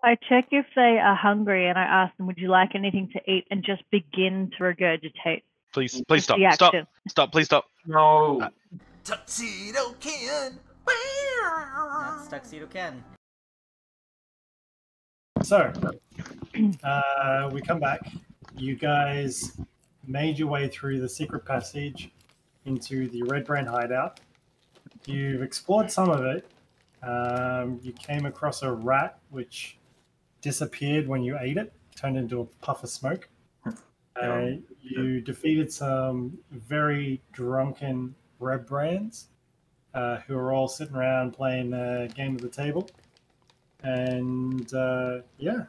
I check if they are hungry, and I ask them, "Would you like anything to eat?" And just begin to regurgitate. Please the stop. action. Stop. Please stop. No. Tuxedo Ken. That's Tuxedo Ken. So, we come back. You guys made your way through the secret passage into the Red Brand hideout. You've explored some of it. You came across a rat which disappeared when you ate it, turned into a puff of smoke. You defeated some very drunken Red Brands who are all sitting around playing a game of the table. And yeah,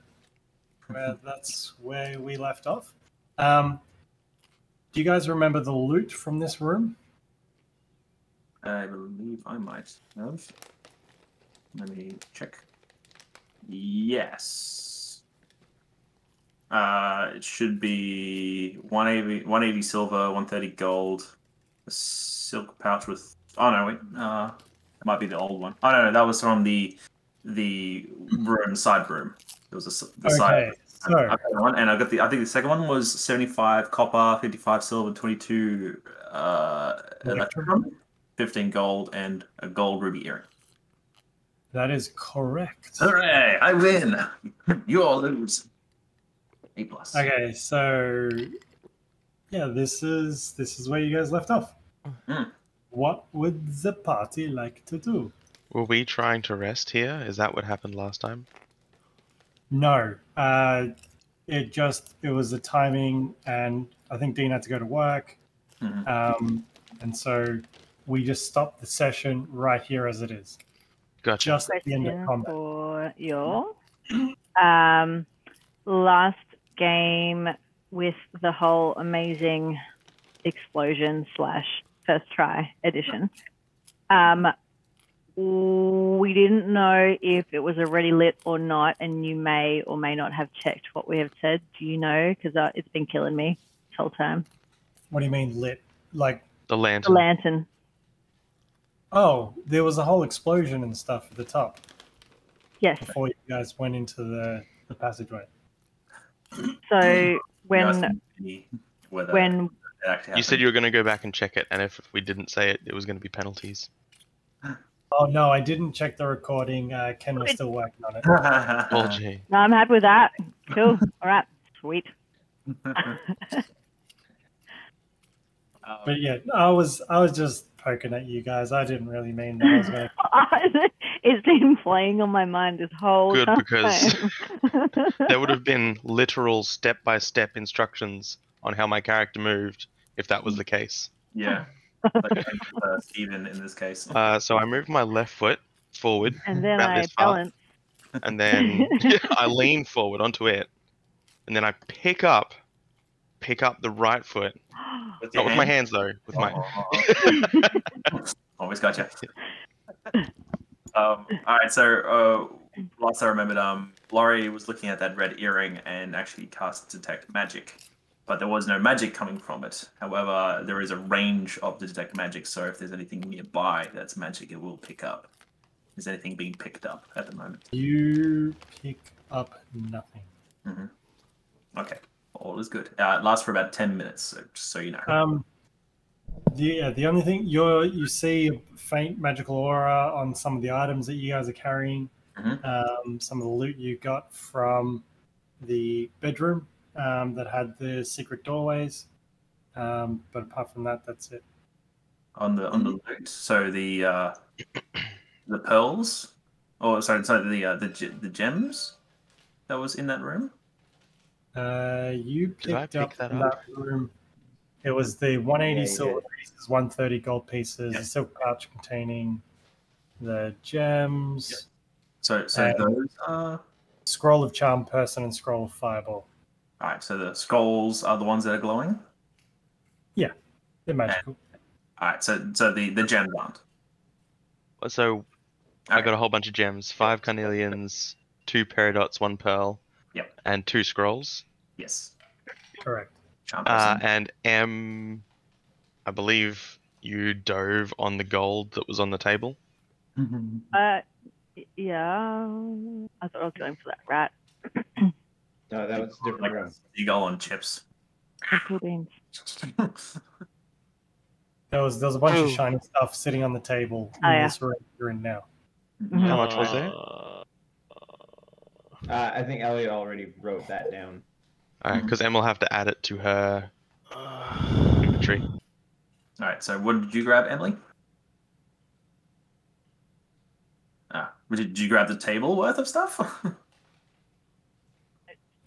that's where we left off. Do you guys remember the loot from this room? I believe I might have. Let me check. Yes. It should be 180 silver, 130 gold, a silk pouch with... Oh, no, wait. It might be the old one. Oh, no, that was from the room, side room. It was the side. So, I got one, and I think the second one was 75 copper, 55 silver, 22 electrum, 15 gold, and a gold ruby earring. that is correct. Hooray! I win. You all lose. A+. Okay, so yeah, this is where you guys left off. What would the party like to do? Were we trying to rest here? Is that what happened last time? No, it was the timing, and I think Dean had to go to work, and so we just stopped the session right here as it is. Gotcha. Just at the end of Question combat. for you. Last game with the whole amazing explosion / first try edition. We didn't know if it was already lit or not, and you may or may not have checked what we have said. Do you know? Because it's been killing me this whole time. What do you mean lit? Like The The lantern. lantern. oh, there was a whole explosion and stuff at the top Yes. before you guys went into the passageway. So when You said you were going to go back and check it, and if we didn't say it, it was going to be penalties. Oh no, I didn't check the recording. Ken was still working on it. Oh, gee. no, I'm happy with that. Cool. All right. Sweet. But yeah, I was just poking at you guys. I didn't really mean that I was going to. It's been playing on my mind this whole Good, time. because there would have been literal step-by-step instructions on how my character moved if that was the case. Yeah. Like Steven in this case. So I moved my left foot forward, And then about I this far, balance. and then I lean forward onto it, and then I pick up the right foot. Not with my hands though, with my. Always gotcha. All right, so last I remembered, Lorrei was looking at that red earring and actually cast Detect Magic, but there was no magic coming from it. However, there is a range of the Detect Magic, so if there's anything nearby that's magic, it will pick up. Is anything being picked up at the moment? You pick up nothing. Okay, all is good. It lasts for about 10 minutes, so just so you know. The only thing you see a faint magical aura on some of the items that you guys are carrying. Some of the loot you got from the bedroom that had the secret doorways. But apart from that, that's it. On the loot, so the pearls, or sorry, the gems that was in that room. You picked up that in up? that room. It was the 180 Yeah, silver pieces, 130 gold pieces, a silk pouch containing the gems. So those are... Scroll of Charm Person and Scroll of Fireball. Alright, so the skulls are the ones that are glowing? Yeah, they're magical. Alright, so the gems aren't. So I got a whole bunch of gems: 5 carnelians, 2 peridots, 1 pearl, and 2 scrolls. Yes. Correct. And I believe you dove on the gold that was on the table. Yeah. I thought I was going for that rat. No, that was a different Like room. seagull on chips. And cool beans. There was a bunch of shiny stuff sitting on the table in this room you're in now. How much was there? I think Elliot already wrote that down. Alright, because Em will have to add it to her inventory. Alright, so what did you grab, Emily? Did you grab the table worth of stuff?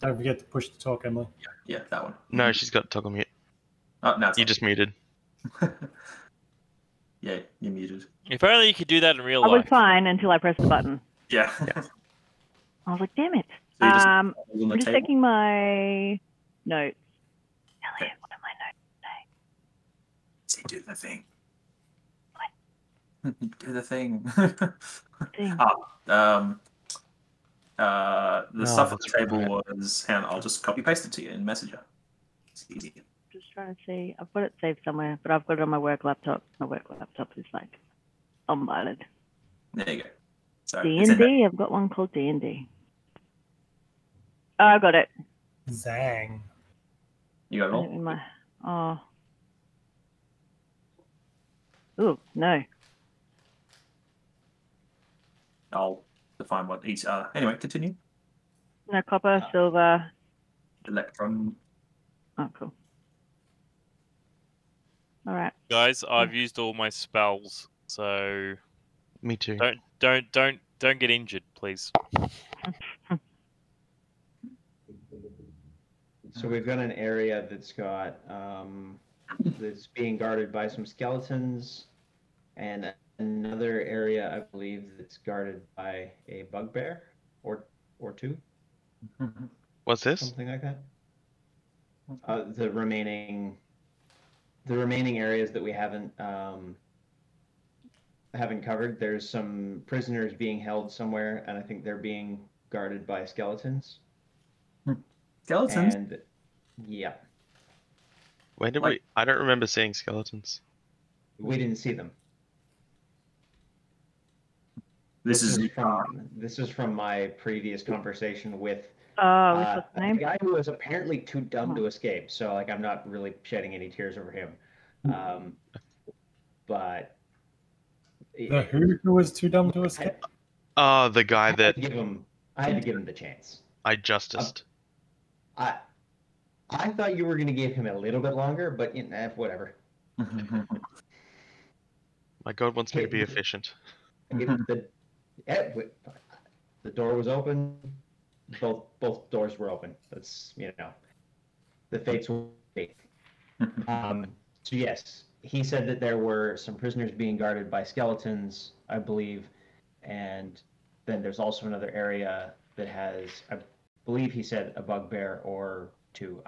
Don't forget to push to talk, Emily. Yeah, that one. No, she's got toggle mute. Oh, now it's You on. just muted. Yeah, you're muted. If only you could do that in real I was life. fine until I pressed the button. Yeah. I was like, damn it. So you just I'm on the just table? checking my notes. Elliot, what are my notes say? See, do the thing. Do the thing. Thing. The stuff at that's the table right. was. Hang on, I'll just copy paste it to you in Messenger. It's easy. Just trying to see. I've got it saved somewhere, but I've got it on my work laptop. My work laptop is like unbothered. There you go. So it's in D&D. I've got one called D&D. Oh, I got it. Zang. there. You got it I all? don't in my. Oh. Ooh, no. I'll define what each. Anyway, continue. No copper, silver. Electron. Oh, cool. All right. Guys, I've used all my spells, so Me too. don't get injured, please. So we've got an area that's got that's being guarded by some skeletons, and another area I believe that's guarded by a bugbear or two, What's this? something like that. The remaining areas that we haven't covered. There's some prisoners being held somewhere, and I think they're being guarded by skeletons. Skeletons. And yeah, Where did we? I don't remember seeing skeletons. we didn't see them. This is from my previous conversation with Oh, what's the a name? guy who was apparently too dumb to escape. So like, I'm not really shedding any tears over him. But The who was too dumb to escape? Oh, the guy I that had to give him the chance. I justiced. I thought you were going to give him a little bit longer, but whatever. My god wants me to be efficient. The door was open. Both doors were open. That's the fates will be. So yes, he said that there were some prisoners being guarded by skeletons, I believe, and then there's also another area that has, I believe he said, a bugbear or two.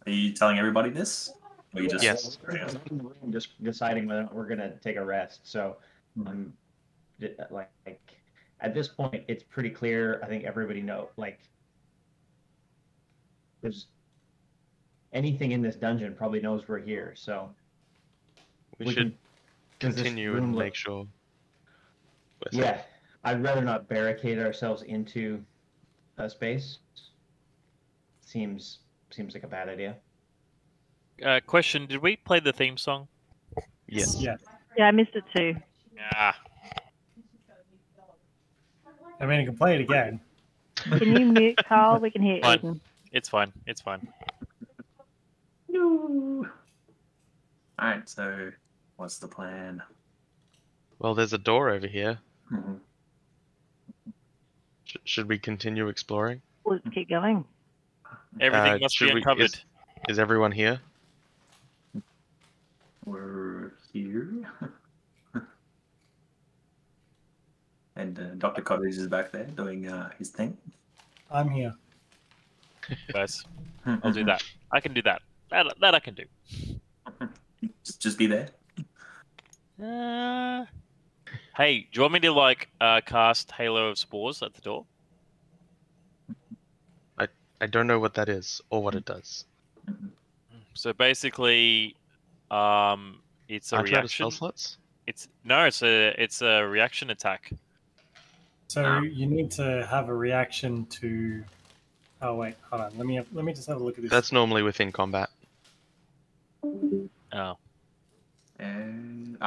Are you telling everybody this? Or you just Yes. Just deciding whether we're gonna take a rest. So, like at this point, it's pretty clear. I think everybody there's anything in this dungeon probably knows we're here. So We should does this continue room and look- make sure. Yeah, I'd rather not barricade ourselves into a space. Seems like a bad idea. Question: did we play the theme song? Yes. Yeah. Yeah, I missed it too. Ah, I mean, you can play it again. Can you mute Carl? We can hear Fine. Eden. it's fine. It's fine. Alright, so what's the plan? Well, there's a door over here. Mhm. Should we continue exploring? Let's keep going. Everything must be should we- uncovered. Is everyone here? We're here. And Dr. Cottage is back there doing his thing. I'm here. Guys, I'll do that. I can do that. That I can do. Just be there. Hey, do you want me to cast Halo of Spores at the door? I don't know what that is or what it does. So basically, It's a Aren't you out of reaction. spell slots? It's a reaction attack. So you need to have a reaction to. Oh wait, hold on. Let me just have a look at this. That's normally within combat. Oh. And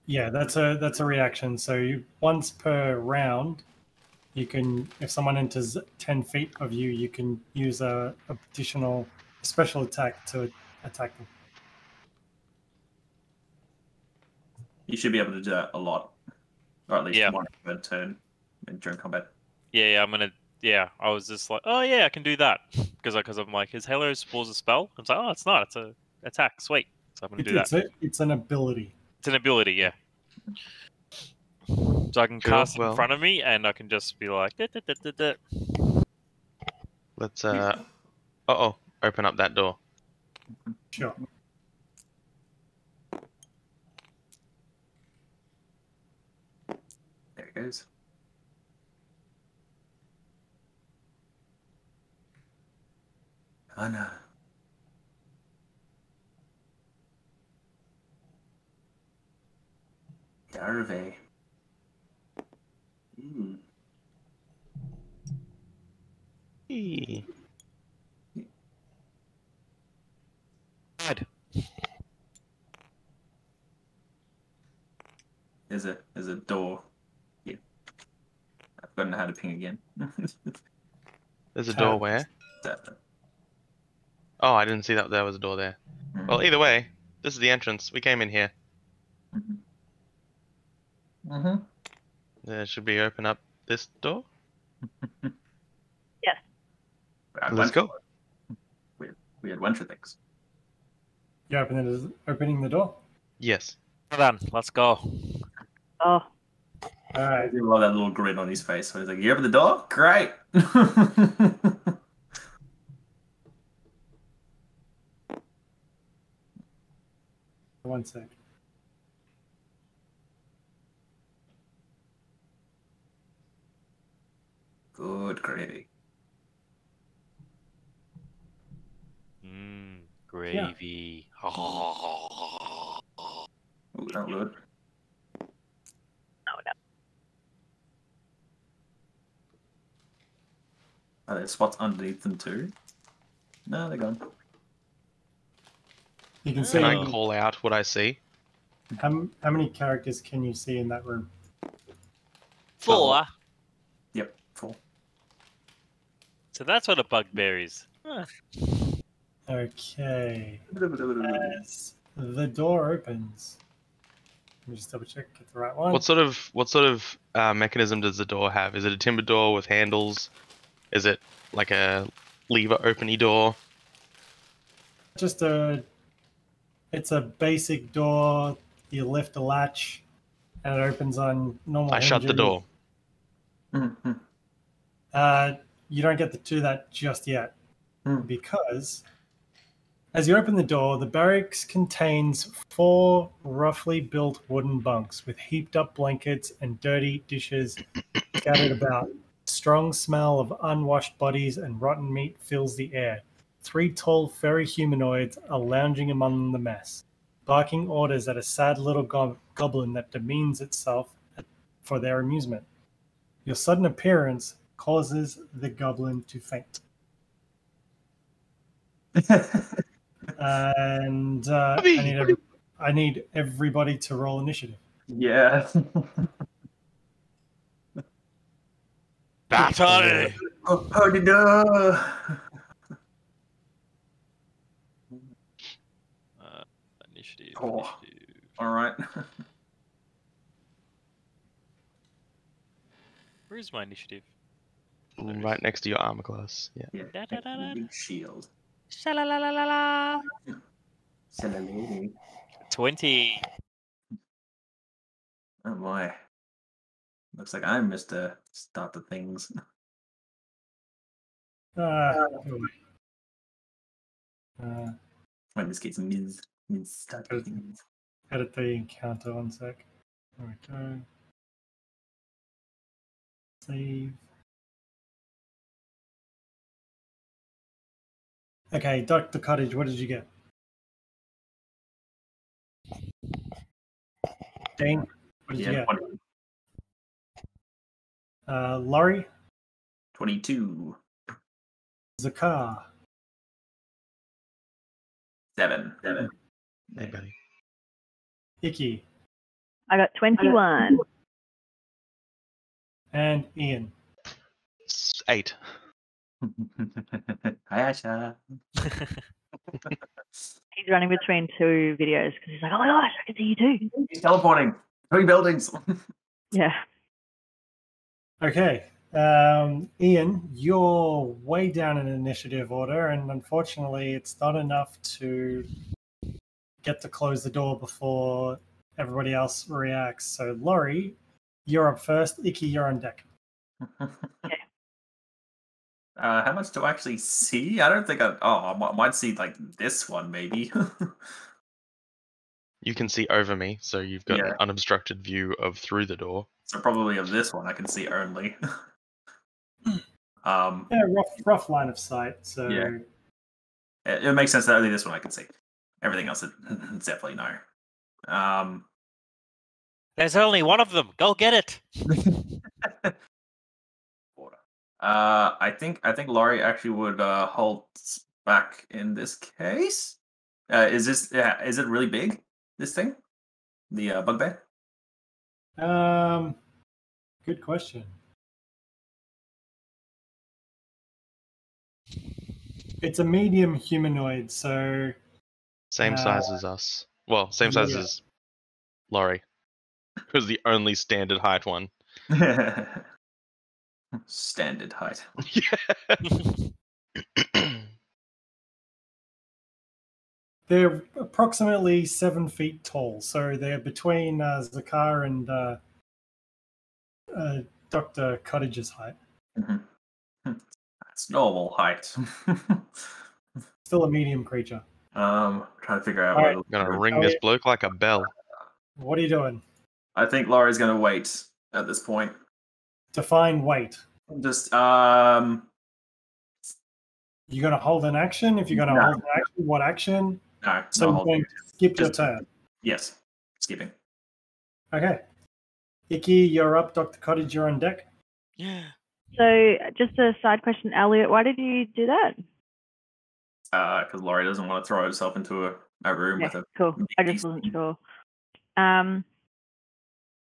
Yeah, that's a reaction. So once per round, you can, if someone enters 10 feet of you, you can use a additional special attack to attack them. you should be able to do that a lot, or at least Yeah. one per turn during combat. Yeah, I'm gonna. Yeah, I was just like, oh yeah, I can do that because I'm like, is Halo Spores a spell? I'm like, oh, it's not. It's a attack. Sweet. So I'm gonna do that. It's an ability. It's an ability, yeah. So I can Sure, cast it in well. front of me, and I can just be like, Let's open up that door. Sure. There it goes. Oh no. Darve. Eee. God. There's a door here. I've forgotten how to ping again. There's a door where? That- Oh, I didn't see that there was a door there. Well, either way, this is the entrance. We came in here. Should we open up this door? Yes. Let's go. We adventure things. You opening the door? Yes. Hold on, let's go. Oh, All I right. do love that little grin on his face. Where he's like, "You open the door? Great." One sec. Good gravy. Gravy. Oh, that good. no, no. Are there spots underneath them too? No, they're gone. You can see Can I call out what I see? how many characters can you see in that room? 4. Yep, 4. So that's what a bugbear is. Okay. As the door opens, let me just double check, get the right one. What sort of mechanism does the door have? Is it a timber door with handles? Is it like a lever openy door? Just it's a basic door. You lift a latch, and it opens on normal. I shut the door. You don't get to do that just yet, because as you open the door, the barracks contains 4 roughly built wooden bunks with heaped up blankets and dirty dishes scattered about. Strong smell of unwashed bodies and rotten meat fills the air. 3 tall furry humanoids are lounging among the mess, barking orders at a sad little goblin that demeans itself for their amusement. Your sudden appearance causes the goblin to faint. And I need everybody to roll initiative. Yeah. Battle! Oh, the door. Initiative. Oh. All right. Where's my initiative? Right next to your armor class. Yeah. Yeah. Da-da-da-da. Big shield. Sha-la-la-la-la-la. 20. Oh my. Looks like I'm Mr. Start the Things. In this case, Ms. Start the Things. Edit the encounter, one sec. There we go. Save. Okay, Dr. Cottage, what did you get? Dane, what did you get? 20. Lorrei, 22. Zukar, 7. Hey, buddy. Ikki, I got 21. and Ian. 8. Hi, Asha. He's running between 2 videos because he's like, oh my gosh, I can see you too. He's teleporting. 3 buildings. Yeah. Okay, Ian, you're way down in initiative order, and unfortunately, it's not enough to get to close the door before everybody else reacts. So, Lorrei, you're up first. Ikki, you're on deck. How much do I actually see? I don't think I might see like this one maybe. You can see over me, so you've got Yeah. an unobstructed view of through the door. So probably of this one I can see only. Yeah, rough line of sight. So, Yeah. It makes sense that only this one I can see. Everything else, it's definitely no. There's only one of them. Go get it. I think Lorrei actually would hold back in this case. Is it really big? This thing, the bugbear. good question. It's a medium humanoid, so Same size as us. Well, same size yeah. as Lorrei. Who's the only standard height one. Standard height. Yeah. they're approximately 7 feet tall. So they're between Zukar and Dr. Cottage's height. That's normal height. Still a medium creature. Trying to figure out. Alright. Gonna ring this bloke like a bell. What are you doing? I think Laurie's gonna wait at this point. Define wait. Just You're going to hold an action? If you're going to No. hold an action, what action? no. So not you're holding. going to skip your Just- turn. Yes, skipping. Okay. Ikki, you're up. Dr. Cottage, you're on deck. So just a side question, Elliot, why did you do that? Because Lorrei doesn't want to throw herself into a room with Yeah, a cool. I just wasn't sure. I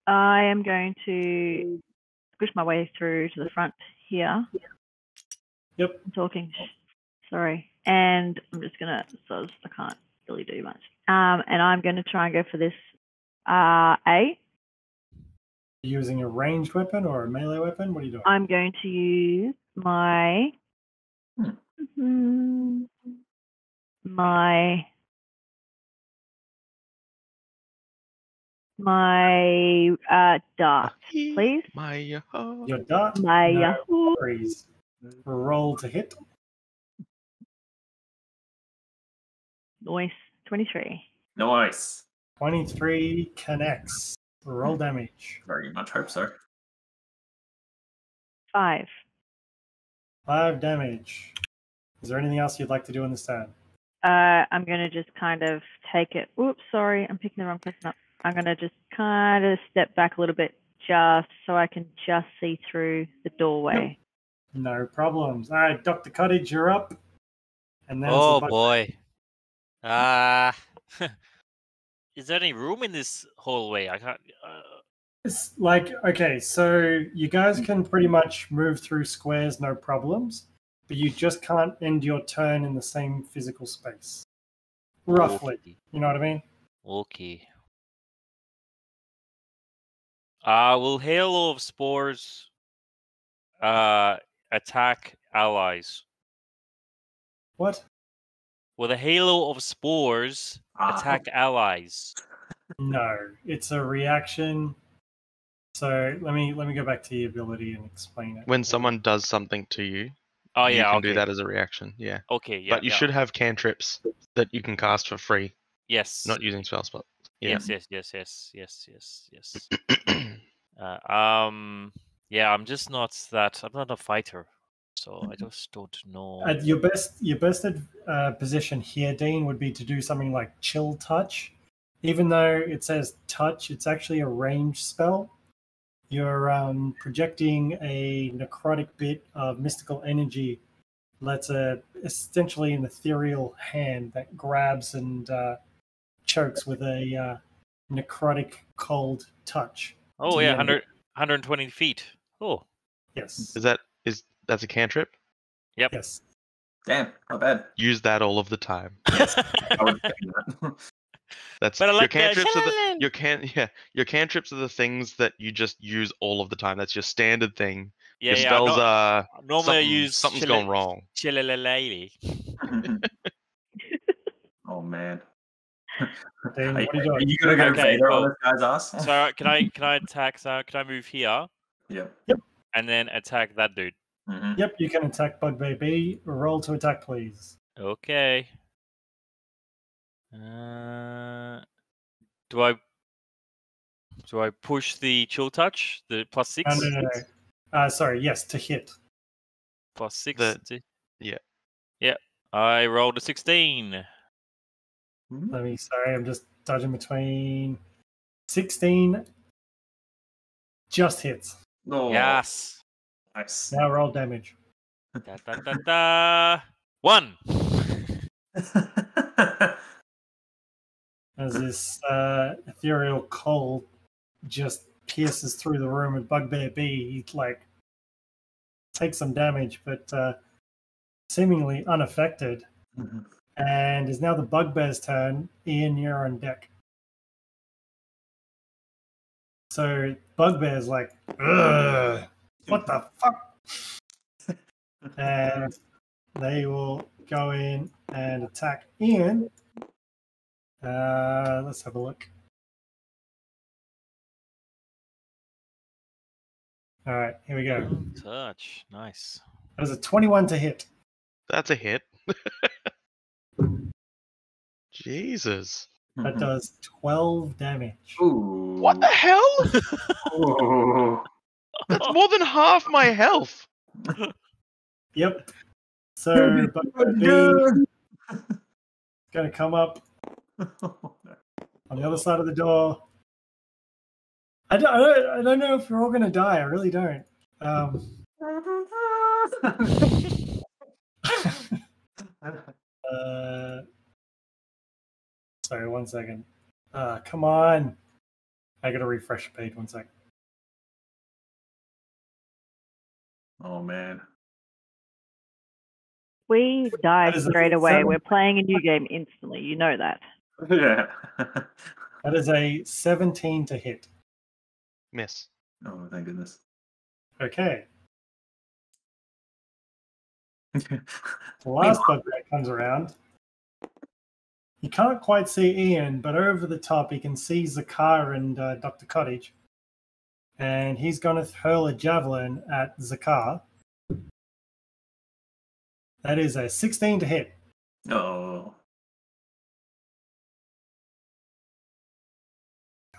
am going to push my way through to the front here. Yep. I'm talking. Sorry. And I'm just going to, so I can't really do much. And I'm going to try and go for this A. Using a ranged weapon or a melee weapon? What are you doing? I'm going to use my dart, please. Your dart? My No worries. Roll to hit. Nice. 23. Nice. 23 connects. Roll damage. Very much hope so. 5. 5 damage. Is there anything else you'd like to do in this turn? I'm going to just kind of take it. Oops, sorry, I'm picking the wrong person up. I'm going to just kind of step back a little bit just so I can just see through the doorway. No problems. All right, Dr. Cottage, you're up. And then Oh boy. Is there any room in this hallway? I can't. It's like, okay, so you guys can pretty much move through squares, no problems, but you just can't end your turn in the same physical space. Roughly. Okay. You know what I mean? Okay. Will Halo of Spores attack allies? What? Will the Halo of Spores attack allies? No, it's a reaction. So let me go back to the ability and explain it. When someone does something to you, Oh you yeah, can okay. do that as a reaction. Yeah. Okay, yeah. But you yeah. should have cantrips that you can cast for free, Yes. not using spell spot. Yeah. Yes. Yeah, I'm just not that. I'm not a fighter. So I just don't know. At your best position here, Dean, would be to do something like Chill Touch. Even though it says touch, it's actually a range spell. You're projecting a necrotic bit of mystical energy that's essentially an ethereal hand that grabs and chokes with a necrotic cold touch. Oh yeah, 120 feet. Oh. Yes. That's a cantrip? Yep. Yes. Damn, not bad. Use that all of the time. I would do that. That's But I like your the cantrips your cantrips are the things that you just use all of the time. That's your standard thing. Yeah, your yeah. spells are Normally I use something's gone wrong. Chillalalaly. Oh man. Dean, Are what are you doing? you gonna go Okay, Vader on well, this guy's ass? So can I attack? So can I move here Yeah. and then attack that dude? Mm-hmm. Yep, you can attack Bugbear B. Roll to attack, please. Okay. Do I push the chill touch? The +6? No. Sorry, yes, to hit. +6. Yeah. Yeah. I rolled a 16. I'm just dodging between 16. Just hits. Oh, Yes. nice. Now roll damage. 1. As this ethereal cold just pierces through the room with Bugbear B, he takes some damage, but seemingly unaffected. Mm-hmm. And is now the Bugbear's turn. Ian, you're on deck. So Bugbear's like, ugh, what the fuck? And they will go in and attack Ian. Let's have a look. All right, here we go. Touch. Nice. That is a 21 to hit. That's a hit. Jesus. That does 12 damage. Ooh. What the hell? Ooh. That's more than half my health. Yep. So Bugbear B is going to come up on the other side of the door. I don't know if we're all going to die. I really don't. Sorry, 1 second. Come on. I got to refresh the page 1 second. Oh man. We die That is straight a away. 7. We're playing a new game instantly. You know that. Yeah. That is a 17 to hit. Miss. Oh, thank goodness. Okay. The last Bugbear comes around. You can't quite see Ian, but over the top you can see Zukar and Dr. Cottage. And he's going to hurl a javelin at Zukar. That is a 16 to hit. Oh.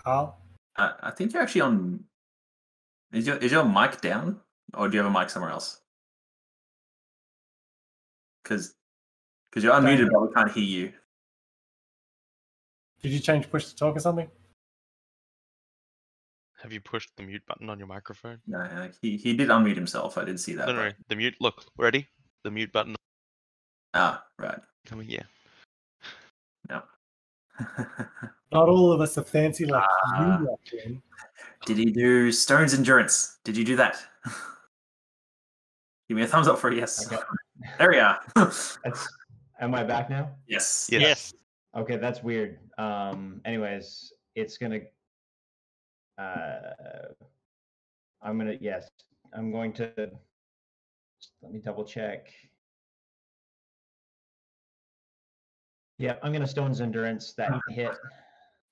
Carl? I think you're actually on. Is your mic down, or do you have a mic somewhere else? Because you're unmuted, but we can't hear you. Did you change push to talk or something? Have you pushed the mute button on your microphone? No, he did unmute himself. I did see that. No. The mute. Look, ready? The mute button. Ah, right. Coming here. No. Not all of us are fancy like you, Lachlan. Did he do Stone's Endurance? Did you do that? Give me a thumbs up for a yes. Okay. There we are. Am I back now? Yes. Yes. Okay, that's weird. Anyways, it's gonna. I'm going to. Let me double check. Yeah, I'm gonna Stone's Endurance that hit.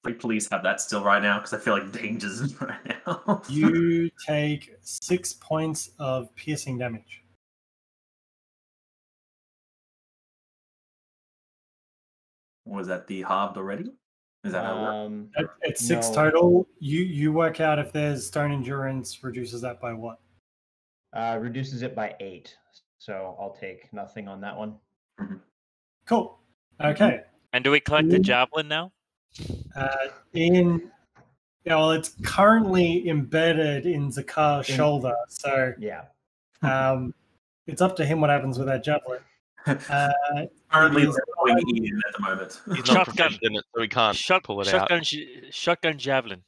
Like, please have that still right now, because I feel like danger's right now. You take 6 points of piercing damage. Was that the halved already? Is that how it works? It's 6 No. total. You work out if there's Stone Endurance reduces that by what? Reduces it by 8. so I'll take nothing on that one. Cool. Okay. And do we collect the javelin now? Well, it's currently embedded in Zukar's shoulder, so Yeah. it's up to him what happens with that javelin. Currently, they're going Ian at the moment. He's not Shotgun. proficient in it, so he can't pull it out. Shotgun javelin.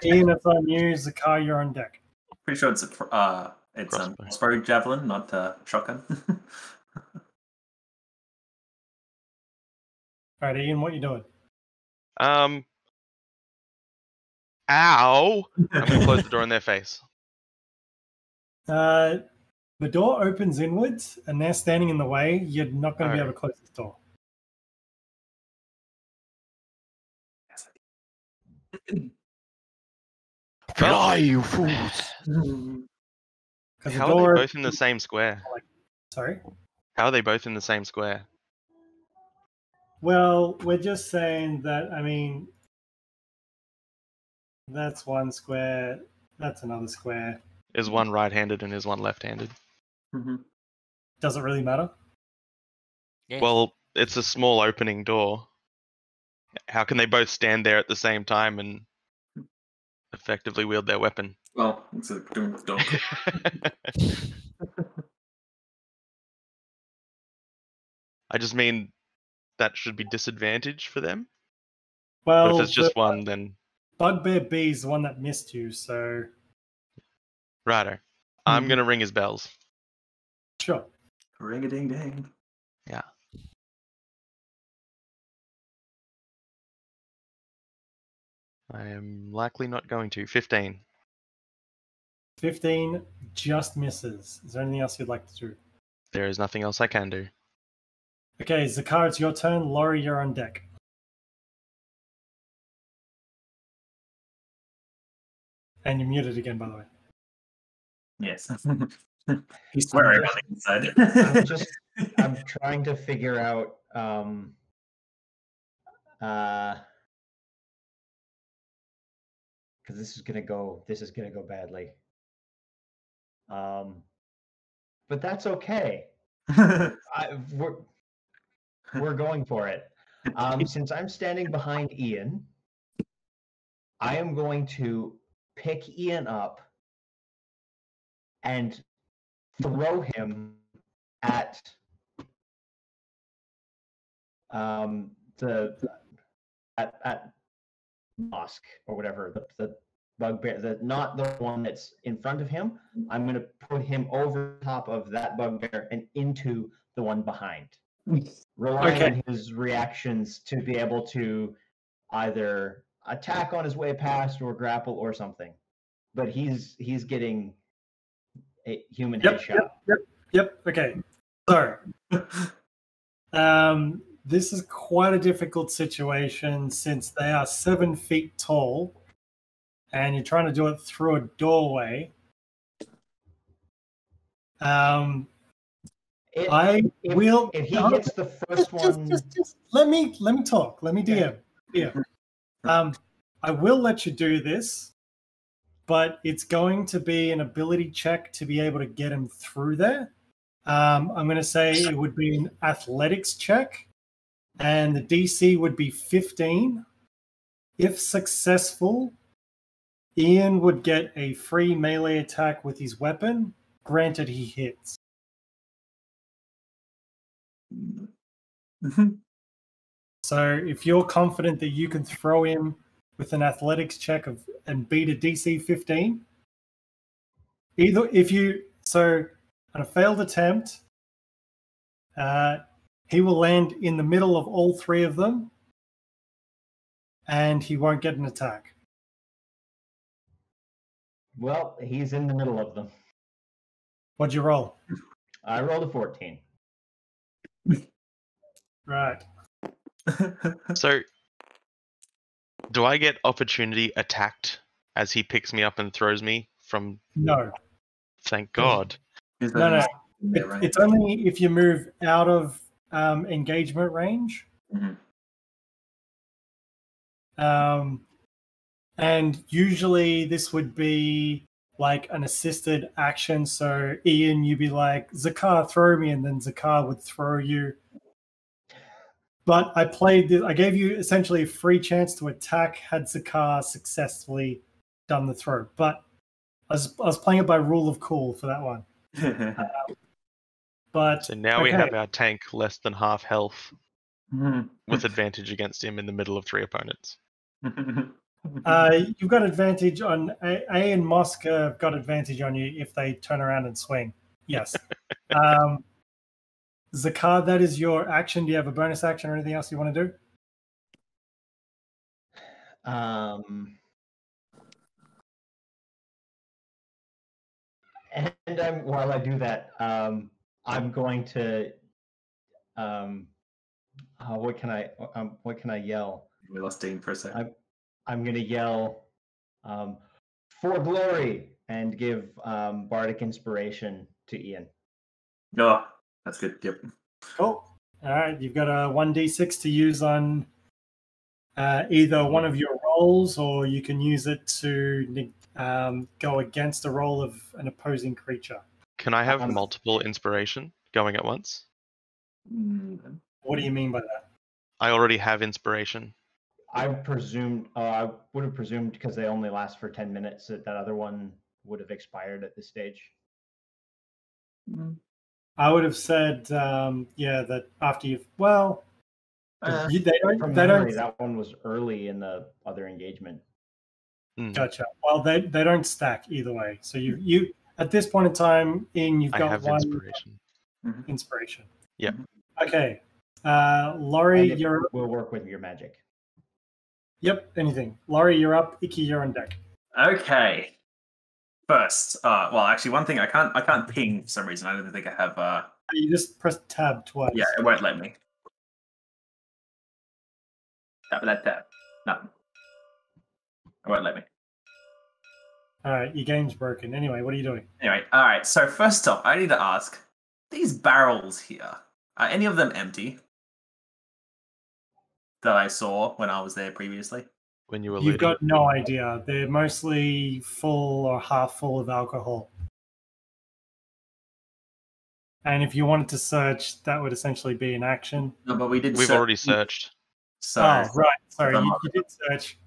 Ian, it's on you. Zukar, you're on deck. Pretty sure it's crossbow javelin, not shotgun. All right, Ian, what are you doing? Ow! I'm gonna close the door in their face. The door opens inwards, and they're standing in the way. You're not going to be able to close this door. Fly, you fools! How are they both in the same square? Sorry? How are they both in the same square? Well, we're just saying that, I mean, that's one square, that's another square. Is one right-handed and is one left-handed? Does it really matter? Yeah. Well, it's a small opening door. How can they both stand there at the same time and effectively wield their weapon? Well, it's a dog. I just mean that should be disadvantage for them. Well, but if it's just one, then Bugbear B is the one that missed you, so righto. I'm gonna ring his bells. Sure. Ring a ding ding. Yeah. I am likely not going to. 15. 15 just misses. Is there anything else you'd like to do? There is nothing else I can do. Okay, Zukar, it's your turn. Lorrei, you're on deck. And you're muted again, by the way. Yes. He's swearing on the inside. I'm trying to figure out because this is gonna go badly. But that's okay. We're going for it. Since I'm standing behind Ian, I am going to pick Ian up and throw him at at Mosque or whatever, the bugbear, not the one that's in front of him. I'm going to put him over top of that bugbear and into the one behind, relying on his reactions to be able to either attack on his way past or grapple or something. But he's getting a human headshot. Yep. Okay. So, this is quite a difficult situation since they are 7 feet tall, and you're trying to do it through a doorway. If he hits the first one. Just let me talk. Let me DM. Yeah. I will let you do this, but it's going to be an ability check to be able to get him through there. I'm going to say it would be an athletics check, and the DC would be 15. If successful, Ian would get a free melee attack with his weapon, granted he hits. So if you're confident that you can throw him with an athletics check and beat a DC 15, on a failed attempt, he will land in the middle of all 3 of them, and he won't get an attack. Well, he's in the middle of them. What'd you roll? I rolled a 14. Right. So, do I get opportunity attacked as he picks me up and throws me from? No. Thank God. No. It's only if you move out of engagement range. And usually this would be like an assisted action. So Ian, you'd be like, Zukar, throw me, and then Zukar would throw you. But I played this, I gave you essentially a free chance to attack had Zukar successfully done the throw. But I was playing it by rule of cool for that one. But So now we have our tank less than half health with advantage against him in the middle of 3 opponents. You've got advantage on A and Mosca have got advantage on you if they turn around and swing. Yes. Zukar, that is your action. Do you have a bonus action or anything else you want to do? And while I do that, I'm going to what can I yell? We lost Dean for a second. I'm going to yell for glory and give bardic inspiration to Ian. Oh, that's good. Yep. Cool. All right, you've got a 1d6 to use on either one of your rolls, or you can use it to go against a roll of an opposing creature. Can I have multiple inspiration going at once? What do you mean by that? I already have inspiration. I would have presumed because they only last for 10 minutes that other one would have expired at this stage. I would have said, that after you've That one was early in the other engagement. Gotcha. Well, they don't stack either way. So you at this point in time, you've got one inspiration. Yeah. Okay. Lorrei, we'll work with your magic. Yep, anything. Lorrei, you're up. Ikki, you're on deck. Okay. First, well, actually, one thing I can't ping for some reason. I don't think I have. You just press tab twice. Yeah, it won't let me. Tab. No, it won't let me. All right, your game's broken. Anyway, what are you doing? Anyway, all right. So first off, I need to ask: these barrels here, are any of them empty? That I saw when I was there previously. When you were You've got no idea. They're mostly full or half full of alcohol. And if you wanted to search, that would essentially be an action. No, but we've already searched. So, right. Sorry, you did search.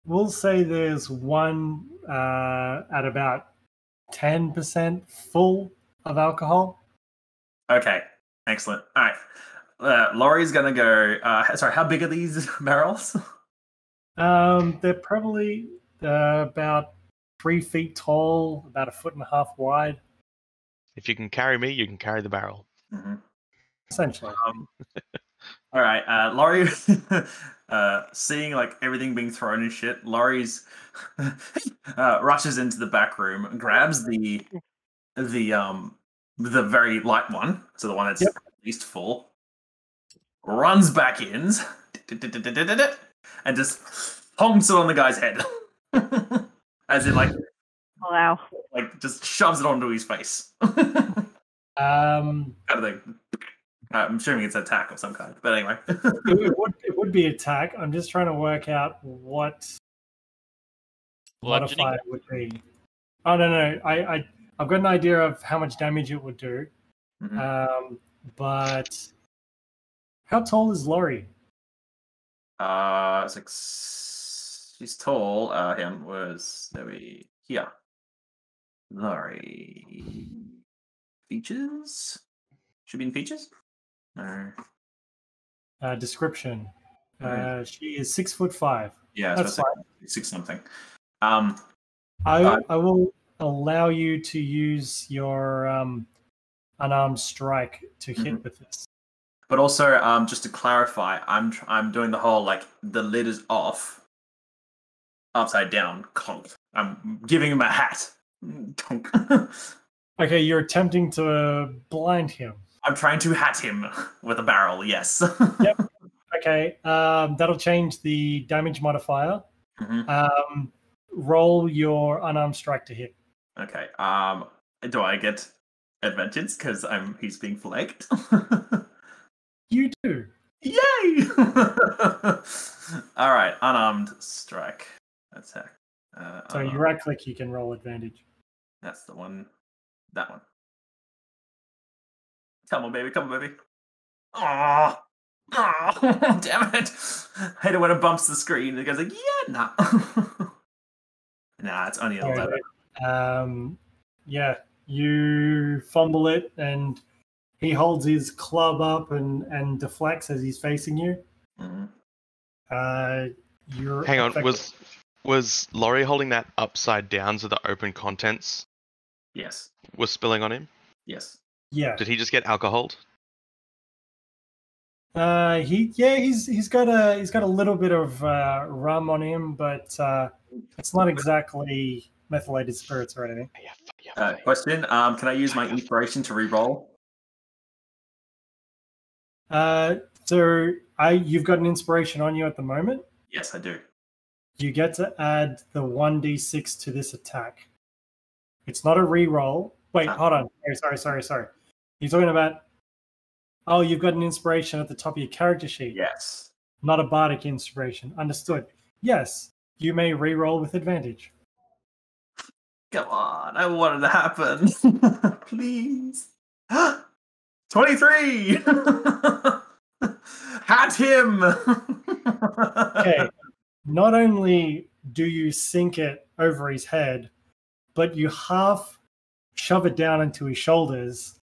We'll say there's one at about 10% full of alcohol. Okay, excellent. All right. Laurie's going to go... sorry, how big are these barrels? They're probably about 3 feet tall, about 1.5 feet wide. If you can carry me, you can carry the barrel. Mm-hmm. Essentially. All right, Laurie, seeing like everything being thrown and shit, Laurie's rushes into the back room, grabs the very light one, so the one that's at least full, runs back in, and just honks it on the guy's head, as in like, wow, like just shoves it onto his face. Kind of thing. I'm assuming it's an attack of some kind, but anyway. it would be attack. I'm just trying to work out what modifier would be. Oh no! I've got an idea of how much damage it would do. Mm-hmm. But how tall is Lorrei? It's like she's tall. Here. Lorrei features should be in features. No. Description. She is 6'5". Yeah, that's so fine. 6 something. I will allow you to use your unarmed strike to hit with this. But also, just to clarify, I'm doing the whole like the lid is off, upside down, clunk. I'm giving him a hat. Okay, you're attempting to blind him. I'm trying to hat him with a barrel, yes. Yep. Okay, that'll change the damage modifier. Mm-hmm. Roll your unarmed strike to hit. Okay. Do I get advantage because he's being flanked? You do. Yay! All right, unarmed strike attack. So you right click, you can roll advantage. That's the one. That one. Come on, baby. Come on, baby. Oh, damn it. I hate it when it bumps the screen. It goes like, yeah, nah. Nah, it's only an 11. Yeah, you fumble it, and he holds his club up and deflects as he's facing you. Mm-hmm. You're Hang on, was Lorrei holding that upside down so the open contents Yes. was spilling on him? Yes. Yeah. Did he just get alcoholed? He's got a little bit of rum on him, but it's not exactly methylated spirits or anything. Question: can I use my inspiration to re-roll? You've got an inspiration on you at the moment. Yes, I do. You get to add the 1d6 to this attack. It's not a re-roll. Wait, hold on. Sorry. You're talking about... Oh, you've got an inspiration at the top of your character sheet. Yes. Not a bardic inspiration. Understood. Yes, you may re-roll with advantage. Come on, I want it to happen. Please. 23! Had him! Okay. Not only do you sink it over his head, but you half shove it down into his shoulders,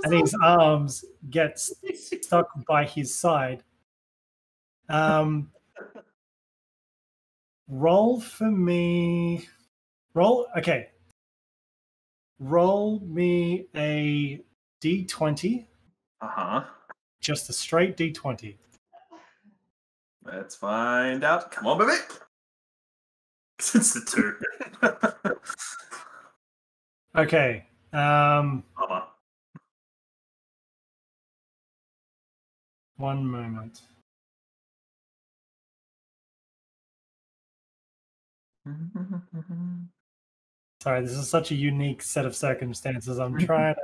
and his arms get stuck by his side. Roll for me. Okay. Roll me a d20. Uh-huh. Just a straight d20. Let's find out. Come on, baby. It's the 2. Okay. Mama. One moment. Sorry, this is such a unique set of circumstances. I'm trying to...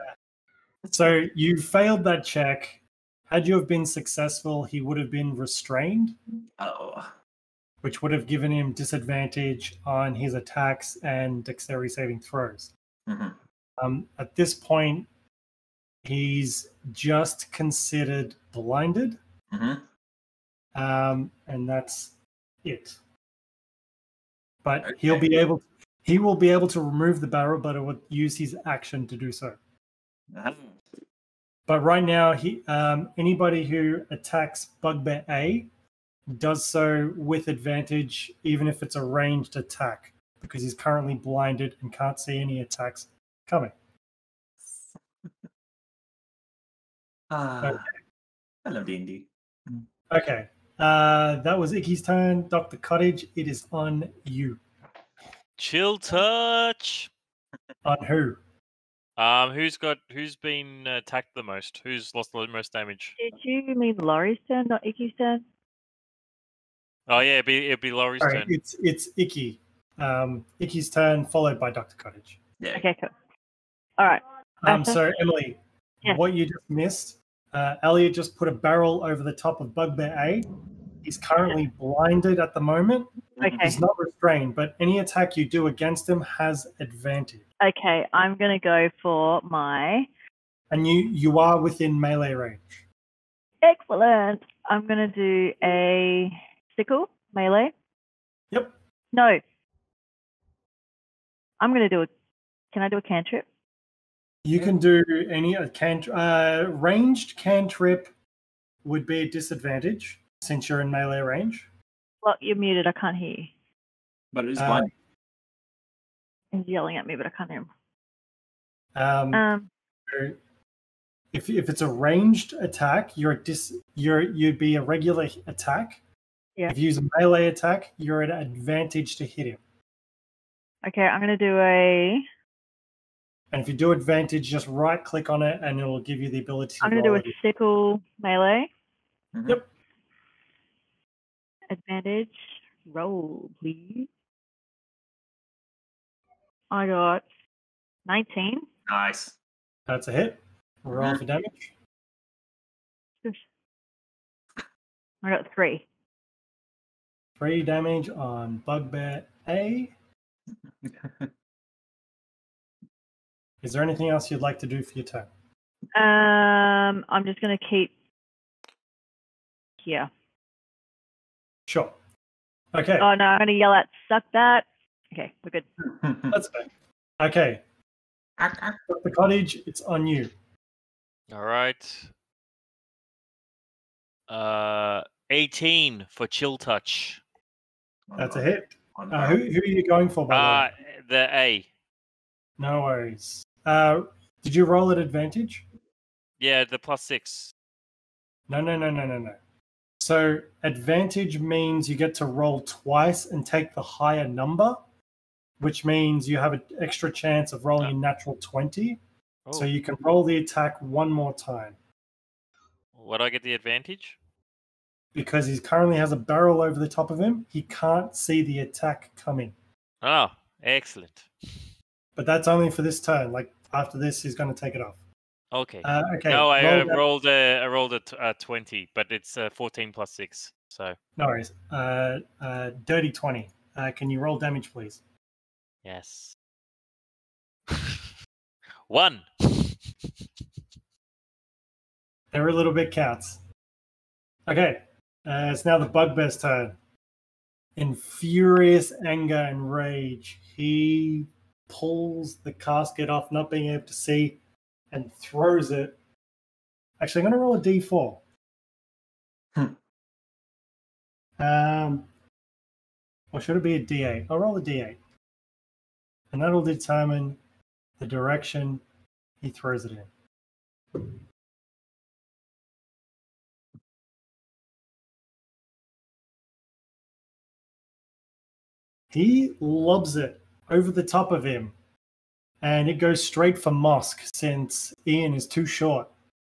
So you failed that check. Had you have been successful, he would have been restrained. Oh. Which would have given him disadvantage on his attacks and dexterity saving throws. Mm-hmm. At this point, he's just considered blinded. Mm-hmm. And that's it. But Okay. he will be able to remove the barrel, but it would use his action to do so. Uh-huh. But right now, anybody who attacks Bugbear A does so with advantage, even if it's a ranged attack, because he's currently blinded and can't see any attacks coming. Okay. I love D&D. Okay. That was Ikki's turn. Dr. Cottage, it is on you. Chill touch. On who? Who's been attacked the most? Who's lost the most damage? Did you mean Laurie's turn, not Ikki's turn? Oh yeah, it'd be Laurie's Sorry, turn. it's Ikki. Ikki's turn, followed by Dr. Cottage. Yeah. Okay, cool. All right. So Emily, Yes. What you just missed, Elliot just put a barrel over the top of Bugbear A. He's currently blinded at the moment. Okay. He's not restrained, but any attack you do against him has advantage. Okay, I'm going to go for my... And you are within melee range. Excellent. I'm going to do a sickle, melee. Yep. No. I'm going to do a... Can I do a cantrip? You can do any ranged cantrip would be a disadvantage since you're in melee range. Well, you're muted. I can't hear you. But it is blind. He's yelling at me, but I can't hear him. If it's a ranged attack, you'd be a regular attack. Yeah. If you use a melee attack, you're at advantage to hit him. Okay, I'm going to do a... And if you do advantage, just right click on it and it'll give you the ability to I'm going to do roll a sickle melee. Mm-hmm. Yep. Advantage. Roll, please. I got 19. Nice. That's a hit. Roll for damage. I got 3. 3 damage on Bugbear A. Is there anything else you'd like to do for your turn? I'm just going to keep here. Sure. Okay. Oh, no, I'm going to yell at suck that. Okay, we're good. That's fair. Okay. The Cottage, it's on you. All right. 18 for chill touch. That's a hit. Who are you going for, by the way? The A. No worries. Did you roll at advantage? Yeah, the +6. No. So advantage means you get to roll twice and take the higher number, which means you have an extra chance of rolling a natural 20. Oh. So you can roll the attack one more time. Would I get the advantage? Because he currently has a barrel over the top of him, he can't see the attack coming. Oh, excellent. But that's only for this turn. Like after this, he's going to take it off. Okay. Okay. No, I rolled a 20, but it's 14 + 6. So no worries. Dirty 20. Can you roll damage, please? yes. 1. Every little bit counts. Okay. It's now the Bugbear's turn. In furious anger and rage, he pulls the casket off, not being able to see, and throws it. Actually, I'm going to roll a d4. Or should it be a d8? I'll roll a d8. And that'll determine the direction he throws it in. He lobs it over the top of him, and it goes straight for Mosk since Ian is too short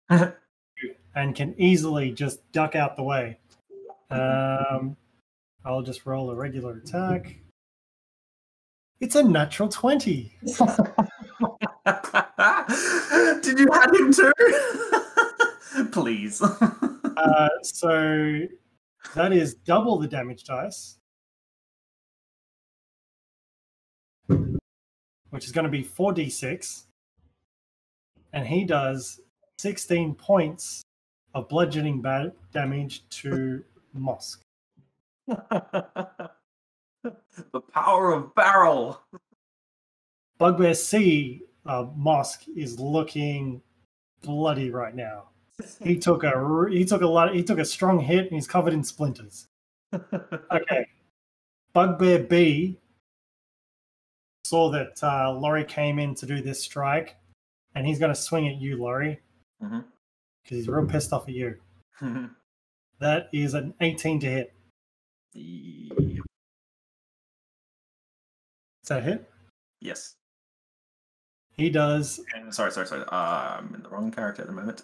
and can easily just duck out the way. I'll just roll a regular attack. It's a natural 20. Did you add him too? Please. So that is double the damage dice, which is going to be 4d6. And he does 16 points of bludgeoning damage to Mosk. The power of barrel. Bugbear C, Mosk, is looking bloody right now. He took a strong hit and he's covered in splinters. Okay. Bugbear B saw that Lorrei came in to do this strike, and he's going to swing at you, Lorrei, because he's real pissed off at you. That is an 18 to hit. Is that a hit? Yes. He does. Sorry. I'm in the wrong character at the moment.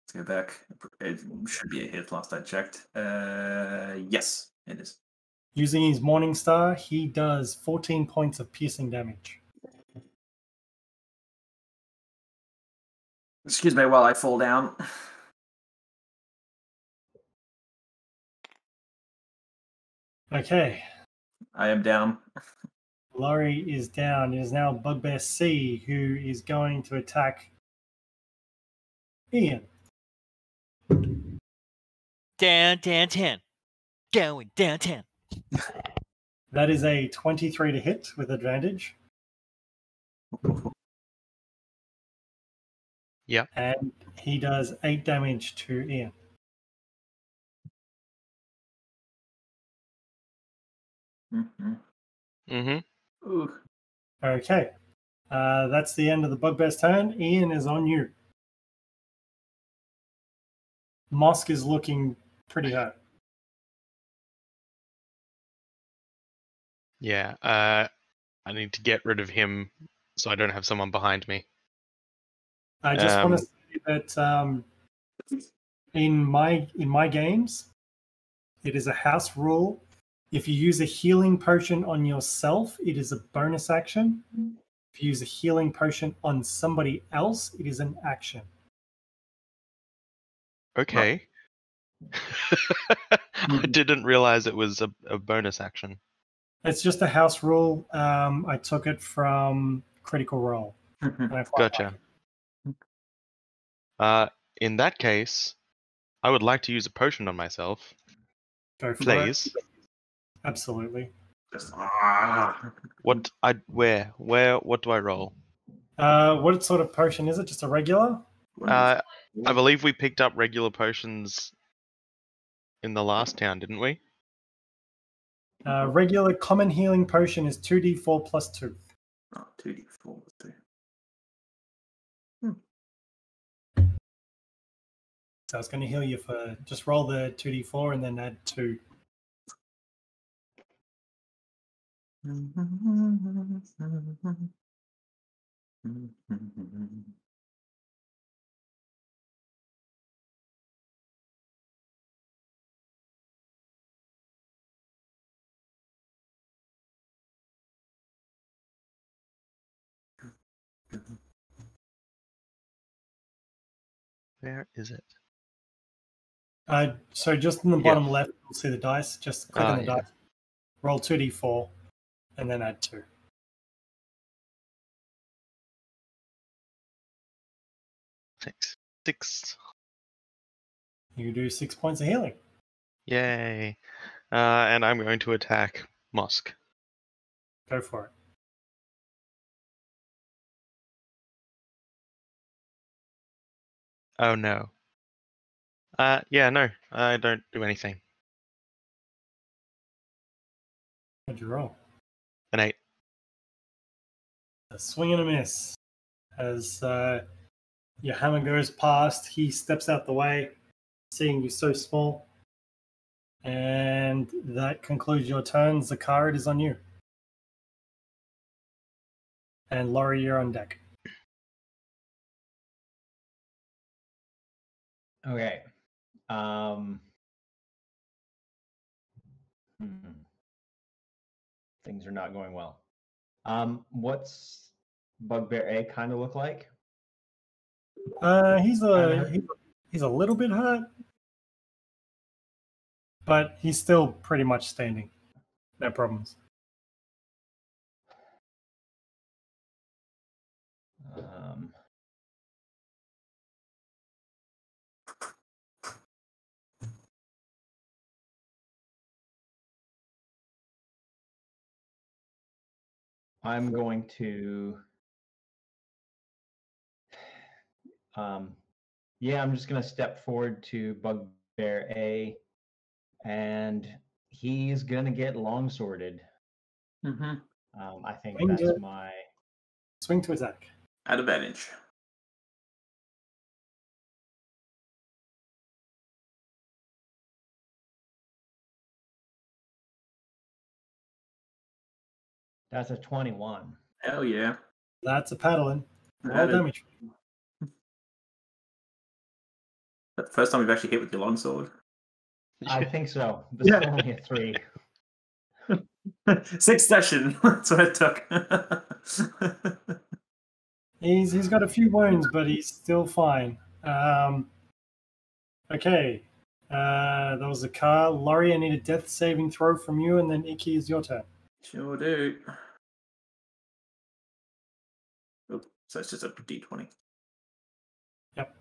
Let's go back. It should be a hit last I checked. Yes, it is. Using his Morning Star, he does 14 points of piercing damage. Excuse me while I fall down. Okay. I am down. Lorrei is down. It is now Bugbear C who is going to attack Ian. Down 10. Going down 10. That is a 23 to hit with advantage. Yeah. And he does 8 damage to Ian. Ooh. Okay. That's the end of the Bugbear's turn. Ian is on you. Mosk is looking pretty hurt. Yeah. I need to get rid of him so I don't have someone behind me. I just want to say that in my games, it is a house rule. If you use a healing potion on yourself, it is a bonus action. If you use a healing potion on somebody else, it is an action. Okay. I didn't realize it was a bonus action. It's just a house rule. I took it from Critical Role. and I quite Gotcha. like it. In that case, I would like to use a potion on myself. Go for Please. it. Absolutely. What do I roll? What sort of potion is it? Just a regular? I believe we picked up regular potions in the last town, didn't we? Regular common healing potion is 2d4 plus 2. Oh, 2d4 plus 2. So it's going to heal you for... Just roll the 2d4 and then add 2. Where is it? So just in the bottom left, you'll see the dice. Just click on the dice. Roll 2d4 and then add 2. Six. You do 6 points of healing. Yay. And I'm going to attack Mosk. Go for it. Oh no. Yeah, no, I don't do anything. What'd you roll? An 8. A swing and a miss. As your hammer goes past, he steps out the way, seeing you so small. And that concludes your turn. Zukar, it is on you. And Lorrei, you're on deck. Okay. Things are not going well. What's Bugbear A kind of look like? He's a little bit hurt, but he's still pretty much standing. No problems. I'm going to I'm just going to step forward to Bugbear A, and he's going to get longsworded. I think that's my... Swing to attack. At advantage. That's a 21. Hell yeah. That's a Paladin. Roll damage. That's the first time we've actually hit with your longsword. I think so. This is only a 3. 6th session. That's what it took. He's got a few wounds, but he's still fine. Okay. That was a car. Lorrei, I need a death saving throw from you, and then Ikki is your turn. Sure do. Oh, so it's just a d20. Yep.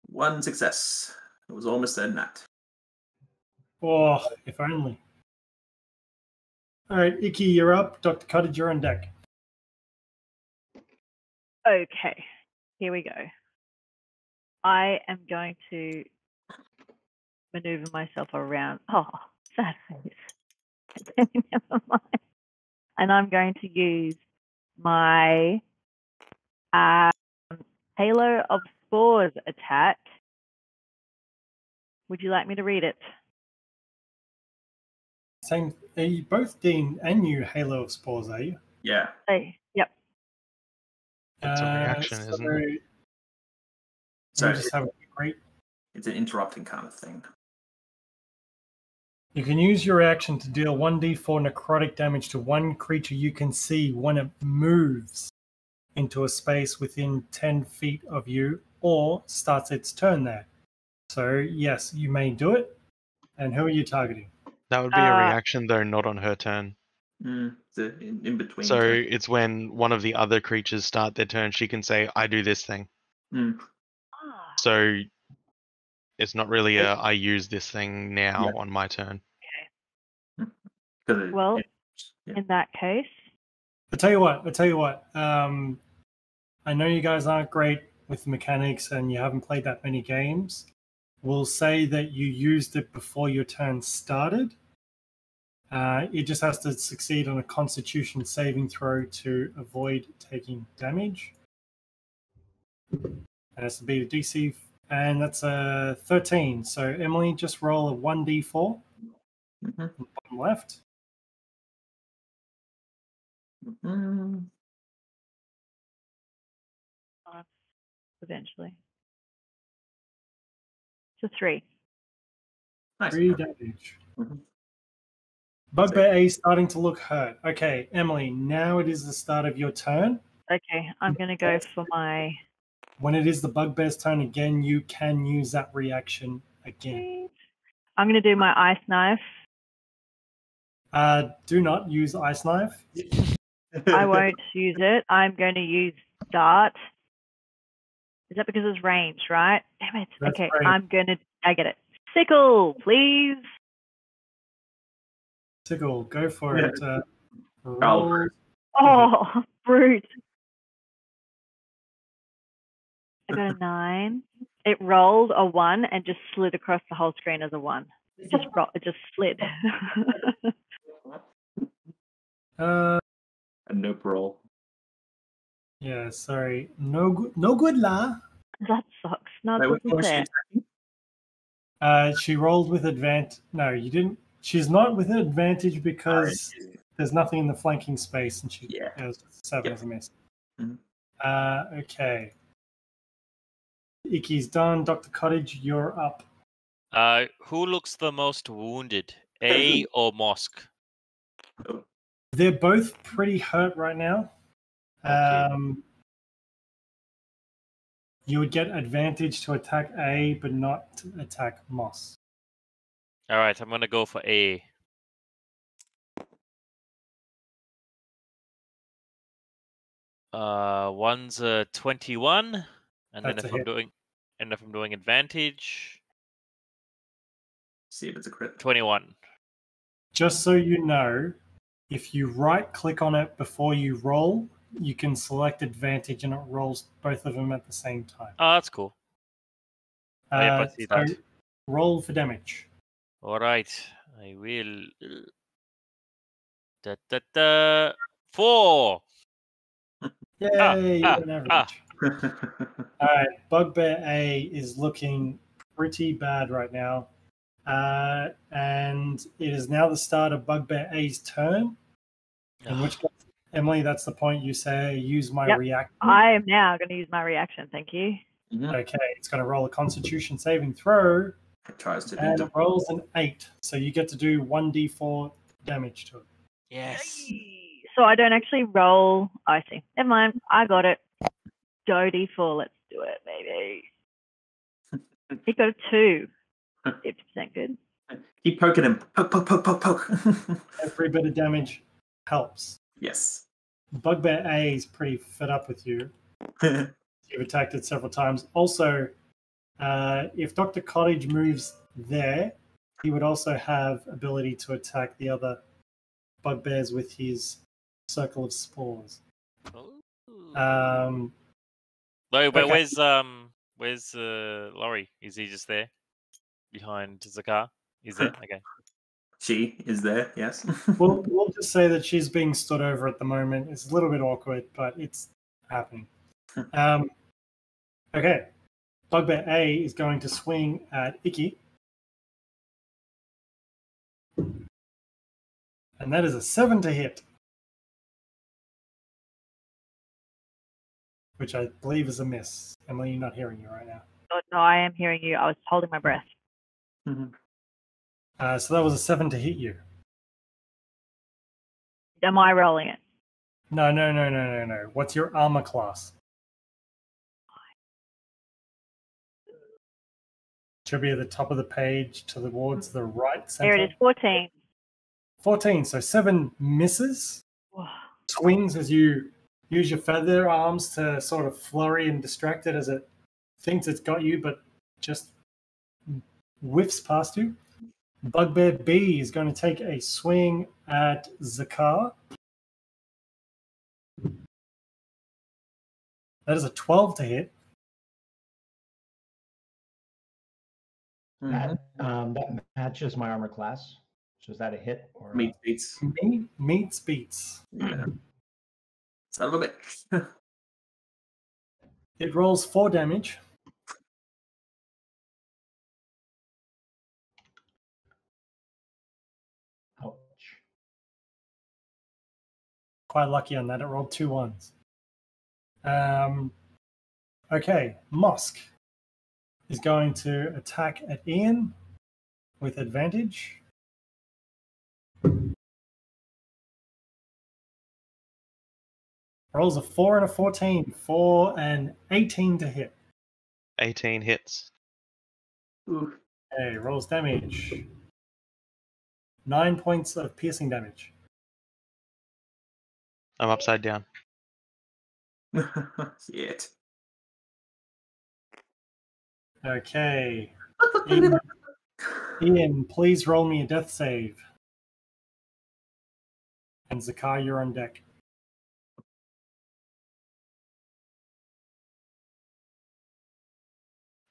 1 success. It was almost a nat. Oh, if only. All right, Ikki, you're up. Dr. Cottage, you're on deck. Okay, here we go. I am going to maneuver myself around. Oh, sad face. Never mind. And I'm going to use my Halo of Spores attack. Would you like me to read it? Same. Are you both Dean and you Halo of Spores, are you? Yeah. Hey, yep. It's a reaction, isn't it? So just have a quick read. It's an interrupting kind of thing. You can use your action to deal 1d4 necrotic damage to one creature you can see when it moves into a space within 10 feet of you or starts its turn there. So yes, you may do it. And who are you targeting? That would be a reaction, though, not on her turn. In between. So it's when one of the other creatures start their turn, she can say, I do this thing. So it's not really a I use this thing now on my turn. Well, in that case, I'll tell you what. I know you guys aren't great with mechanics and you haven't played that many games. We'll say that you used it before your turn started. It just has to succeed on a Constitution saving throw to avoid taking damage. It has to beat a DC, and that's a 13. So Emily, just roll a 1d4. Bottom left. eventually. It's a 3. Nice. 3 damage. Bugbear A starting to look hurt. Okay, Emily, now it is the start of your turn. Okay, I'm going to go for my... When it is the Bugbear's turn again, you can use that reaction again. I'm going to do my ice knife. Do not use Ice Knife. I won't use it. I'm going to use Dart. Is that because it's ranged, right? Damn it. That's okay, right. I get it. Sickle, please. Sickle, go for it. Roll. Oh, brute. I got a 9. It rolled a 1 and just slid across the whole screen as a 1. It just slid. A nope roll. Yeah, sorry. No good la. That sucks. Not Wait, good what there. She rolled with advantage. No, you didn't. She's not with advantage because there's nothing in the flanking space, and she has 7 as a miss. Okay. Ikki's done. Dr. Cottage, you're up. Who looks the most wounded, A or Mosk? They're both pretty hurt right now. Okay. You would get advantage to attack A, but not to attack Moss. All right, I'm gonna go for A. One's a 21, and then That's if a I'm hit. doing advantage, See if it's a crit. 21. Just so you know, if you right-click on it before you roll, you can select advantage, and it rolls both of them at the same time. Oh, that's cool. Yep, I see that. Roll for damage. All right, I will. 4. Yay! You got an average. All right, Bugbear A is looking pretty bad right now. And it is now the start of Bugbear A's turn. In which case, Emily, that's the point you say use my reaction. I am now going to use my reaction. Thank you. Okay, it's going to roll a Constitution saving throw. It tries to and it rolls an 8, so you get to do 1d4 damage to it. Yes. So I don't actually roll. Oh, I see. Never mind. I got it. Go D4. Let's do it, baby. He got a 2. 50% good. Keep poking him. Poke. Every bit of damage helps. Yes. Bugbear A is pretty fed up with you. You've attacked it several times. Also, if Dr. Cottage moves there, he would also have ability to attack the other bugbears with his circle of spores. Wait, where's Lorrei? Is he just there behind Zukar? He's there. Okay. She is there. Yes. We'll just say that she's being stood over at the moment. It's a little bit awkward, but it's happening. Okay. Bugbear A is going to swing at Ikki. And that is a 7 to hit. Which I believe is a miss. Emily, you're not hearing you right now. No, I am hearing you. I was holding my breath. So that was a 7 to hit you. Am I rolling it? No. What's your armor class? Should be at the top of the page towards the right center. There it is, 14. 14, so 7 misses. Swings as you use your feather arms to sort of flurry and distract it as it thinks it's got you, but just whiffs past you. Bugbear B is going to take a swing at Zukar. That is a 12 to hit. That matches my armor class. So is that a hit? Or Meets beats. Meets beats. Yeah. Son of a bitch. It rolls 4 damage. Ouch. Quite lucky on that. It rolled 2 ones. Okay, Mosk is going to attack at Ian with advantage. Rolls a 4 and a 14 for an 18 to hit. 18 hits. Ooh. Okay, rolls damage. 9 points of piercing damage. I'm upside down. Shit. Okay. Ian, please roll me a death save. And Zukar, you're on deck.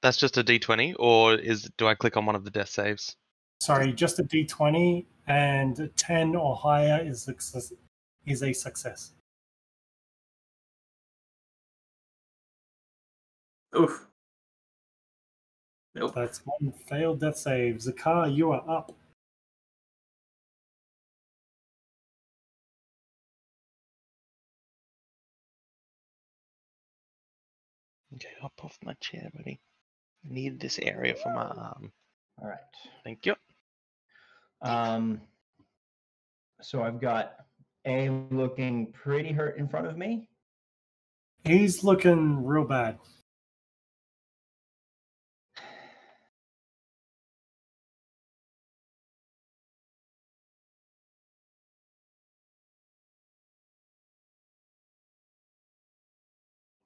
That's just a d20, or do I click on one of the death saves? Sorry, just a d20, and a 10 or higher is a success. Oof. Nope. That's 1 failed death save. Zukar, you are up. Okay, hop off my chair, buddy. I need this area for my arm. All right. Thank you. So I've got A looking pretty hurt in front of me. He's looking real bad.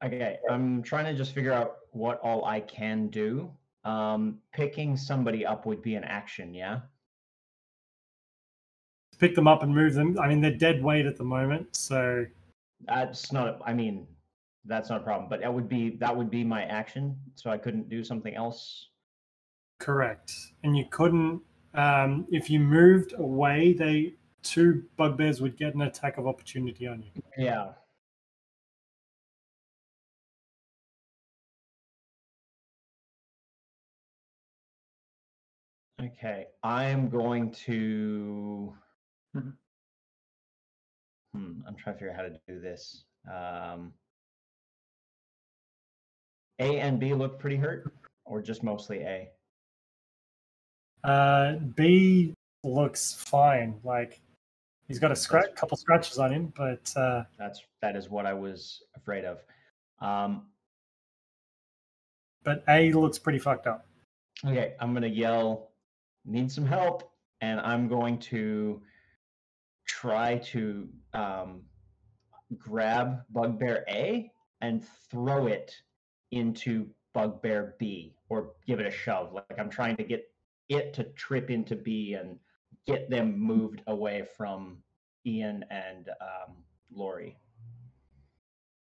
Okay, I'm trying to just figure out what all I can do. Picking somebody up would be an action, yeah? Pick them up and move them. I mean, they're dead weight at the moment, so That's not. I mean, that's not a problem. But that would be my action. So I couldn't do something else. correct. And you couldn't. If you moved away, 2 bugbears would get an attack of opportunity on you. Yeah. Okay, I'm going to. I'm trying to figure out how to do this. A and B look pretty hurt, or just mostly A? B looks fine. Like he's got a couple scratches on him, but that is what I was afraid of. But A looks pretty fucked up. Okay, I'm gonna yell, "Need some help!" and I'm going to try to grab Bugbear A and throw it into Bugbear B, or give it a shove. Like I'm trying to get it to trip into B and get them moved away from Ian and Lorrei.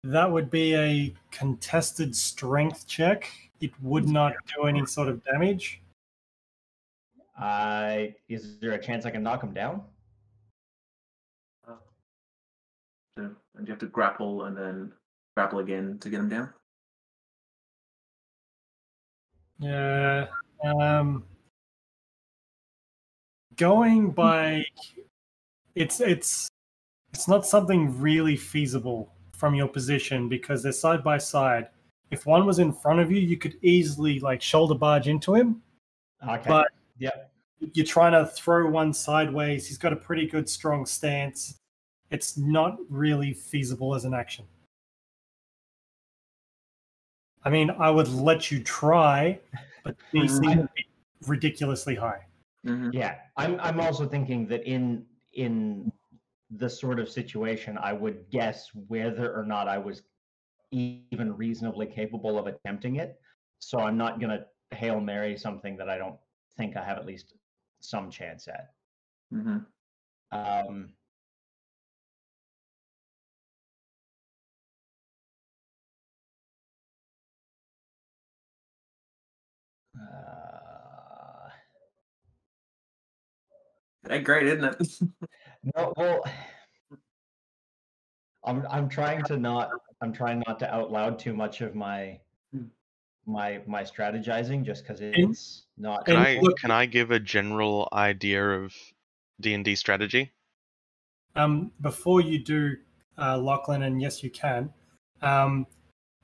That would be a contested strength check. It would not do any sort of damage. Is there a chance I can knock him down? And you have to grapple and then grapple again to get him down. Yeah. Going by, it's not something really feasible from your position because they're side by side. If one was in front of you, you could easily like shoulder barge into him. Okay. But yeah, you're trying to throw one sideways. He's got a pretty good strong stance. It's not really feasible as an action. I mean, I would let you try, but DC would be ridiculously high. Yeah, I'm also thinking that in this sort of situation, I would guess whether or not I was even reasonably capable of attempting it. So I'm not going to Hail Mary something that I don't think I have at least some chance at. That's great, isn't it? No, well, I'm trying not to out loud too much of my strategizing, just because it's not. Can I give a general idea of D&D strategy? Before you do, Lachlan, and yes, you can.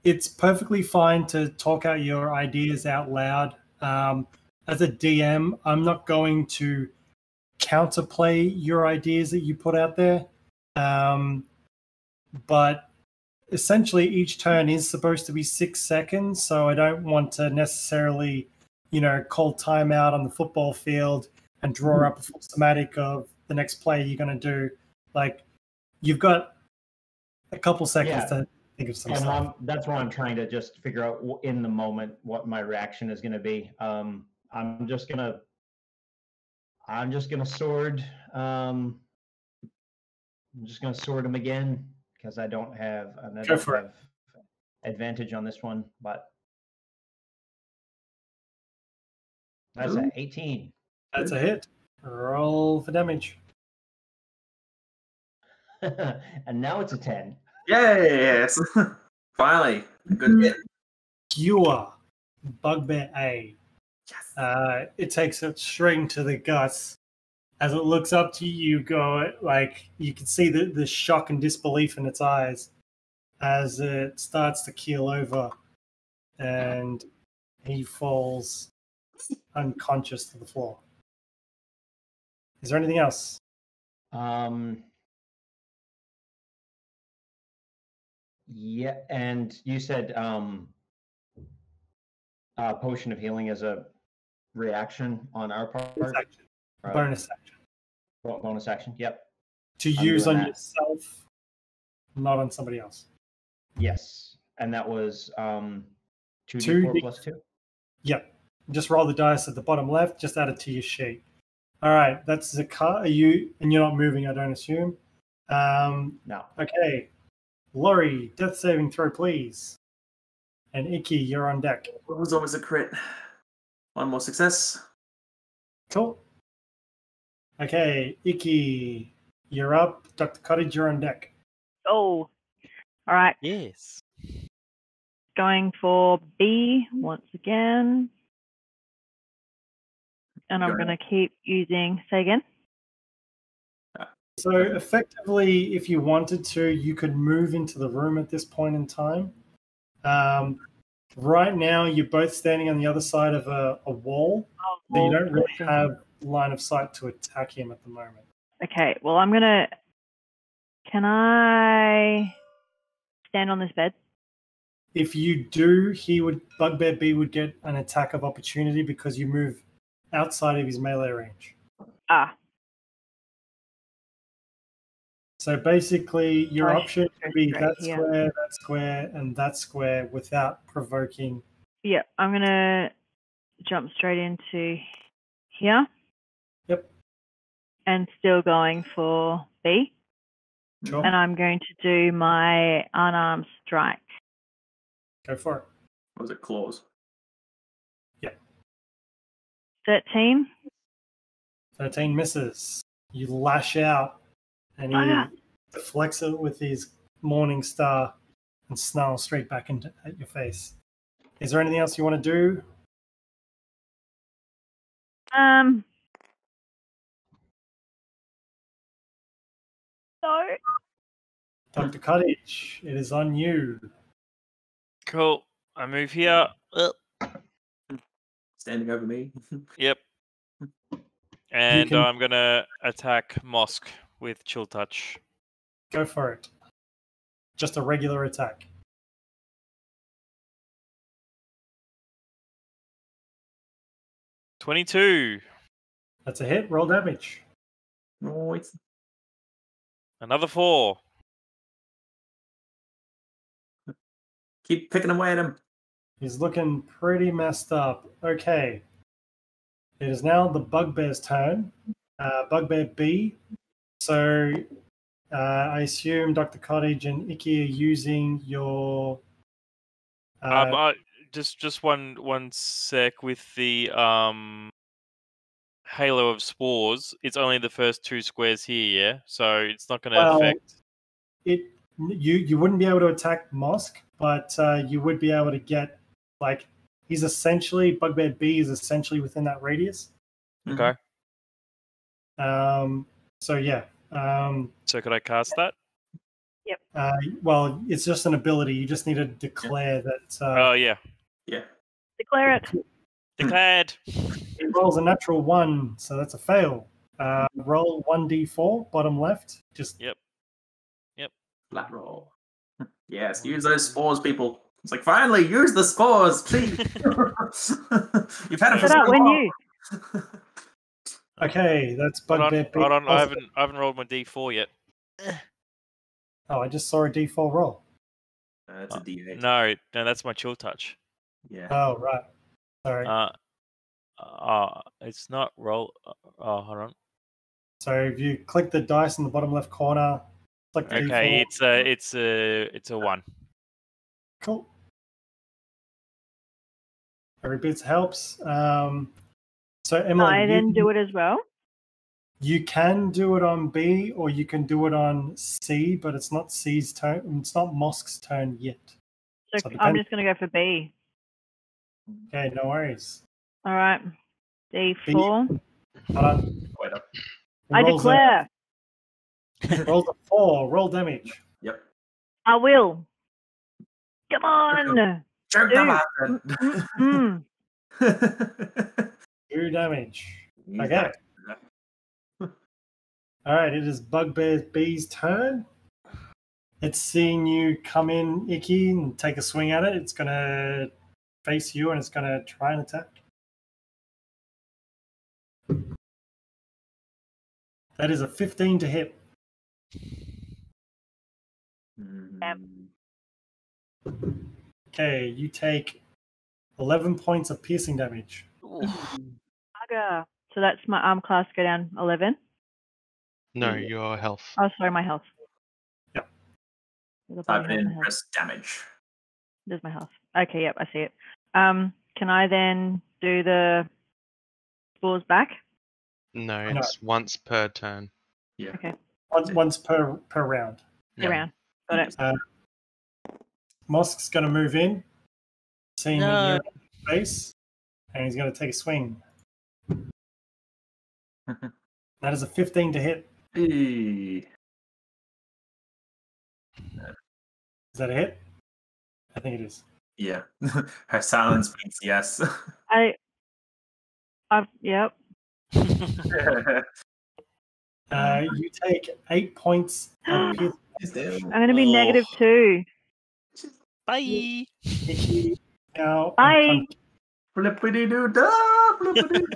It's perfectly fine to talk out your ideas out loud. As a DM, I'm not going to counterplay your ideas that you put out there. But essentially, each turn is supposed to be 6 seconds, so I don't want to necessarily, call timeout on the football field and draw up a full schematic of the next play you're going to do. Like, you've got a couple seconds to think of some stuff. That's why I'm trying to just figure out in the moment what my reaction is going to be. I'm just gonna sword. I'm just gonna sword him again because I don't have advantage on this one. But that's an 18. That's a hit. Roll for damage. And now it's a 10. Yes! Finally, good hit. Cure. Bugbear A. Yes. It takes it straight to the guts. As it looks up to you, go like you can see the shock and disbelief in its eyes as it starts to keel over, and he falls unconscious to the floor. Is there anything else? Yeah, and you said potion of healing as a reaction on our part. Bonus action. Bonus action. Yep. To use on yourself, not on somebody else. Yes, and that was 2d4 plus 2. Yep. Just roll the dice at the bottom left. Just add it to your sheet. All right, that's Zukar. You're not moving, I don't assume. No. Okay. Lorrei, death saving throw, please. And Ikki, you're on deck. It was always a crit. One more success. Cool. Okay, Ikki, you're up. Dr. Cottage, you're on deck. Oh, all right. Yes. Going for B once again. And I'm going to keep using, say again? So effectively, if you wanted to, you could move into the room at this point in time. Right now, you're both standing on the other side of a wall, so you don't really have line of sight to attack him at the moment. Okay, well, I'm going to... Can I stand on this bed? If you do, Bugbear B would get an attack of opportunity because you move outside of his melee range. Ah. So basically, your option would be that square, and that square without provoking. Yeah, I'm going to jump straight into here. Yep. And still going for B. Sure. And I'm going to do my unarmed strike. Go for it. What was it, claws? Yeah. 13. 13 misses. You lash out, and he deflects it with his Morning Star and snarls straight back at your face. Is there anything else you want to do? No. Dr. Cottage, it is on you. Cool. I move here. Standing over me. Yep. And I'm going to attack Mosk with Chill Touch. Go for it. Just a regular attack. 22. That's a hit. Roll damage. No, it's Another 4. keep picking away at him. He's looking pretty messed up. Okay. It is now the Bugbear's turn. Bugbear B. So I assume Dr. Cottage and Ikki are using your... Just one sec with the Halo of Spores. It's only the first 2 squares here, yeah? So it's not going to affect... You wouldn't be able to attack Mosk, but you would be able to get, like, he's essentially, Bugbear B is essentially within that radius. Okay. So yeah. So could I cast that? Yep. Well, it's just an ability. You just need to declare that. Oh, yeah. Yeah. Declare it. Declared. It rolls a natural 1, so that's a fail. Roll 1d4, bottom left. Just Yep. Flat roll. Yes, use those spores, people. It's like, finally, use the spores, please. You've had it for Shut so up, when long. you. Okay, that's Hold Bugbear B. on. I haven't rolled my D4 yet. Oh, I just saw a d4 roll. That's a D8. No, that's my chill touch. Yeah. Oh, right. Sorry. It's not roll. Hold on. So if you click the dice in the bottom left corner, click the Okay, d4. it's a 1. Cool. Every bit helps. So Emily, I then do it as well. you can do it on B or you can do it on C, but it's not C's turn. It's not Mosk's turn yet. So I'm just going to go for B. Okay, no worries. All right. D4. Hold on. Wait up. I declare. Rolls a 4. Roll damage. Yep. I will. Come on. Jerk Dude. the bastard. 2 damage. He's Okay. back. All right, it is Bugbear B's turn. It's seeing you come in, Ikki, and take a swing at it. It's going to face you and it's going to try and attack. That is a 15 to hit. Okay, you take 11 points of piercing damage. Bugger. So that's my arm class go down 11. No, your health. Oh, sorry, my health. Yep. Type in press damage. There's my health. Okay, yep, I see it. Can I then do the spores back? No, it's once per turn. Yeah. Okay. Once per round. Yeah. Around. Got it. Mosk's going to move in, seeing that you're in space, and he's going to take a swing. That is a 15 to hit. Hey. Is that a hit? I think it is. Yeah. Her silence means yes. Yep. You take 8 points of piercing. I'm going to be -2. Bye. Now, Bye.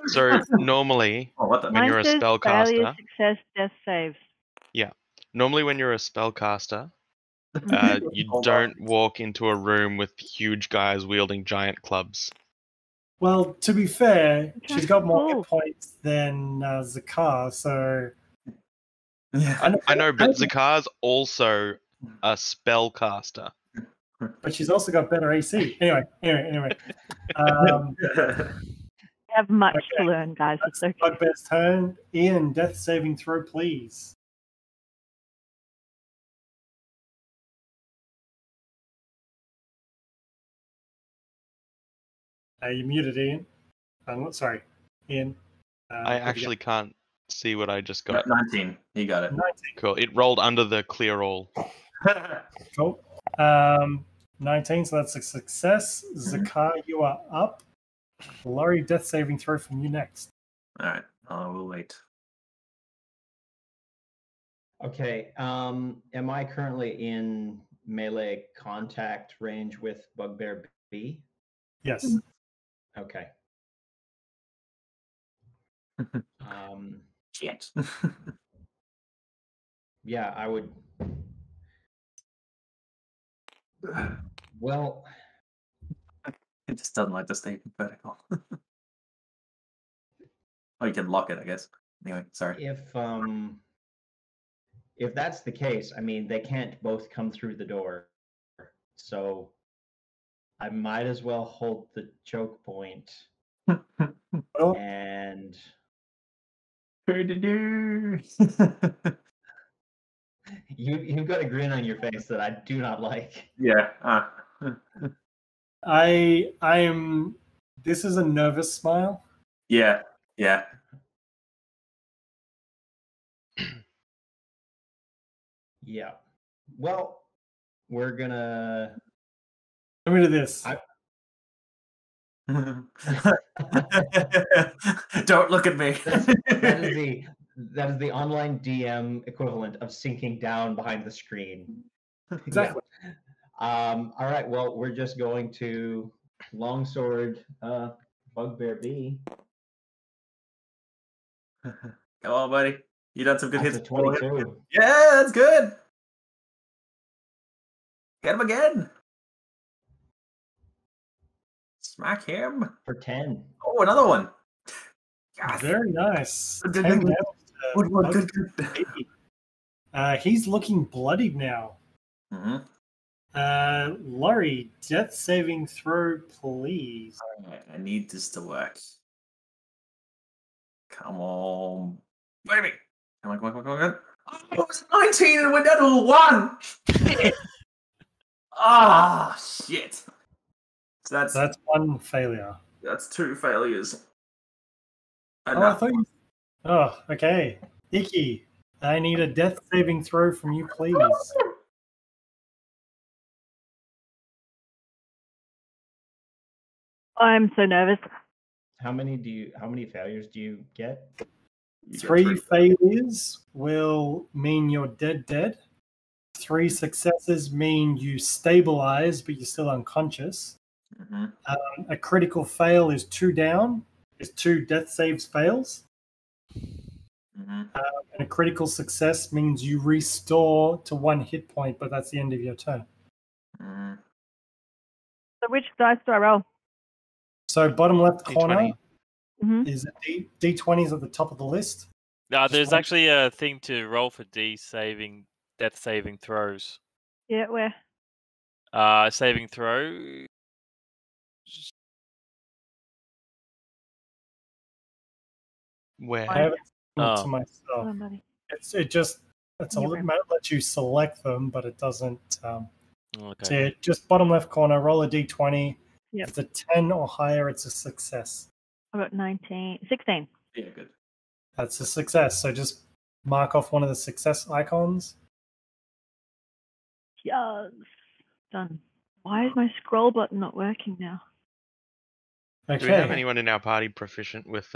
So normally, when you're a spellcaster, success, death saves. Yeah. Normally, when you're a spellcaster, you don't walk into a room with huge guys wielding giant clubs. Well, to be fair, she's got more hit points than Zukar, so... Yeah. I know, but Zukar's also a spellcaster. But she's also got better AC. Anyway. You have much to learn, guys. It's okay. Bugbear's turn. Ian, death saving throw, please. You muted, Ian. Sorry, Ian. I actually can't see what I just got. 19. You got it. 19. Cool. It rolled under the clear all. Cool. 19, so that's a success. Zukar, you are up. Lorrei, death saving throw from you next. All right. We'll wait. Okay. Am I currently in melee contact range with Bugbear B? Yes. Okay. Shit. Yeah, I would. Well, It just doesn't like to stay vertical. Oh, you can lock it, I guess. Anyway, sorry. if that's the case, I mean, they can't both come through the door, so I might as well hold the choke point. And you've got a grin on your face that I do not like. Yeah. I am. This is a nervous smile. Yeah. Yeah. Well, we're gonna. Let me do this. Don't look at me. That is the online DM equivalent of sinking down behind the screen. Exactly. All right. Well, we're just going to longsword bugbear B. Come on, buddy. You done some good That's hits. a 22. Yeah, that's good. Get him again. Smack him. For 10. Oh, another one. Yes. Very nice. Good. 10 nails to Good. he's looking bloodied now. Lorrei, death saving throw, please. I need this to work. Come on, baby. Come on. Oh, it's 19 and we're down to 1. Shit. Shit. So that's one failure. That's 2 failures. I thought you... Oh, okay. Ikki, I need a death saving throw from you, please. I'm so nervous. How many failures do you get? 3 failures will mean you're dead. 3 successes mean you stabilize, but you're still unconscious. A critical fail is 2 down. Is 2 death saves fails. And a critical success means you restore to 1 hit point, but that's the end of your turn. So which dice do I roll? So bottom left corner D20. is D20s at the top of the list. No, there's actually a thing to roll for death saving throws. Yeah, where? Saving throw. Where? I have it to Oh. myself. It's a little lets you select them, but it doesn't. Okay. So just bottom left corner, roll a d20. Yep. If it's a 10 or higher, it's a success. I got 16. Yeah, good. That's a success. So just mark off one of the success icons. Yes. Done. Why is my scroll button not working now? Okay. Do we have anyone in our party proficient with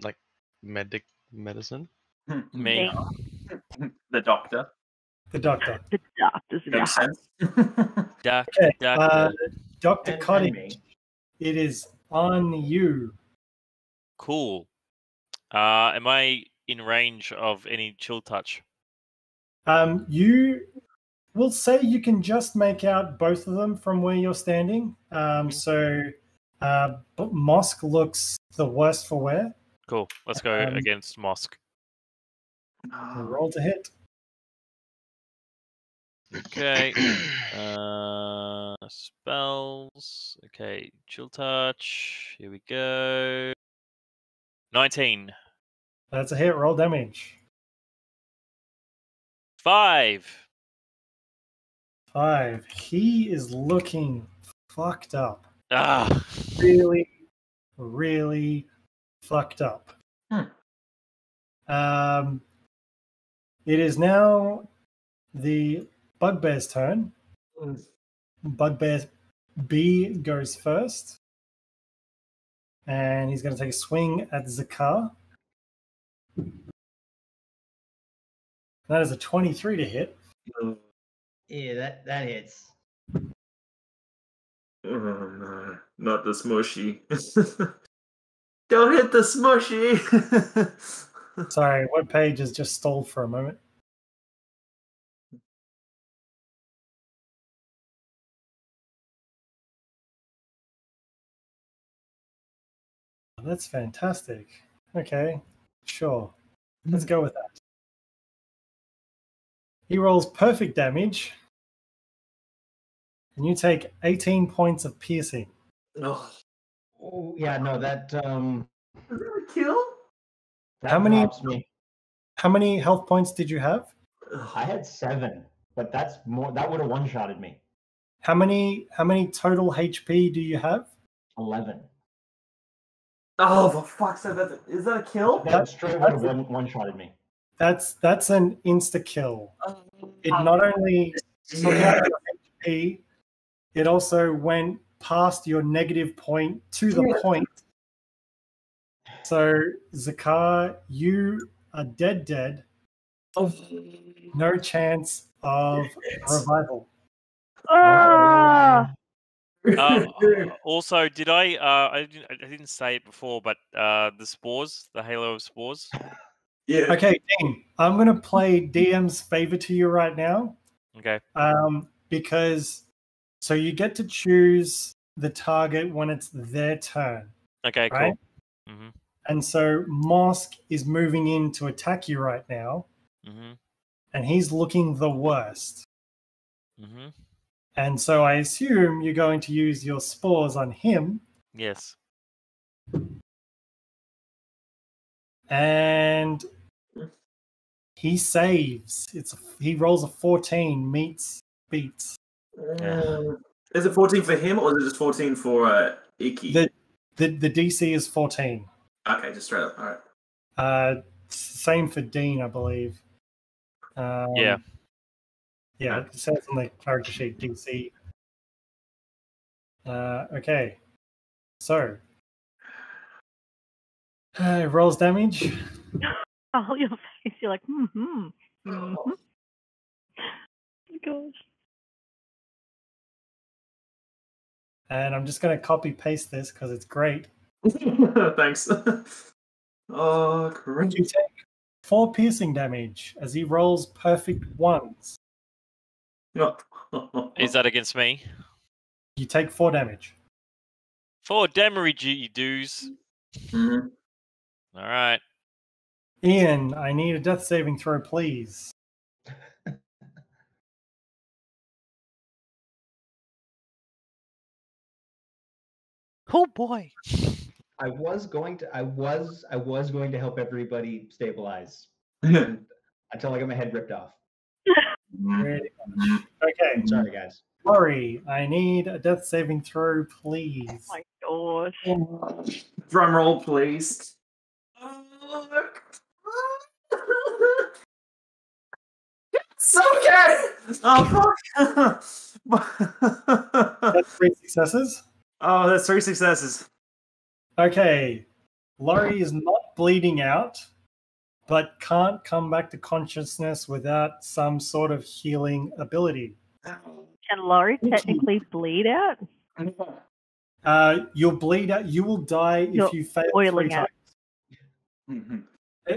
like medicine? Me. The doctor. The doctor. The doctor's Makes sense. Okay. Dr. And Cottage, me. it is on you. Cool. Am I in range of any chill touch? You will say you can just make out both of them from where you're standing. But Mosk looks the worst for wear. Cool. Let's go against Mosk. Roll to hit. Okay. Spells. Okay. Chill touch. Here we go. 19. That's a hit. Roll damage. 5. 5. He is looking fucked up. Really, really fucked up. It is now the Bugbear's turn. Bugbear B goes first. And he's going to take a swing at Zukar. That is a 23 to hit. Yeah, that hits. Oh, no. Not the smushy. Don't hit the smushy. Sorry, web page has just stalled for a moment. That's fantastic. Okay, sure. Let's go with that. He rolls perfect damage, and you take 18 points of piercing. Oh, yeah, no, that is that a kill? that How many- drops me. How many health points did you have? I had 7, but that's more. That would have one-shotted me. How many total HP do you have? 11. Oh, for fuck's sake! Is that a kill? That straight would have one-shotted me. That's an insta kill. It not only took out your HP, it also went past your negative point to the point. So Zukar, you are dead. Oh. No chance of revival. Oh, Also, did I didn't say it before, but the spores, the Halo of Spores. Yeah. Okay, Dean, I'm going to play DM's favor to you right now. Okay. Because so you get to choose the target when it's their turn. Okay. Right? Cool. Mhm. And so Mosk is moving in to attack you right now, Mhm. and he's looking the worst. Mhm. And so I assume you're going to use your spores on him, Yes. and he saves. He rolls a 14, beats. Is it 14 for him, or is it just 14 for Ikki? The DC is 14. Okay, just straight up. All right. Same for Dean, I believe. Yeah. Yeah, it says on the character sheet DC. Okay. So, rolls damage. oh, your face. You're like, mm-hmm. Mm-hmm. Oh, gosh. And I'm just going to copy paste this because it's great. Thanks. Oh, great. You take 4 piercing damage as he rolls perfect ones. Is that against me? You take 4 damage. 4 damage, you doos. Mhm. All right. Ian, I need a death saving throw, please. Oh boy. I was going to help everybody stabilize until I got my head ripped off. Pretty much. Okay, Sorry, guys. Lorrei, I need a death saving throw, please. Oh my gosh. Drum roll, please. It's okay. Oh, fuck. That's 3 successes. Oh, that's 3 successes. Okay, Lorrei is not bleeding out, but can't come back to consciousness without some sort of healing ability. Can Lorrei technically bleed out? You'll bleed out. You will die You're if you fail 3 boiling out. times.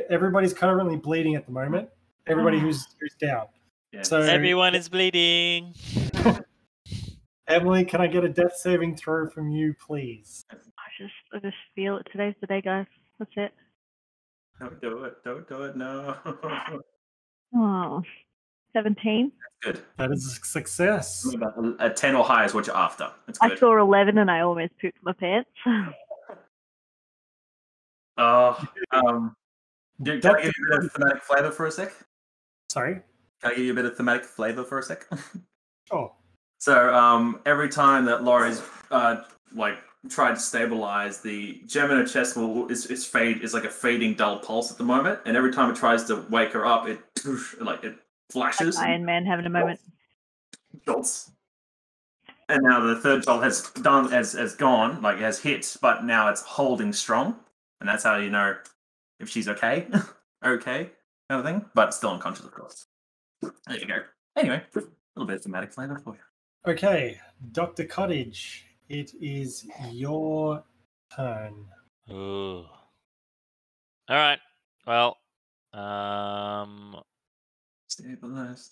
Everybody's currently bleeding at the moment. Everybody who's down. Yeah. So Everyone is bleeding. Emily, can I get a death saving throw from you, please? I just feel it. Today's the day, guys. That's it. Don't do it. Don't do it. No. Oh, 17. Good. That is a success. Remember, a 10 or higher is what you're after. That's I good. saw 11 and I almost pooped my pants. Can I give you a bit of thematic flavor for a sec? Sorry? Can I give you a bit of thematic flavor for a sec? Sure. So every time that Laurie's tried to stabilize, the gem in her chest is like a fading dull pulse at the moment, and every time it tries to wake her up, it flashes. Like Iron Man having a moment. Jolts. And now the third jolt has gone, like it has hit, but now it's holding strong, and that's how you know if she's okay, okay, kind of thing, but still unconscious, of course. There you go. Anyway, a little bit of thematic flavor for you. Okay, Dr. Cottage, it is your turn. Ooh. All right. Well, Stabilize.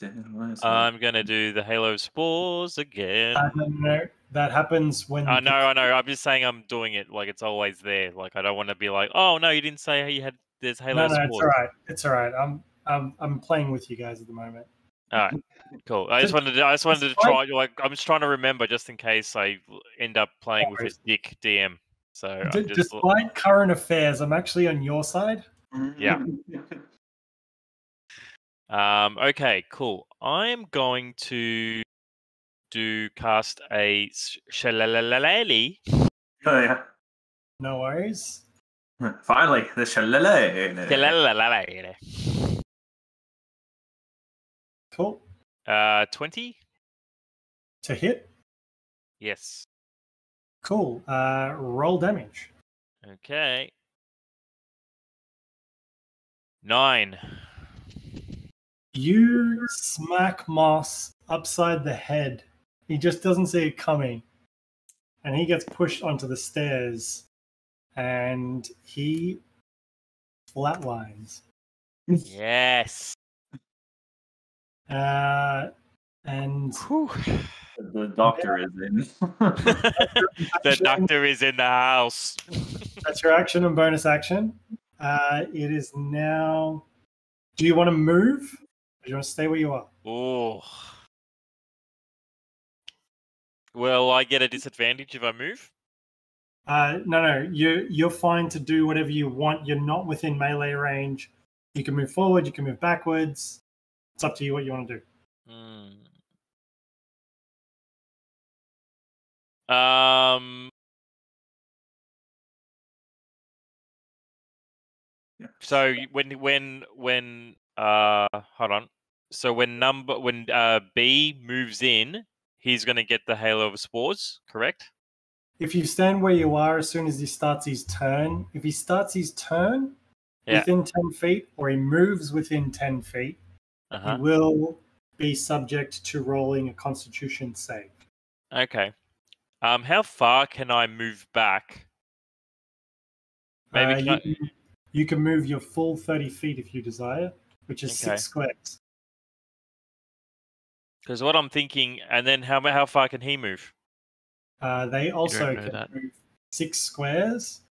I'm gonna do the Halo spores again. No, that happens when. I know. I'm just saying I'm doing it like it's always there. Like I don't want to be like, oh no, you didn't say you had. There's Halo No, spores. it's all right. It's all right. I'm playing with you guys at the moment. All right, cool. I just wanted to try. Like I'm just trying to remember, just in case I end up playing with a dick DM. So I'm just... Despite current affairs, I'm actually on your side. Yeah. Okay, cool. I'm going to cast a Shalalali. Oh yeah. No worries. Finally, the shalala. Shalalali. Cool. 20? To hit. Yes. Cool. Roll damage. Okay. 9. You smack Moss upside the head. He just doesn't see it coming. And he gets pushed onto the stairs. And he flatlines. Yes. And The doctor is in. The doctor is in the house. That's your action and bonus action. It is now. Do you want to move? Or do you want to stay where you are? Oh. Will I get a disadvantage if I move? No. You're fine to do whatever you want. You're not within melee range. You can move forward. You can move backwards. It's up to you what you want to do. So when hold on. So when B moves in, he's gonna get the Halo of Spores, correct? If you stand where you are as soon as he starts his turn, if he starts his turn within 10 feet or he moves within 10 feet, he will be subject to rolling a Constitution save. Okay. How far can I move back? Maybe you can move your full 30 feet if you desire, which is 6 squares. Because what I'm thinking, and then how far can he move? They also can move 6 squares.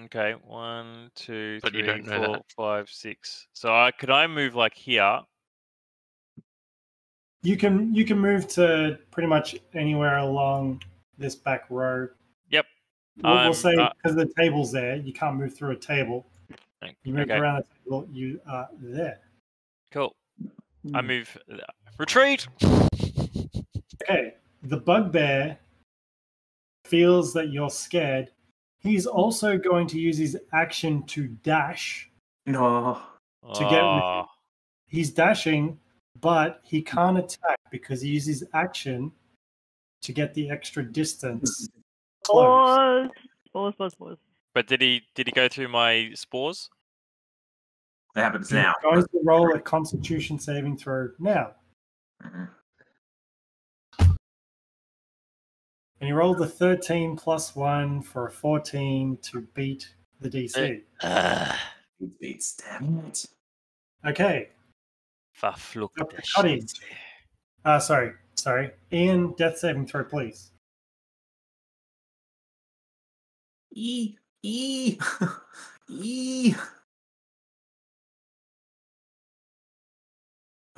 Okay, 1, 2, 3, 4, 5, 6. So could I move like here? You can move to pretty much anywhere along this back row. Yep. We'll say because the table's there, you can't move through a table. You move around the table, you are there. Cool. I move. Retreat! Okay. The bugbear feels that you're scared. He's also going to use his action to dash. No. To get. He's dashing, but he can't attack because he uses action to get the extra distance. Spores. But did he go through my spores? That happens now. He's going to roll a Constitution saving throw now. And he rolled a 13 plus 1 for a 14 to beat the DC. It beats, damn it. Okay. Cottage. Sorry. Ian, death saving throw, please. E.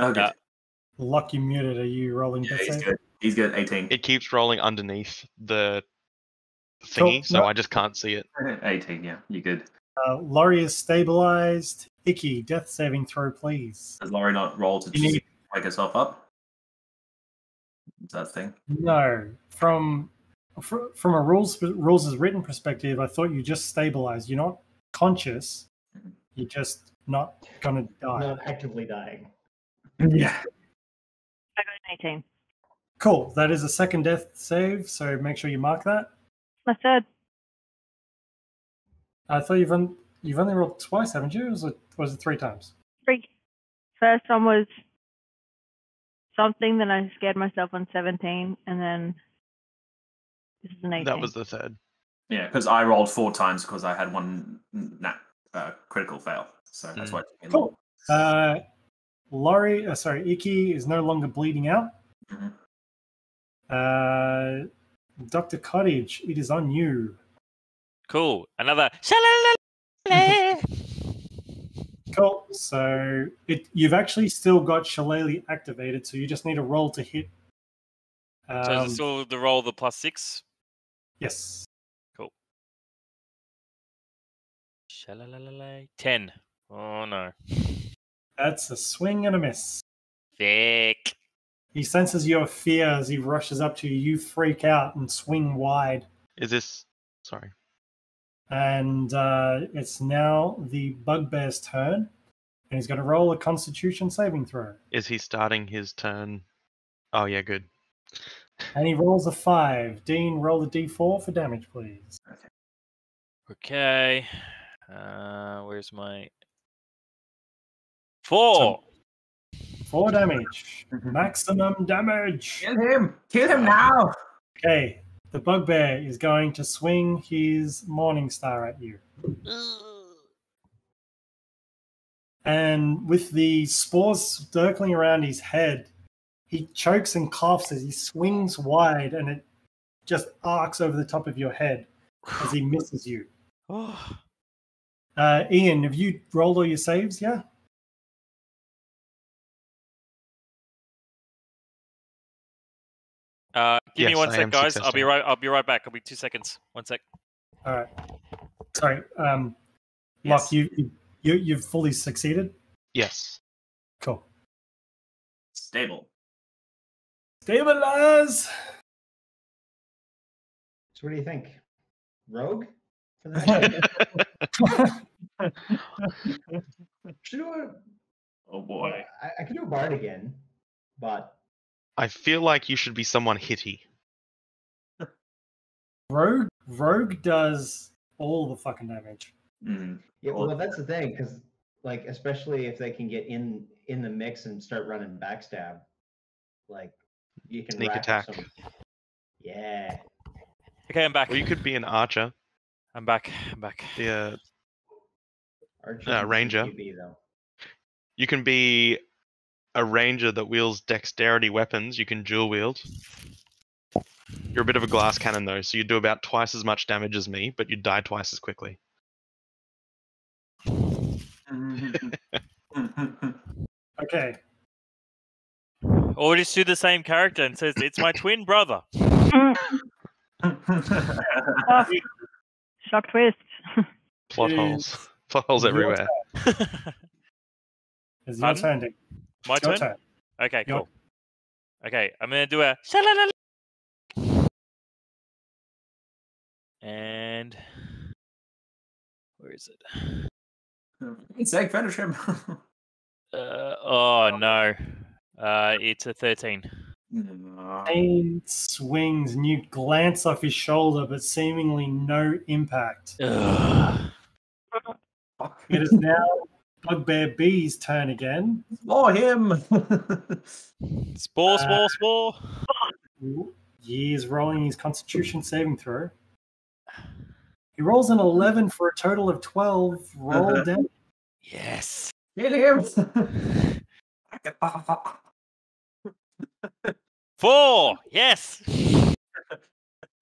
Oh, good. Luck, you muted. Are you rolling death save? Good. He's good. 18. It keeps rolling underneath the thingy, so I just can't see it. 18, yeah. You're good. Lorrei is stabilized. Ikki, death saving throw, please. Does Lorrei not roll to just wake herself up? Is that thing? No. From a rules as written perspective, I thought you just stabilized. You're not conscious. You're just not gonna die. Not actively dying. Yeah. I got an 18. Cool. That is a second death save, so make sure you mark that. My third. I thought you've only rolled twice, haven't you? Or was it 3 times? 3. First one was something, then I scared myself on 17, and then this is an 18. That was the third. Yeah, because I rolled 4 times because I had one critical fail. So that's why it took me long. Cool. Ikki is no longer bleeding out. Dr. Cottage, it is on you. Cool. Another. Cool. So you've actually still got Shillelagh activated, so you just need a roll to hit. So is it still the roll the +6? Yes. Cool. 10. Oh no. That's a swing and a miss. Thick. He senses your fear as he rushes up to you. You freak out and swing wide. Is this... Sorry. And it's now the bugbear's turn. And he's going to roll a Constitution saving throw. Is he starting his turn? Oh, yeah, good. And he rolls a 5. Dean, roll a d4 for damage, please. Okay. Where's my... 4! 4 damage. Maximum damage. Kill him! Kill him now! Okay. The bugbear is going to swing his Morning Star at you. And with the spores circling around his head, he chokes and coughs as he swings wide, and it just arcs over the top of your head as he misses you. Ian, have you rolled all your saves? Yeah. Give me Yes, 1 I sec, am guys. I'll be right back. I'll be 2 seconds. 1 sec. All right. Sorry. Yes. Locke, you've fully succeeded? Yes. Cool. Stable. Stabilize! So what do you think? Rogue? For the Should do a, Oh boy. I could do a bard again, but I feel like you should be someone hitty. Rogue does all the fucking damage. yeah, well, that's the thing, because like especially if they can get in the mix and start running backstab, like you can Sneak rack up attack. some. Yeah. Okay, I'm back. Or you could be an archer. I'm back. The Archer ranger. CQB, though. You can be a ranger that wields dexterity weapons. You can dual wield. You're a bit of a glass cannon though, so you do about twice as much damage as me, but you die twice as quickly. Okay. Or just do the same character and says, it's my twin brother. Shock twist. Plot holes. Plot holes everywhere. It's your turn, Dick. My Your turn? Okay, Your- cool. Okay, I'm going to do a shalalala. And where is it? It's egg, finish him. Oh no. It's a 13. Pain swings and you glance off his shoulder, but seemingly no impact. Ugh. It is now Bugbear B's turn again. For him. Spore. He is rolling his Constitution saving throw. He rolls an 11 for a total of 12. Roll down. Yes. Kill him. 4. Yes.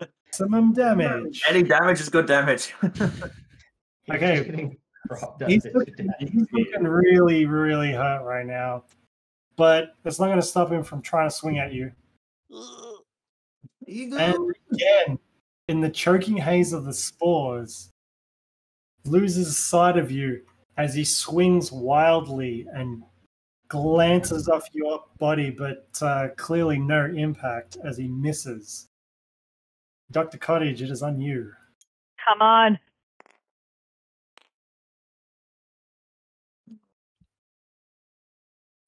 Maximum damage. Any damage is good damage. Okay. He's looking really, really hurt right now. But that's not going to stop him from trying to swing at you. And again, in the choking haze of the spores, loses sight of you as he swings wildly and glances off your body, but clearly no impact as he misses. Dr. Cottage, it is on you. Come on.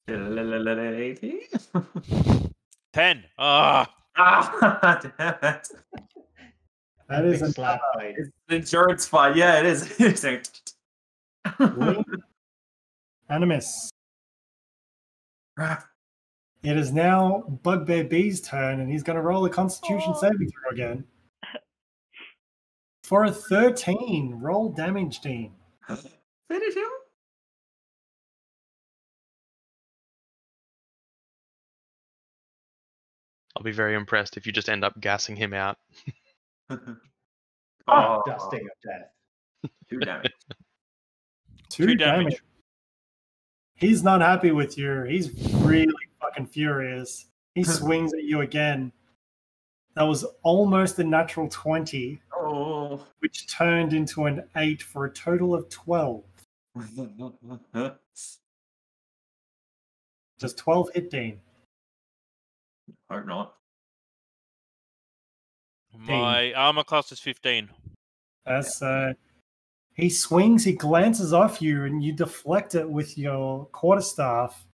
$80? 10. Ah. Ah, damn it. That is a a slap fight. It's an insurance fight. Yeah, it is. It's like- Animus. It is now Bugbear B's turn, and he's going to roll a Constitution saving throw again. For a 13, roll damage, Dean. Finish him. I'll be very impressed if you just end up gassing him out. Oh, Dusting of death. 2 damage. 2 damage. He's not happy with you. He's really fucking furious. He swings at you again. That was almost a natural 20, Oh. which turned into an 8 for a total of 12. Does 12 hit, Dean? Hope not. My armor class is 15. That's he swings, he glances off you, and you deflect it with your quarterstaff.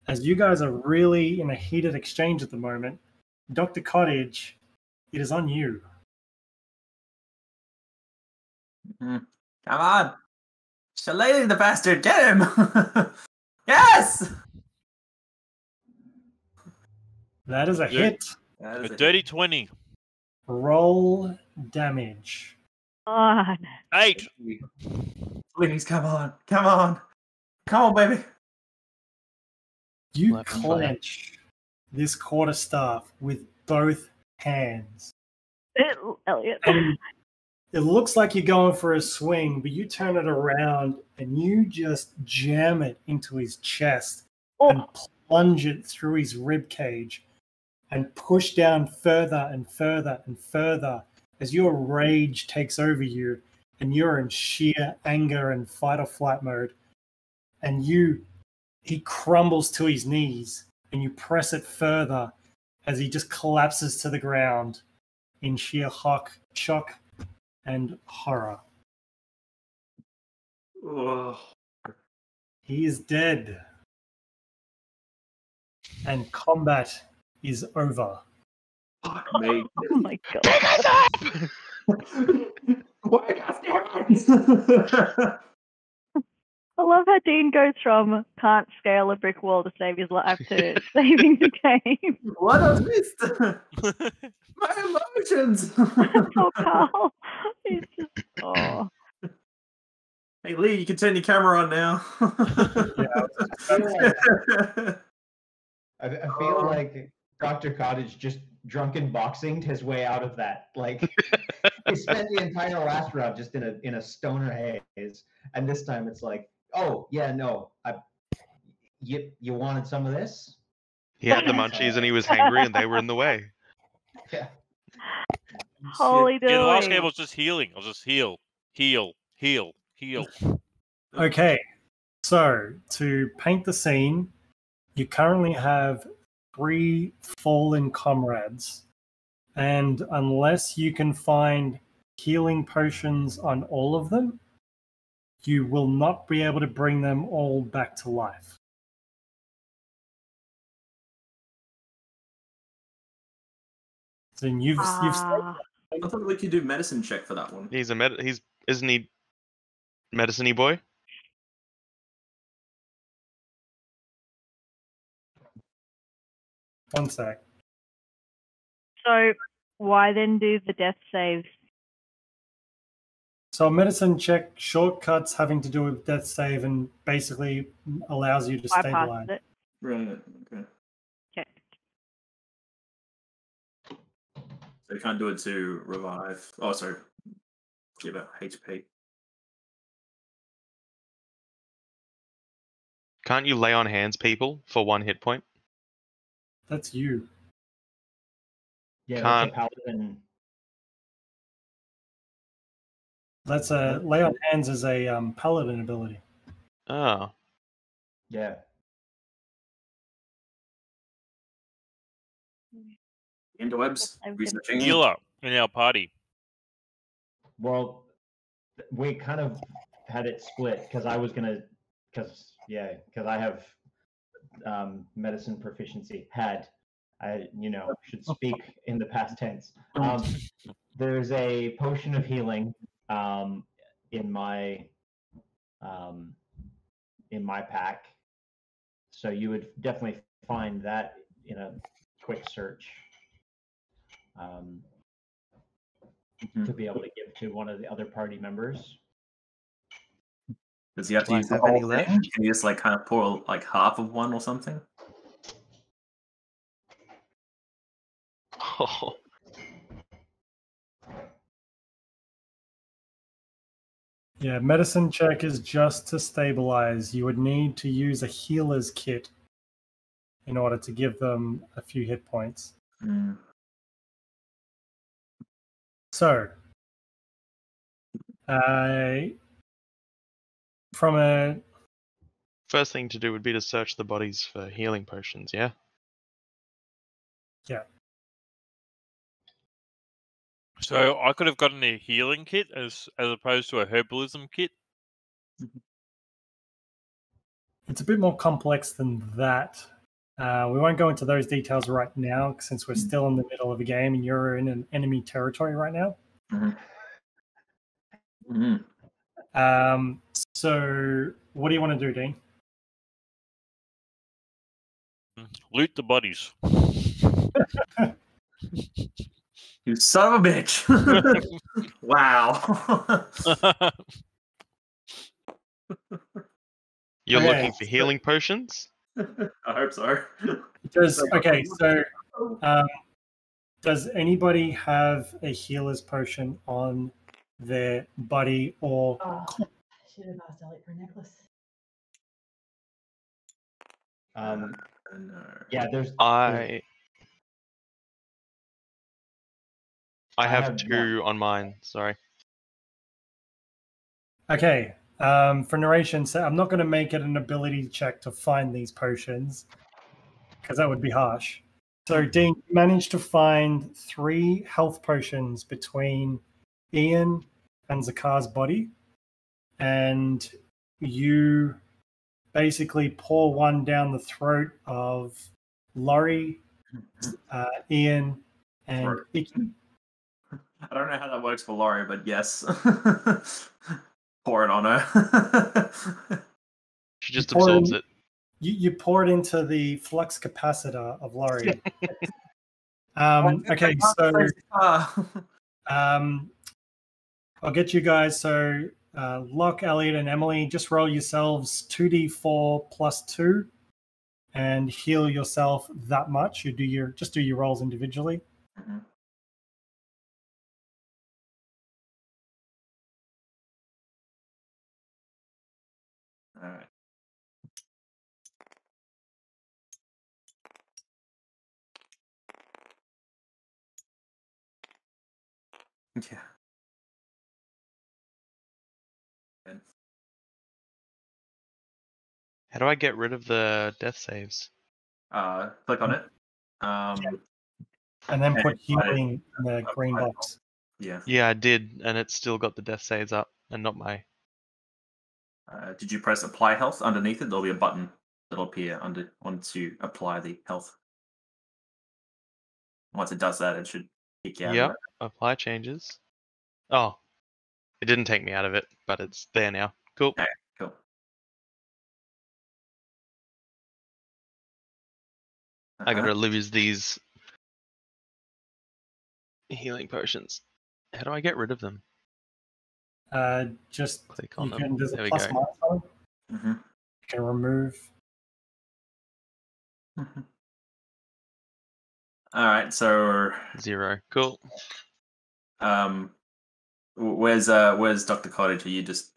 As you guys are really in a heated exchange at the moment, Dr. Cottage, it is on you. Come on. Shillelagh the bastard, get him! Yes! That is a hit. A dirty 20. Roll damage. God. 8. Please, come on. Come on. Come on, baby. You Left and clench this quarterstaff with both hands. Elliot. And it looks like you're going for a swing, but you turn it around and you just jam it into his chest and plunge it through his rib cage and push down further and further and further as your rage takes over you and you're in sheer anger and fight or flight mode. And he crumbles to his knees and you press it further as he just collapses to the ground in sheer shock and horror. Ugh. He is dead. And combat is over. Fuck me. Oh my god. I love how Dean goes from can't scale a brick wall to save his life to saving the game. What a twist! My emotions! Poor Carl. He's just, oh. Hey Lee, you can turn your camera on now. I feel like Dr. Cottage just drunken boxinged his way out of that. Like he spent the entire last round just in a stoner haze, and this time it's like, oh yeah, no, you wanted some of this? He had the munchies and he was hangry and they were in the way. Yeah. Holy Yeah, the last dooly. game was just healing. I was just heal. Okay, so to paint the scene, you currently have 3 fallen comrades, and unless you can find healing potions on all of them, you will not be able to bring them all back to life. So you've Ah. I thought we could do medicine check for that one. Isn't he medicine-y boy? one sec. So why then do the death saves? So a medicine check shortcuts having to do with death save and basically allows you to stabilize. Bypasses it. Right, okay. Okay. So you can't do it to revive. Oh, sorry. Give it HP. Can't you lay on hands people for 1 hit point? That's you. Yeah, Can't- that's a paladin. That's a lay on hands is a paladin ability. Oh. Yeah. Interwebs. I'm Researching. Healer in our party. Well, we kind of had it split because I was gonna, because I have medicine proficiency. I should speak in the past tense. There's a potion of healing in my pack, so you would definitely find that in a quick search. to be able to give to one of the other party members. Does he have to Do I use the have any whole left? thing? Can you just like kind of pour like half of one or something? Oh. Yeah, medicine check is just to stabilize. You would need to use a healer's kit in order to give them a few hit points. Mm. So, from a First thing to do would be to search the bodies for healing potions, yeah? So I could have gotten a healing kit as opposed to a herbalism kit. it's a bit more complex than that. We won't go into those details right now since we're still in the middle of a game and you're in an enemy territory right now. Mm-hmm. Mm. So, what do you want to do, Dean? Loot the bodies. You son of a bitch! Wow. You're Okay, looking for healing potions? I hope so. Does anybody have a healer's potion on their buddy or? Oh, I should have asked Elliot for a necklace. No. Yeah, there's. I have have two on mine, sorry. Okay, for narration, so I'm not going to make it an ability check to find these potions because that would be harsh. So, Dean, you managed to find 3 health potions between Ian and Zukar's body, and you basically pour one down the throat of Lorrei, Ian, and Ikki. I don't know how that works for Lorrei, but yes. Pour it on her. She just You pour absorbs in- it. You pour it into the flux capacitor of Lorrei. Okay, so I'll get you guys. So Locke, Elliot, and Emily, just roll yourselves 2d4 plus 2 and heal yourself that much. You do your rolls individually. Mm-hmm. All right. Yeah. Good. How do I get rid of the death saves? Click on it. And then put And healing in the green apply box. Yeah. Yeah, I did, and it's still got the death saves up, and not my... Did you press apply health underneath it? There'll be a button that'll appear once you apply the health. Once it does that, it should kick you out of Yep, it. apply changes. Oh, it didn't take me out of it, but it's there now. Cool. Okay, cool. I gotta lose these healing potions. How do I get rid of them? Just Click on you them. can. There's a There we plus go. minus on it. Mm-hmm. You can remove. Mm-hmm. All right, so 0. Cool. where's Dr. Cottage? Are you just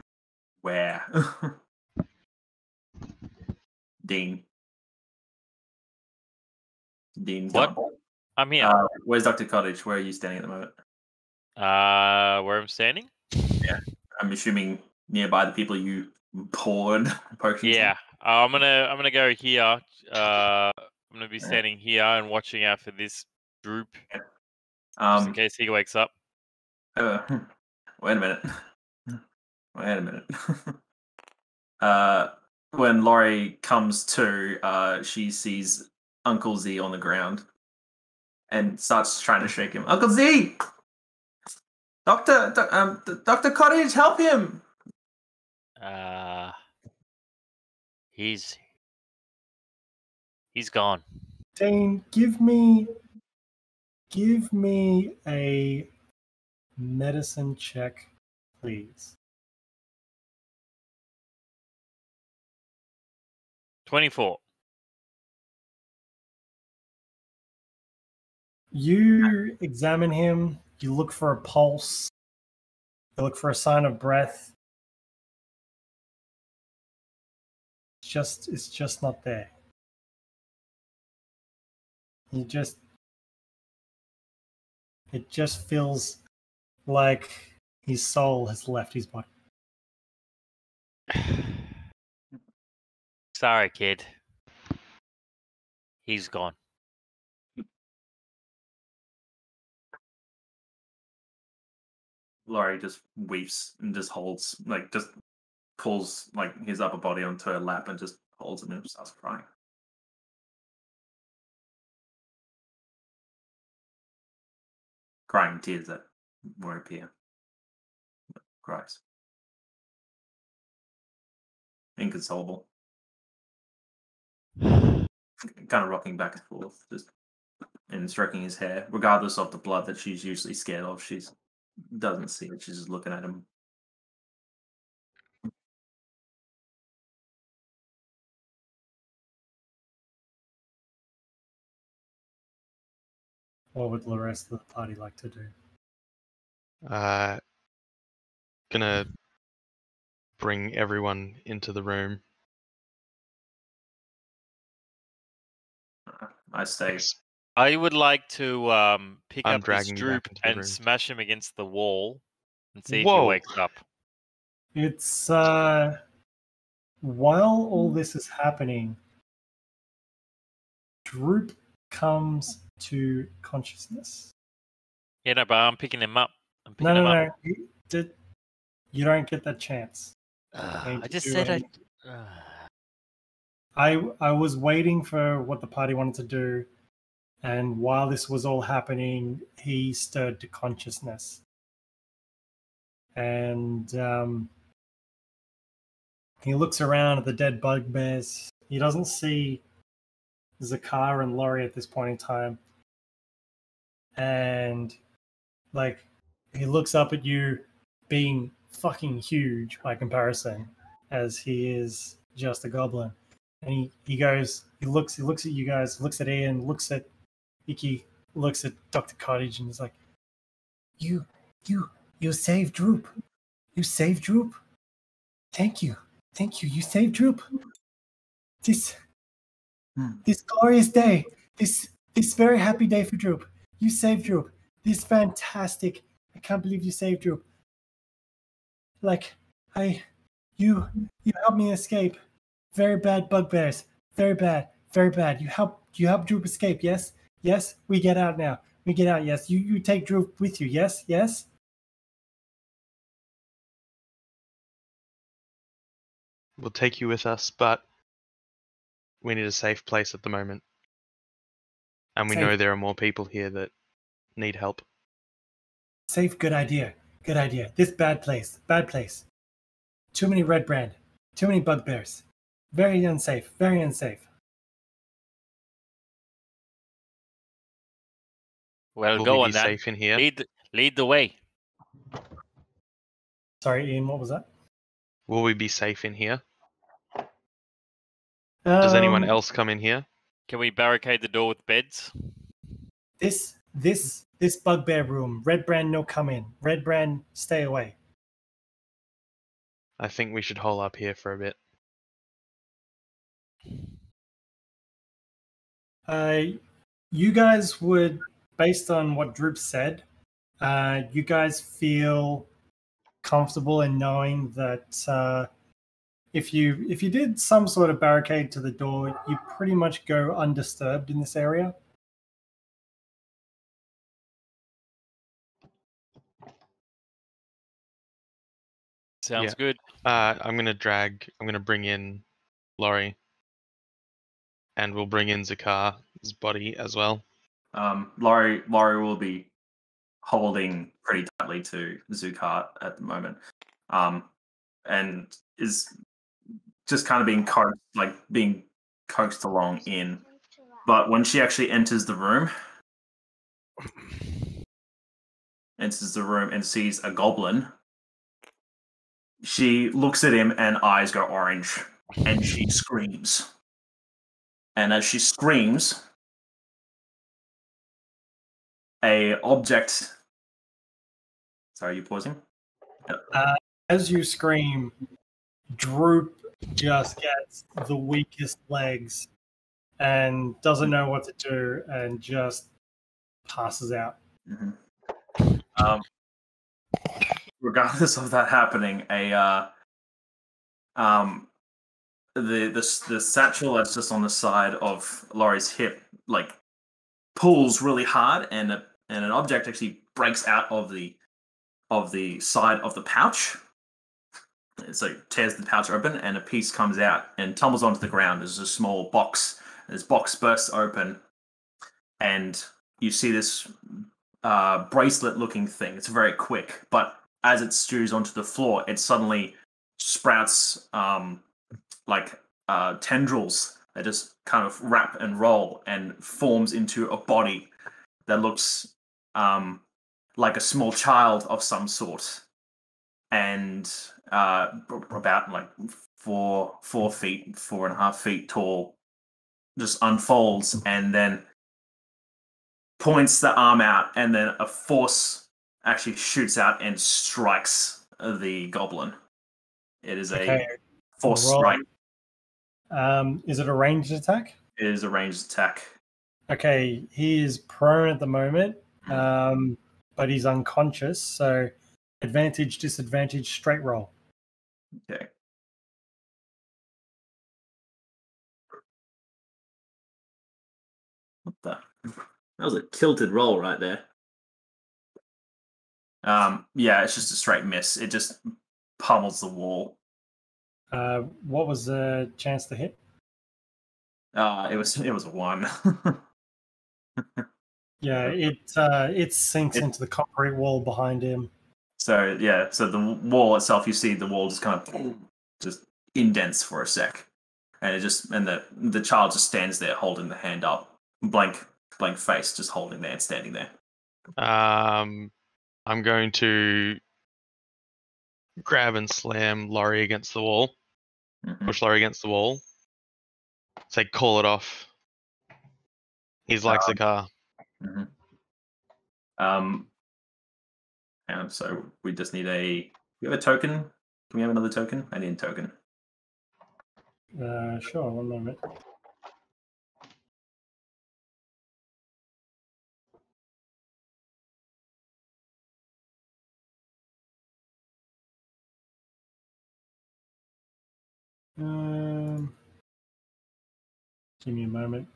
where? Dean's What? gone. I'm here. Where's Dr. Cottage? Where are you standing at the moment? Where I'm standing? I'm assuming nearby the people you poured potions. Yeah. I'm gonna go here. I'm gonna be standing here and watching out for this group, just in case he wakes up. Wait a minute. Wait a minute. When Lorrei comes to, she sees Uncle Z on the ground and starts trying to shake him. Uncle Z! Dr. Cottage, help him! He's gone. Dean, give me a medicine check, please. 24. You examine him. You look for a pulse. You look for a sign of breath. It's just not there. It just feels like his soul has left his body. Sorry, kid. He's gone. Lorrei just weeps and just holds, like, just pulls like his upper body onto her lap and just holds him and starts crying. Crying tears that won't appear. Cries. Inconsolable. Kind of rocking back and forth, just and stroking his hair, regardless of the blood that she's usually scared of. She doesn't see it. She's just looking at him. What would the rest of the party like to do? Gonna bring everyone into the room. I stay. I would like to pick I'm up this dragging you back Droop into the and room. smash him against the wall and see if Whoa. he wakes up. It's while all this is happening, Droop comes to consciousness. Yeah, no, but I'm picking him up. I'm picking him up. No. You don't get that chance. I just said I was waiting for what the party wanted to do, and while this was all happening, he stirred to consciousness. And he looks around at the dead bugbears. He doesn't see Zukar and Lorrei at this point in time. And, like, he looks up at you being fucking huge by comparison, as he is just a goblin. And he looks at you guys, looks at Ian, looks at Ikki, looks at Dr. Cottage, and is like, You saved Droop. You saved Droop. Thank you. You saved Droop. This glorious day. This very happy day for Droop. You saved Droop. This fantastic. I can't believe you saved Droop. Like, you helped me escape. Very bad bugbears. Very bad. You helped Droop escape. Yes. We get out now. Yes. You take Droop with you. Yes. We'll take you with us, but we need a safe place at the moment. And we know there are more people here that need help. Safe, good idea. This bad place. Too many red brand. Too many bugbears. Very unsafe. Well, Will go we on be then. safe in here? Lead the way. Sorry, Ian, what was that? Will we be safe in here? Does anyone else come in here? Can we barricade the door with beds? This bugbear room. Red brand, no come in. Red brand, stay away. I think we should hole up here for a bit. You guys would, based on what Droop said, you guys feel comfortable in knowing that if you did some sort of barricade to the door, you pretty much go undisturbed in this area. Sounds good. I'm gonna bring in Lorrei. And we'll bring in Zukar's body as well. Lorrei will be holding pretty tightly to Zukar at the moment, and is just kind of being coaxed along in. But when she actually enters the room, enters the room and sees a goblin, she looks at him and eyes go orange, and she screams. And as she screams, a object. Sorry, are you pausing? As you scream, Droop just gets the weakest legs and doesn't know what to do and just passes out. Mm-hmm. Regardless of that happening, the satchel that's just on the side of Lorrei's hip like pulls really hard, and an object actually breaks out of the side of the pouch. So tears the pouch open, and a piece comes out and tumbles onto the ground. There's a small box. This box bursts open, and you see this bracelet-looking thing. It's very quick, but as it stews onto the floor, it suddenly sprouts tendrils that just kind of wrap and roll and forms into a body that looks like a small child of some sort, and about like 4.5 feet tall, just unfolds and then points the arm out, and then a force actually shoots out and strikes the goblin. It is a force strike. Is it a ranged attack? It is a ranged attack. Okay, he is prone at the moment, but he's unconscious, so advantage, disadvantage, straight roll. Okay. What the? That was a tilted roll right there. Yeah, it's just a straight miss. It just pummels the wall. What was the chance to hit? It was a 1. Yeah, it sinks into the concrete wall behind him. So yeah, so the wall itself, you see the wall just kind of just indents for a sec, and the child just stands there holding the hand up, blank face, just holding there and standing there. I'm going to grab and slam Lorrei against the wall. Mm-hmm. Push Lorrei against the wall. Say, call it off. He's like Zukar. Mm-hmm. And so we just need we have a token. Can we have another token? I need a token. Sure, one moment. Give me a moment.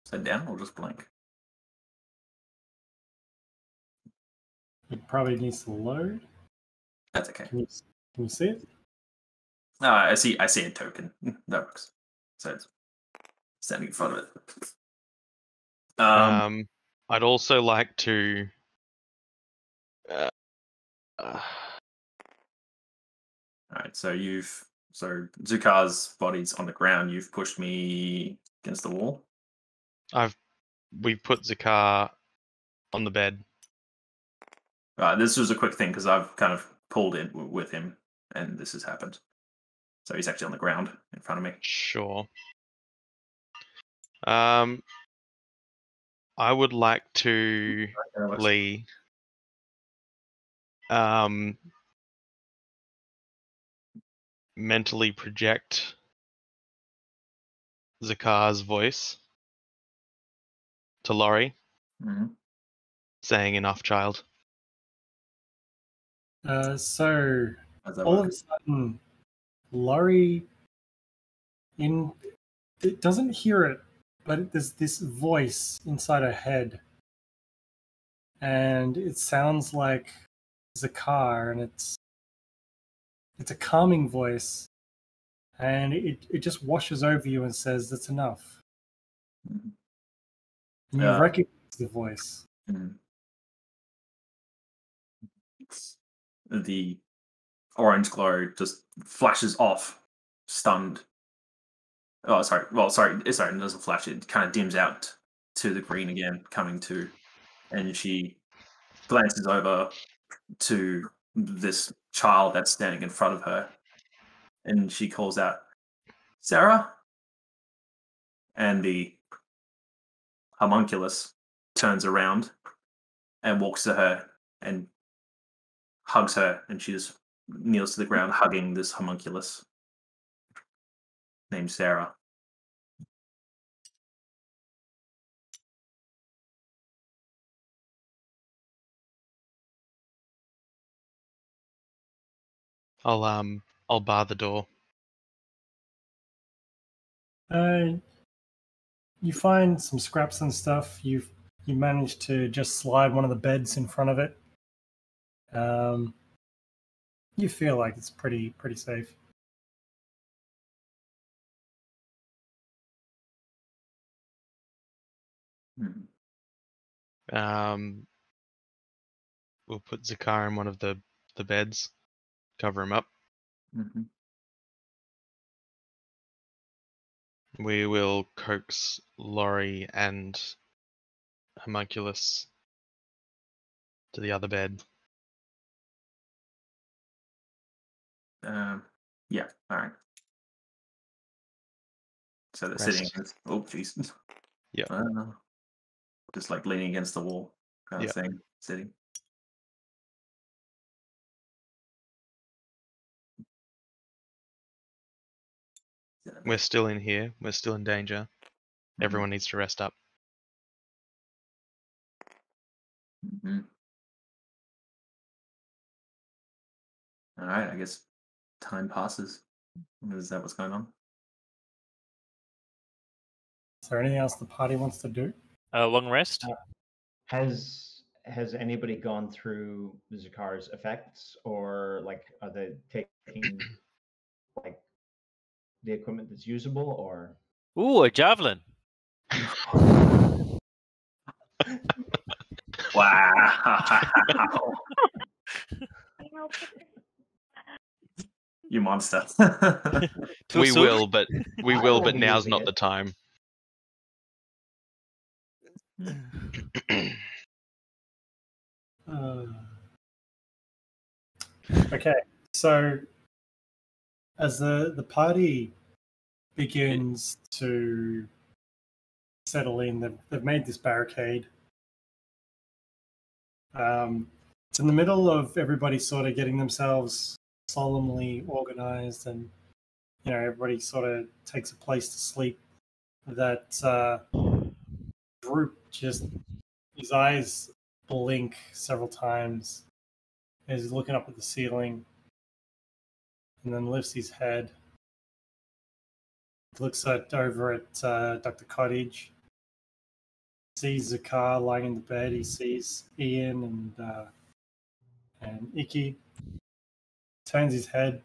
Set down or just blank? It probably needs to load. That's okay. Can you see it? I see a token. That works. So it's standing in front of it. I'd also like to. All right. So Zukar's body's on the ground. You've pushed me against the wall. We've put Zukar on the bed. This was a quick thing because I've kind of pulled in with him, and this has happened. So he's actually on the ground in front of me. Sure. I would like to mentally project Zukar's voice to Lorrei, saying, "Enough, child." So all of a sudden, Lorrei it doesn't hear it, but there's this voice inside her head, and it sounds like Zukar, and it's a calming voice, and it just washes over you and says, "That's enough." And you recognize the voice. the orange glow just flashes off, stunned. Oh, sorry. Well, sorry. It doesn't flash. It kind of dims out to the green again, coming to, and she glances over to this child that's standing in front of her, and she calls out, "Sarah!" And the homunculus turns around and walks to her and hugs her, and she just kneels to the ground, hugging this homunculus named Sarah. I'll bar the door. You find some scraps and stuff. You manage to just slide one of the beds in front of it. You feel like it's pretty safe. We'll put Zukar in one of the beds, cover him up. We will coax Lorrei and homunculus to the other bed. Yeah. All right. So they're Rest. sitting. Oh, jeez. Yeah. Just like leaning against the wall, kind of thing, sitting. We're still in here. We're still in danger. Everyone needs to rest up. All right. I guess time passes. Is that what's going on? Is there anything else the party wants to do? Long rest. Has anybody gone through Zukar's effects, or like are they taking like the equipment that's usable, or? Ooh, a javelin. Wow. You monster. We soon? will, but now's not the time. Okay, so as the party begins to settle in, they've made this barricade. It's in the middle of everybody sort of getting themselves solemnly organized, and everybody sort of takes a place to sleep. That Droop just, his eyes blink several times as he's looking up at the ceiling, and then lifts his head, looks over at Dr. Cottage, sees Zukar lying in the bed. He sees Ian and Ikki. Turns his head,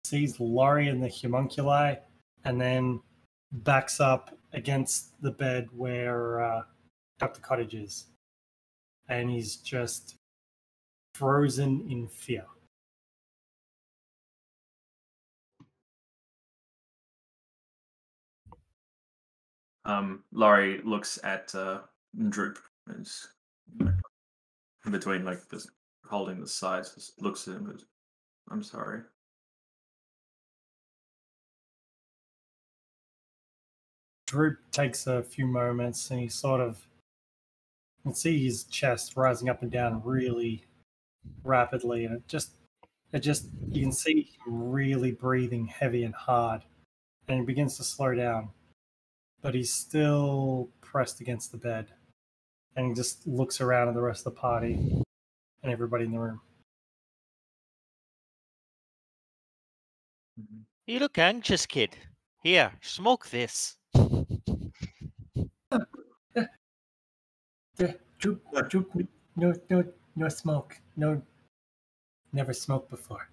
sees Lorrei and the homunculi, and then backs up against the bed where Dr. Cottage is. And he's just frozen in fear. Lorrei looks at Droop, is in between, like, just holding the sides, just looks at him and goes, "I'm sorry." Droop takes a few moments, and he sort of, you can see his chest rising up and down really rapidly, and it just you can see him really breathing heavy and hard, and he begins to slow down, but he's still pressed against the bed, and he just looks around at the rest of the party and everybody in the room. You look anxious, kid. Here, smoke this. Droop, no smoke. No, never smoked before.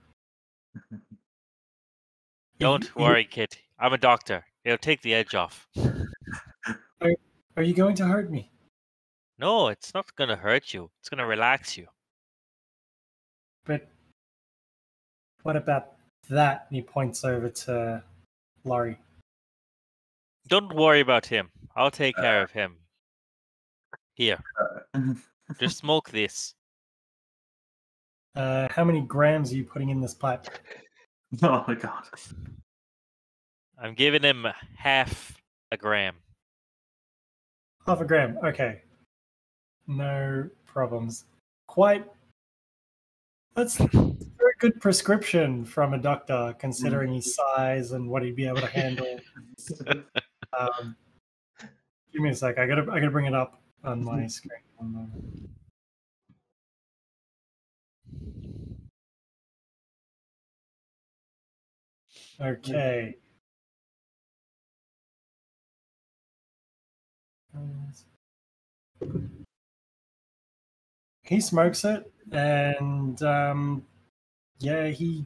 Don't worry, kid. I'm a doctor. It'll take the edge off. Are you going to hurt me? No, it's not going to hurt you. It's going to relax you. But what about that? And he points over to Lorrei. Don't worry about him. I'll take care of him. Here, just smoke this. How many grams are you putting in this pipe? Oh my god. I'm giving him half a gram. Half a gram. Okay. No problems. Quite. That's a very good prescription from a doctor, considering his size and what he'd be able to handle. Give me a sec. I gotta bring it up on my screen. One moment. Okay. He smokes it, and yeah, he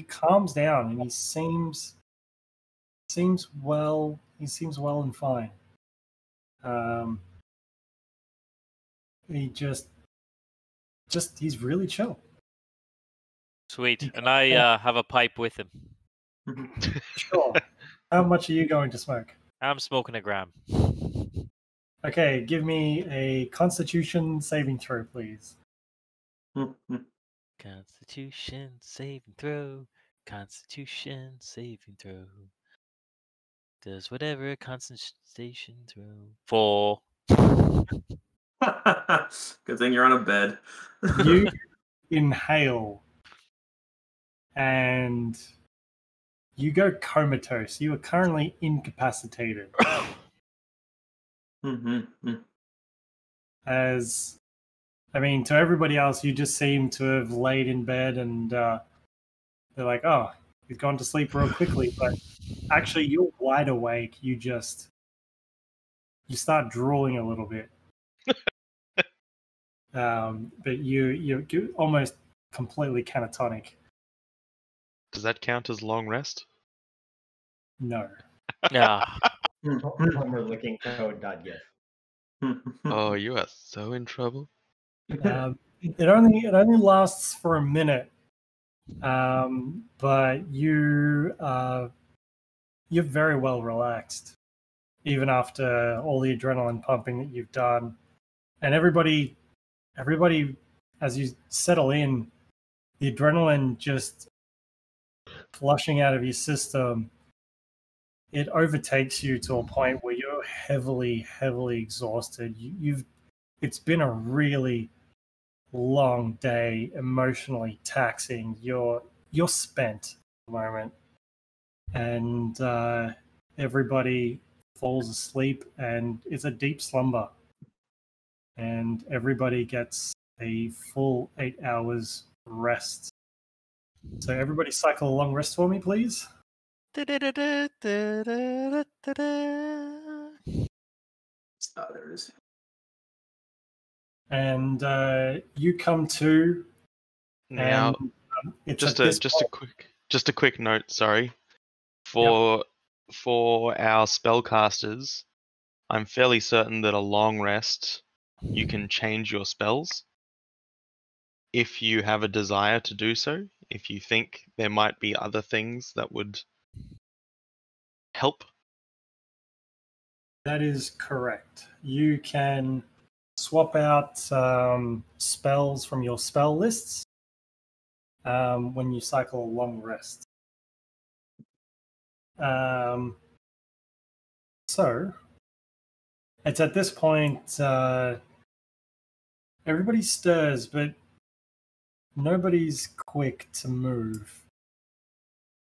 calms down, and he seems well. He seems well and fine. He just he's really chill. Sweet. And I have a pipe with him. Sure. How much are you going to smoke? I'm smoking a gram. Okay, give me a Constitution saving throw, please. Constitution saving throw. Constitution saving throw. Does whatever concentration throw. 4. Good thing you're on a bed. You inhale, and you go comatose. You are currently incapacitated. As, I mean, to everybody else, you just seem to have laid in bed and they're like, oh, he's gone to sleep real quickly. But actually, you're wide awake. You start drooling a little bit. But you're almost completely catatonic. Does that count as long rest? No. Yeah. Homer looking code.gif. Oh, you are so in trouble. It only lasts for a minute, but you're very well relaxed, even after all the adrenaline pumping that you've done, and everybody, as you settle in, the adrenaline just flushing out of your system. It overtakes you to a point where you're heavily exhausted. It's been a really long day, emotionally taxing. You're spent at the moment, and everybody falls asleep, and it's a deep slumber, and everybody gets a full 8 hours rest. So everybody cycle a long rest for me, please. Oh, there it is. And you come to. Now, And it's just a quick note. Sorry, for our spellcasters, I'm fairly certain that a long rest, you can change your spells if you have a desire to do so. If you think there might be other things that would help. That is correct. You can swap out spells from your spell lists when you cycle a long rest. So, it's at this point, everybody stirs, but nobody's quick to move.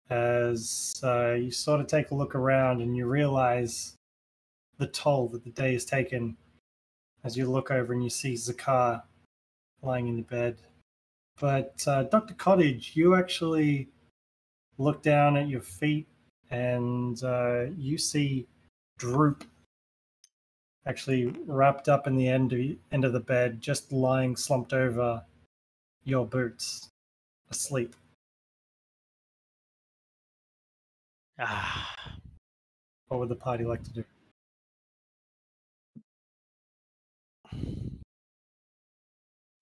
As you sort of take a look around and you realize the toll that the day has taken, as you look over and you see Zukar lying in the bed. But Dr. Cottage, you actually look down at your feet and you see Droop actually wrapped up in the end of the bed, just lying slumped over your boots, asleep. What would the party like to do?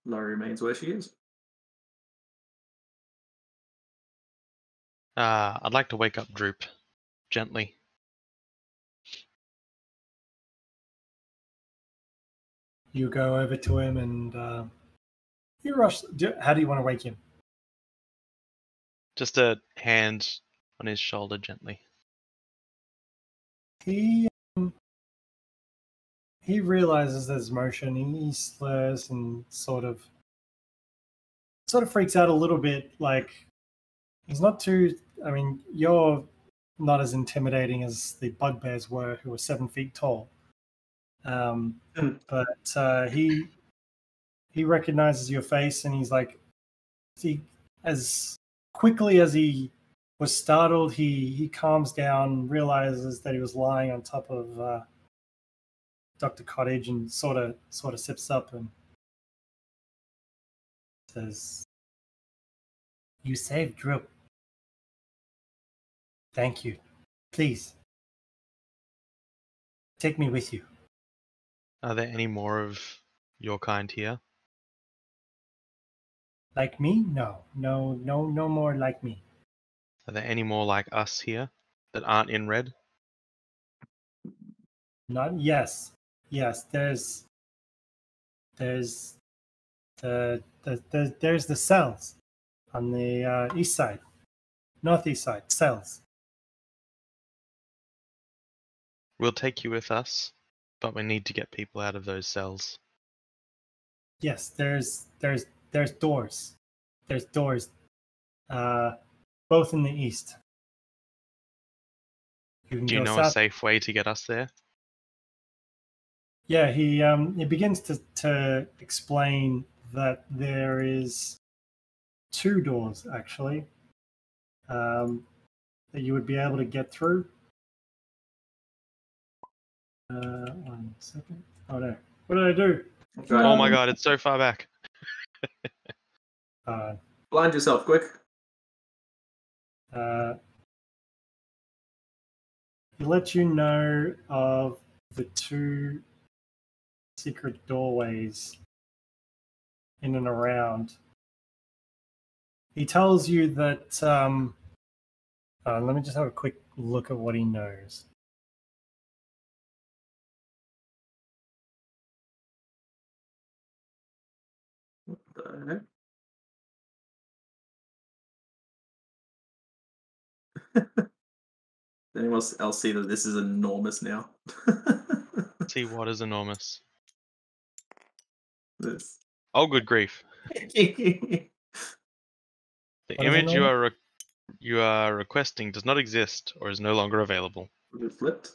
Lorrei remains where she is. I'd like to wake up Droop gently. You go over to him and you rush. How do you want to wake him? Just a hand on his shoulder gently. He realizes there's motion. He slurs and sort of freaks out a little bit. Like he's not too. I mean, you're not as intimidating as the bugbears were, who were 7 feet tall. But he recognizes your face, and he's like, as quickly as he was startled, he calms down, realizes that he was lying on top of Dr. Cottage, and sort of sips up and says, "You saved Droop. Thank you. Please take me with you." Are there any more of your kind here? Like me? No more like me. Are there any more like us here that aren't in red? Not yes. There's the cells on the east side, northeast side cells. We'll take you with us, but we need to get people out of those cells. Yes, there's doors. There's doors, both in the east. You can Do you go know south. a safe way to get us there? Yeah, he begins to explain that there is 2 doors actually that you would be able to get through. 1 second. Oh no! What did I do? Oh my god, it's so far back. Blind yourself, quick. He lets you know of the 2 secret doorways in and around. He tells you that. Let me just have a quick look at what he knows. What the heck? Anyone else see that this is enormous now? See what is enormous. This. Oh, good grief. The What is image enormous? you are requesting does not exist or is no longer available. Was it flipped?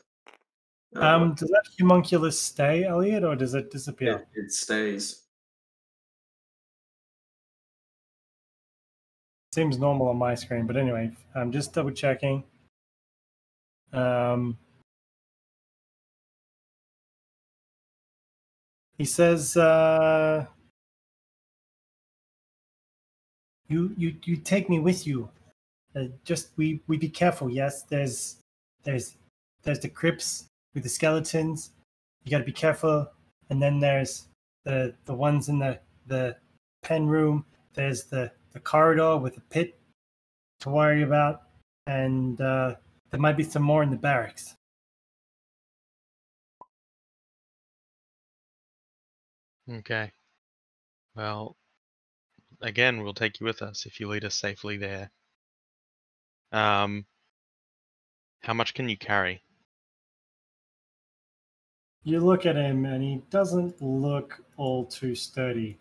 Does that homunculus stay, Elliot, or does it disappear? It stays. Seems normal on my screen, but anyway, I'm just double checking. He says, "You take me with you. Just we be careful. Yes, there's the crypts with the skeletons. You got to be careful. And then there's the ones in the pen room. There's the corridor with the pit to worry about, and there might be some more in the barracks." Okay. Well, again, we'll take you with us if you lead us safely there. How much can you carry? You look at him, and he doesn't look all too sturdy.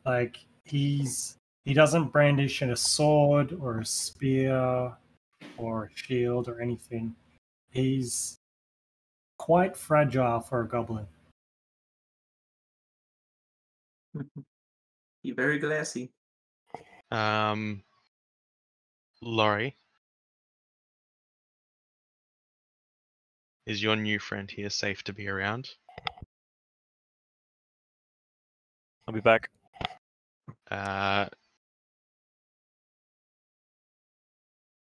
Like he doesn't brandish a sword or a spear or a shield or anything. He's quite fragile for a goblin. You're very glassy. Lorrei, is your new friend here safe to be around? I'll be back.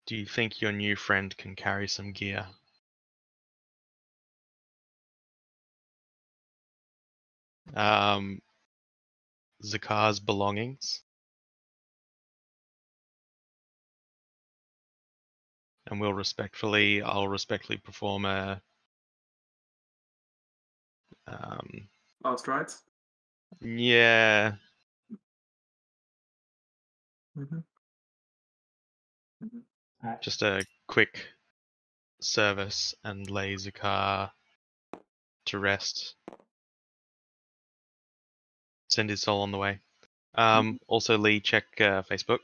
Do you think your new friend can carry some gear? Zukar's belongings? And I'll respectfully perform a Last rites. yeah. Mm-hmm. Just a quick service and lay Zukar to rest. Send his soul on the way. Also, Lee, check Facebook.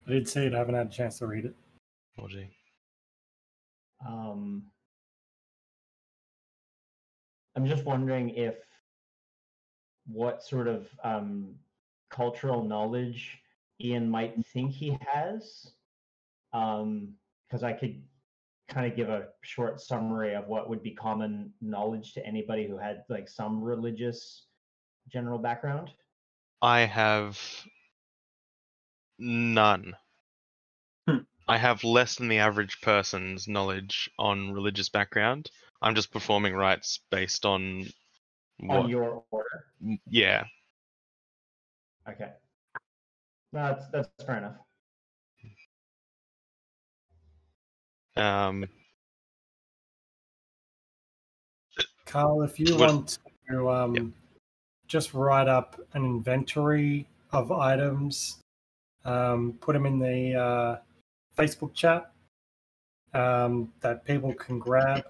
I did see it. I haven't had a chance to read it. Oh, gee. I'm just wondering what sort of cultural knowledge Ian might think he has, because I could kind of give a short summary of what would be common knowledge to anybody who had like some religious general background. I have none. I have less than the average person's knowledge on religious background. I'm just performing rites based on what? On your order. Yeah. Okay. No, that's fair enough. Carl, if you want to just write up an inventory of items, put them in the Facebook chat that people can grab.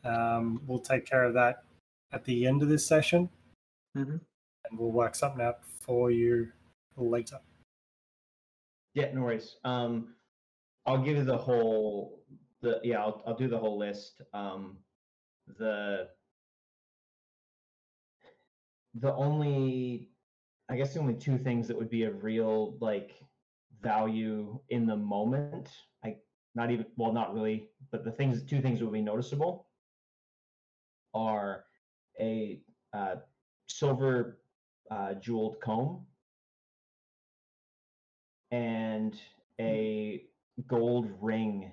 We'll take care of that at the end of this session, Mm-hmm. and we'll work something out for you later. Yeah, no worries. I'll give you I'll do the whole list. The only two things that would be of real like value in the moment, not really, but two things that would be noticeable are a silver jeweled comb and a gold ring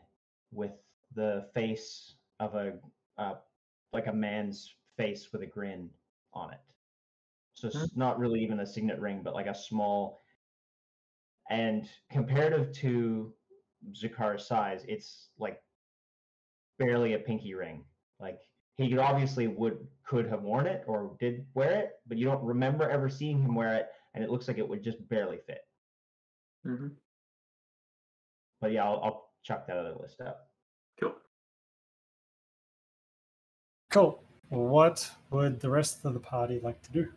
with the face of a man's face with a grin on it. So it's not really even a signet ring, but like a small. And comparative to Zukar's size, it's like barely a pinky ring. Like he could have worn it or did wear it, but you don't remember ever seeing him wear it, and it looks like it would just barely fit. Mm-hmm. But yeah, I'll chuck that other list up. Cool. What would the rest of the party like to do?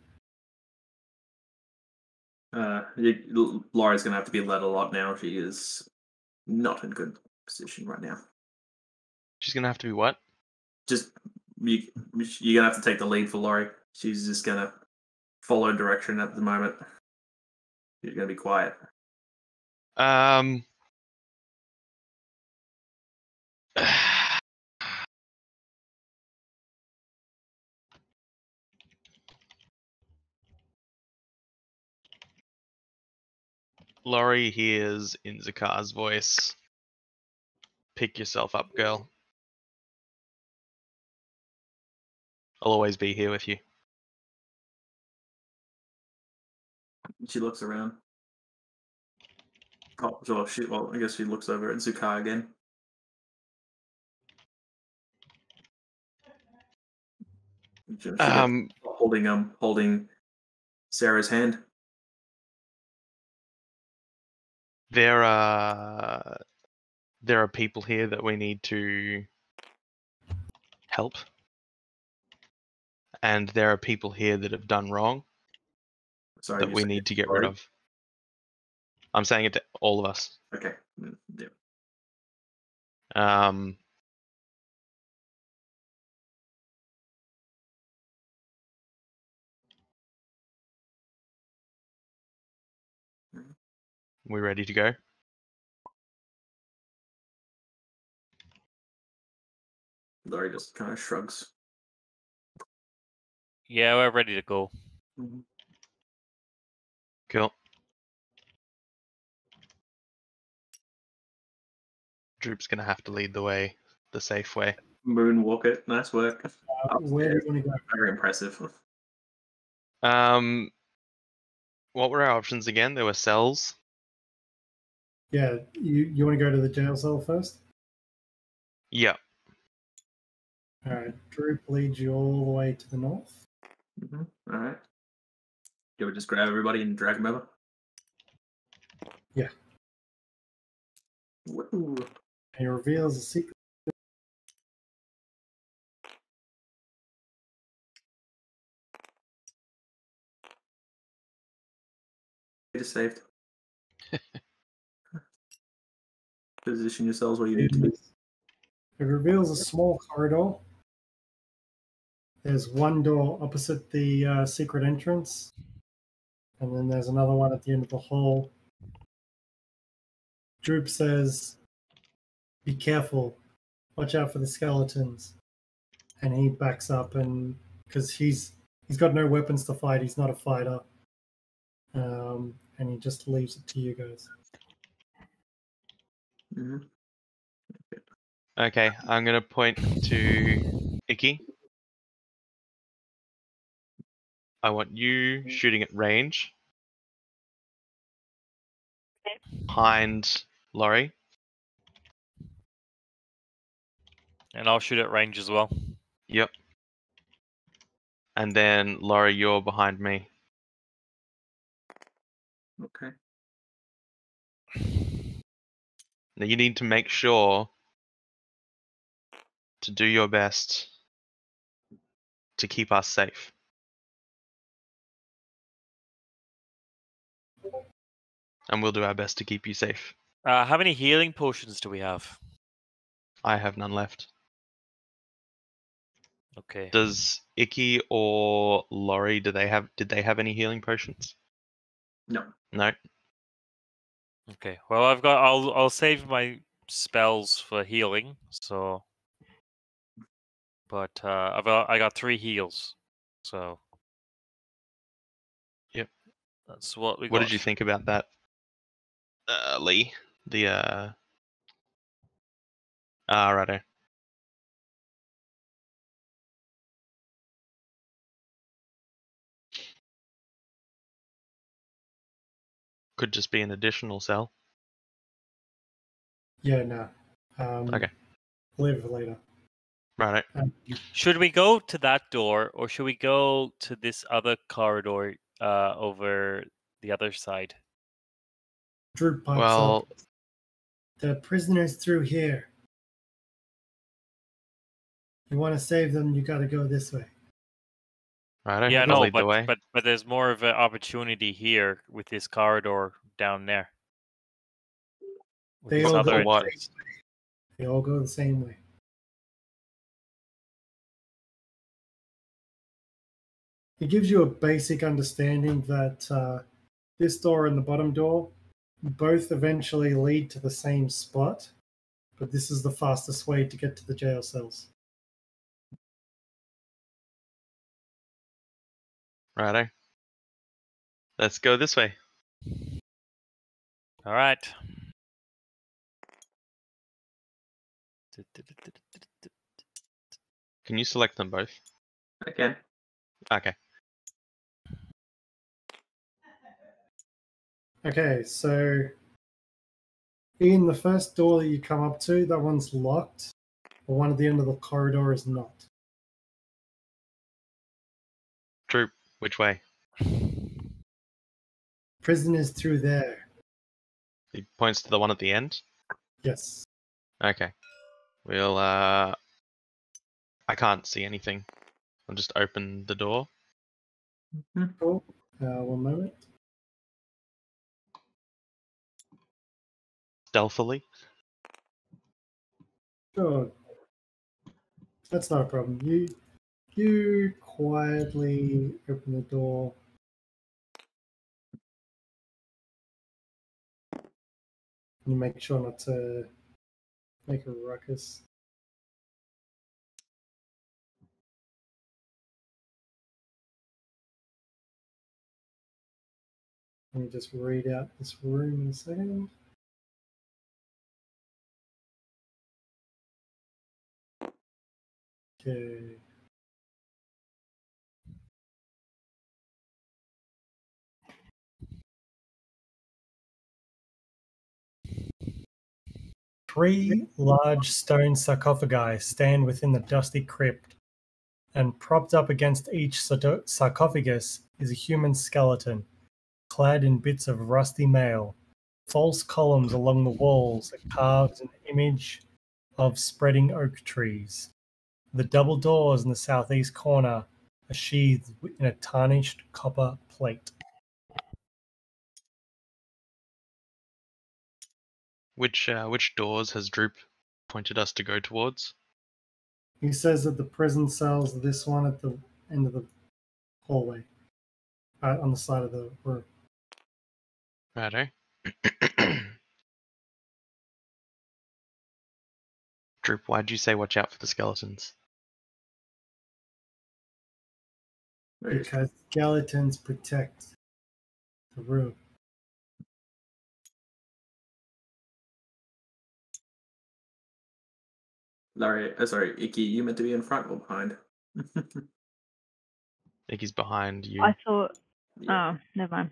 Laura's going to have to be led a lot now. She is not in good position right now. She's going to have to be what? You're going to have to take the lead for Laurie. She's just going to follow direction at the moment. You're going to be quiet. Lorrei hears in Zukar's voice, "Pick yourself up, girl. I'll always be here with you." She looks around. Oh, so I guess she looks over at Zukar again. Holding Sarah's hand. There are people here that we need to help, and there are people here that have done wrong that we need to get rid of. I'm saying it to all of us. Okay. Yeah. We ready to go? Lorrei just kind of shrugs. Yeah, we're ready to go. Mm-hmm. Cool. Droop's gonna have to lead the way, the safe way. Moonwalk it. Nice work. Where do you want to go? Very impressive. What were our options again? There were cells. Yeah, you want to go to the jail cell first? Yeah. All right, Droop leads you all the way to the north. All right. Do we just grab everybody and drag them over? Yeah. Woo. He reveals a secret. It is saved. Position yourselves where you need to be. It reveals a small corridor. There's one door opposite the secret entrance, and then there's another one at the end of the hall. Droop says, "Be careful. Watch out for the skeletons." And he backs up, and because he's got no weapons to fight, he's not a fighter, and he just leaves it to you guys. Okay, I'm gonna point to Ikki. I want you shooting at range. Behind Lorrei. And I'll shoot at range as well. Yep. And then Lorrei, you're behind me. Okay. Now you need to make sure to do your best to keep us safe. And we'll do our best to keep you safe. How many healing potions do we have? I have none left. Okay. Does Ikki or Lorrei, did they have any healing potions? No. No. Okay. Well, I'll save my spells for healing. So, but I got 3 heals. So. Yep. That's what we got. What did you think about that, Lee? Righto. Could just be an additional cell. Yeah, no. Okay. Leave it for later. Righto. Should we go to that door, or should we go to this other corridor over the other side? Droop pipes Well, up. The prisoners through here. You want to save them, you got to go this way. righto. Yeah, I'll no, lead the way. but there's more of an opportunity here with this corridor down there. With They this all other go what? entrance. They all go the same way. It gives you a basic understanding that this door and the bottom door both eventually lead to the same spot, but this is the fastest way to get to the jail cells. Righto. Let's go this way. All right. Can you select them both? I can. Okay. Okay, so in the first door that you come up to, that one's locked. The one at the end of the corridor is not. Troop, which way? Prisoners through there. He points to the one at the end? Yes. Okay. We'll, I can't see anything. I'll just open the door. Cool. One moment. Stealthily. Sure. That's not a problem. You quietly open the door. You make sure not to make a ruckus. Let me just read out this room in a second. Okay. 3 large stone sarcophagi stand within the dusty crypt, and propped up against each sarcophagus is a human skeleton, clad in bits of rusty mail. False columns along the walls are carved an image of spreading oak trees. The double doors in the southeast corner are sheathed in a tarnished copper plate. Which doors has Droop pointed us to go towards? He says that the prison cell's this one at the end of the hallway, on the side of the room. Righto. Droop, why'd you say watch out for the skeletons? Because skeletons protect the room. Lorrei, sorry, Ikki, you meant to be in front or behind? Ikki's behind you. I thought. Yeah. Oh, never mind.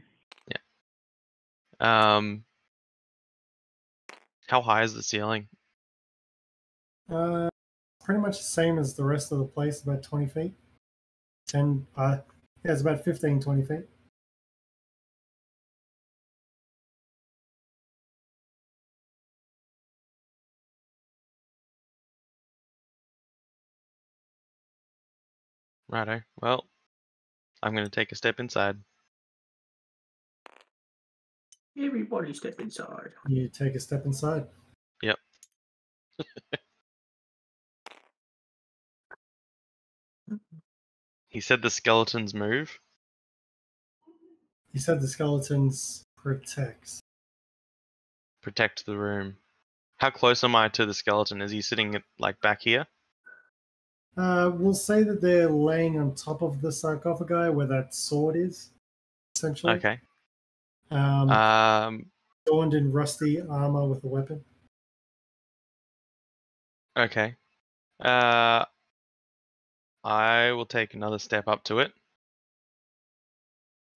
How high is the ceiling? Pretty much the same as the rest of the place, about 20 feet. Yeah, it's about 15, 20 feet. Righto. Well, I'm going to take a step inside. Everybody step inside. You take a step inside. Yep. He said the skeletons move. He said the skeletons protect the room. How close am I to the skeleton? Is he sitting like back here? We'll say that they're laying on top of the sarcophagi where that sword is, essentially. Okay. Adorned in rusty armor with a weapon. Okay. I will take another step up to it.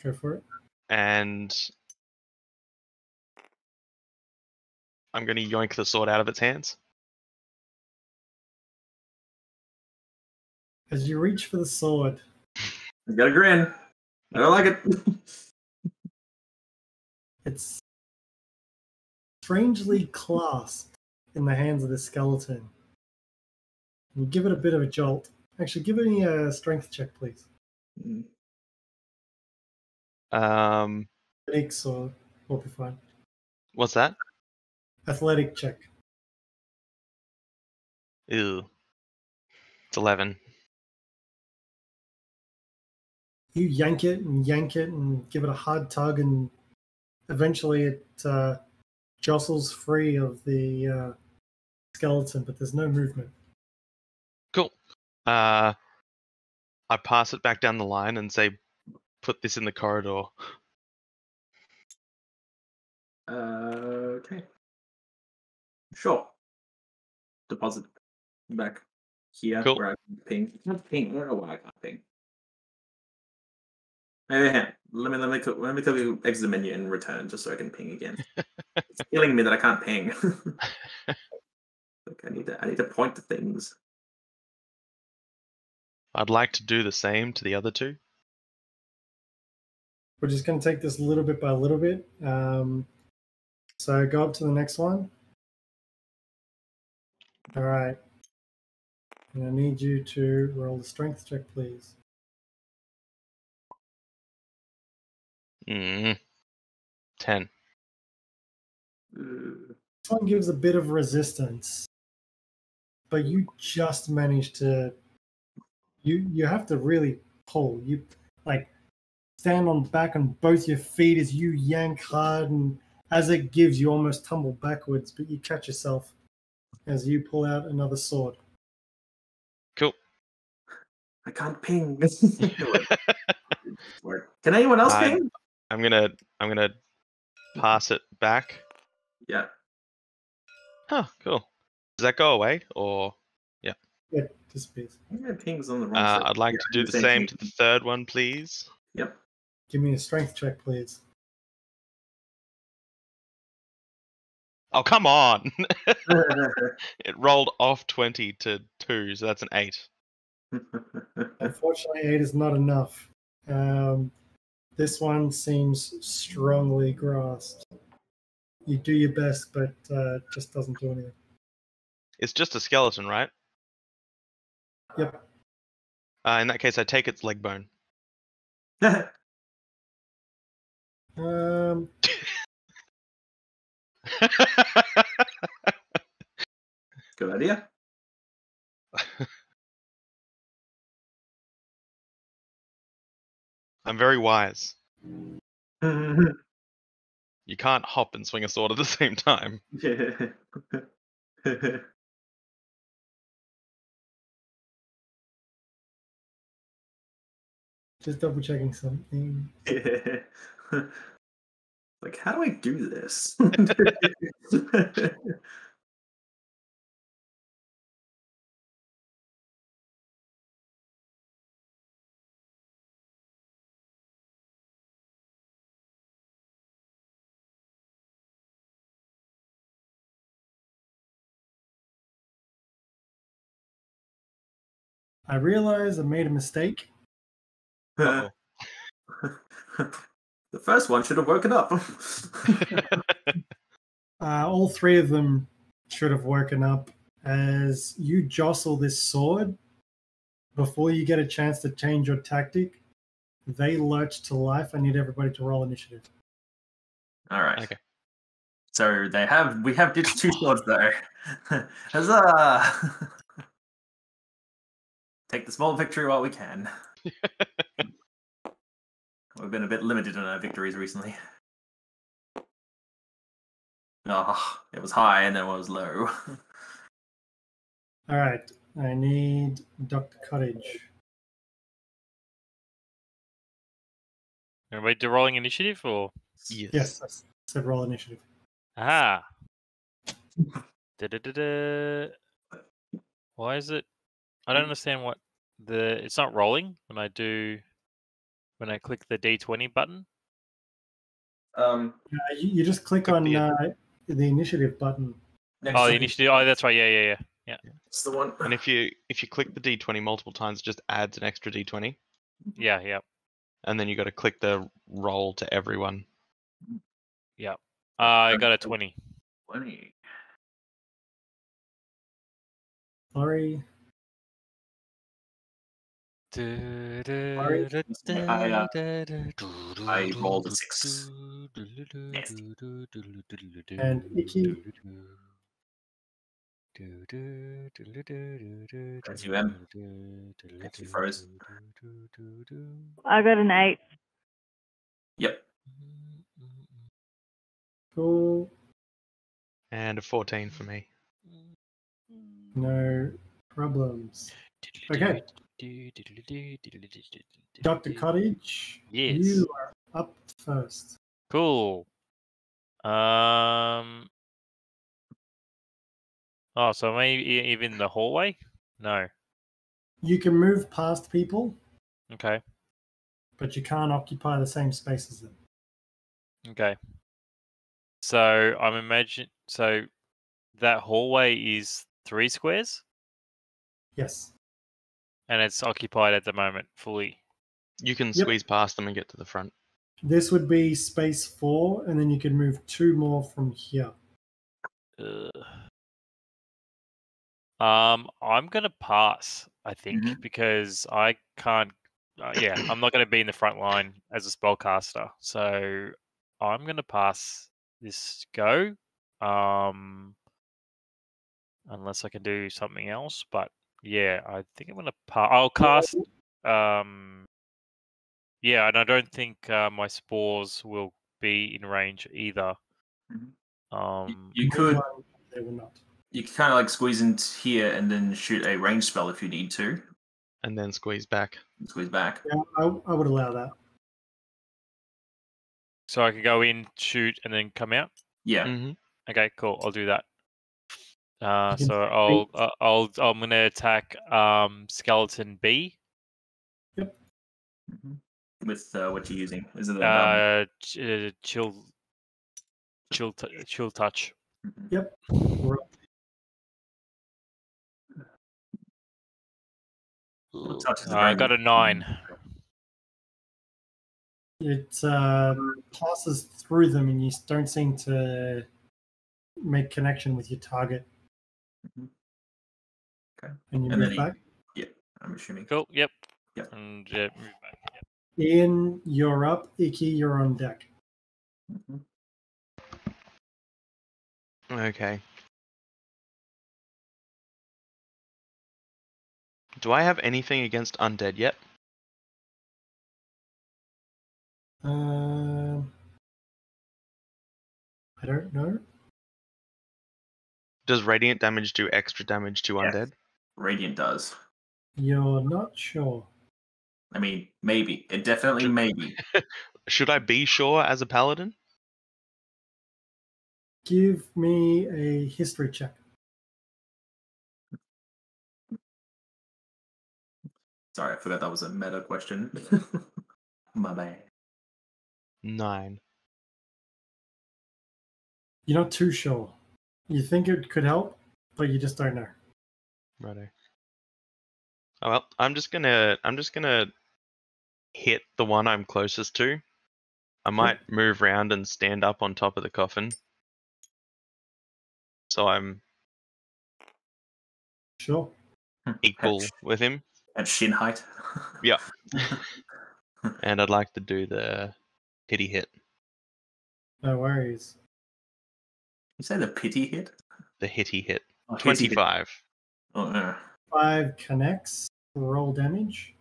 Go for it. And I'm going to yoink the sword out of its hands. As you reach for the sword, You got a grin. I don't like it. it's strangely clasped in the hands of the skeleton. You give it a bit of a jolt. Actually, give me a strength check, please. Athletics or will be fine. What's that? Athletic check. Ew. It's 11. You yank it and give it a hard tug, and eventually it jostles free of the skeleton, but there's no movement. Cool. I pass it back down the line and say, put this in the corridor. Okay. Sure. Deposit back here Cool. where I can ping. Not ping. I don't know why I can't ping. Hey, let me quickly exit the menu and return just so I can ping again. It's killing me that I can't ping. Like I need to point to things. I'd like to do the same to the other two. We're just going to take this little bit by little bit. So go up to the next one. All right. And I need you to roll the strength check, please. 10. This one gives a bit of resistance, but you just managed to. You have to really pull. You like stand on back on both your feet as you yank hard, and as it gives, you almost tumble backwards, but you catch yourself as you pull out another sword. Cool. I can't ping. Can anyone else ping? I'm gonna pass it back. Yeah. Huh, cool. Does that go away or It disappears. Yeah, ping's on the wrong side. I'd like to do the same to the third one, please. Yep. Give me a strength check, please. Oh, come on! It rolled off 20 to 2, so that's an 8. Unfortunately, 8 is not enough. This one seems strongly grasped. You do your best, but it just doesn't do anything. It's just a skeleton, right? Yep. In that case, I take its leg bone. Um, Good idea. I'm very wise. Yeah. You can't hop and swing a sword at the same time. just double checking something. Like, how do I do this? I realize I made a mistake. Uh-oh. The first one should have woken up. All three of them should have woken up as you jostle this sword. Before you get a chance to change your tactic, they lurch to life. I need everybody to roll initiative. All right. Okay. So we have ditched 2 swords though. Huzzah! Take the small victory while we can. We've been a bit limited in our victories recently. Oh, it was high and then it was low. All right. I need Dr. Cottage. Are we do rolling initiative or? Yes, I said roll initiative. Ah. Da-da-da-da. Why is it? I don't understand what it's not rolling when I click the D20 button. You just click on the initiative button. Next Oh, to the initiative. Oh, that's right. Yeah. It's the one. And if you click the D20 multiple times, it just adds an extra D20. Yeah. And then you got to click the roll to everyone. Yeah. I got a 20. 20. Lorrei. I rolled a 6. And Ikki. As you am. Thank you, froze. I got an 8. Yep. Cool. And a 14 for me. No problems. Okay. Dr. Cottage, Yes. you are up first. Cool. Oh, so am I even in the hallway? No. You can move past people, Okay. but you can't occupy the same space as them. Okay. So I'm imagining. So that hallway is 3 squares, Yes. and it's occupied at the moment fully. You can Yep. squeeze past them and get to the front. This would be space 4, and then you can move 2 more from here. I'm gonna pass. I think because I can't. I'm not gonna be in the front line as a spellcaster, so I'm gonna pass this go. Unless I can do something else, but yeah, I think I'm gonna pass. I'll cast. Yeah, and I don't think my spores will be in range either. You could. They will not. You can kind of like squeeze into here and then shoot a range spell if you need to. And then squeeze back. Squeeze back. Yeah, I would allow that. So I could go in, shoot, and then come out. Yeah. Mm-hmm. Okay, cool. I'll do that. You can So I'm gonna attack skeleton B. Yep. With what you're using? Is it a Chill touch. Yep. Touches the I brain. got a 9. It passes through them, and you don't seem to make connection with your target. Okay. And you And then move back. Yeah, I'm assuming. Cool. Yep. Yep. And yeah, move back. Yep. Ian, you're up. Ikki, you're on deck. Okay. Do I have anything against undead yet? I don't know. Does radiant damage do extra damage to Yes. undead? Radiant does. You're not sure. I mean, maybe. It definitely maybe. Should I be sure as a paladin? Give me a history check. Sorry, I forgot that was a meta question. My bad. 9. You're not too sure. You think it could help, but you just don't know. Righto. Oh well, I'm just gonna hit the one I'm closest to. I might move around and stand up on top of the coffin. So I'm Sure. equal with him. At shin height. Yeah. And I'd like to do the pity hit. No worries. You say the pity hit? The hitty hit. Oh, hitty hit. 25. Oh, no. 5 connects. Roll damage.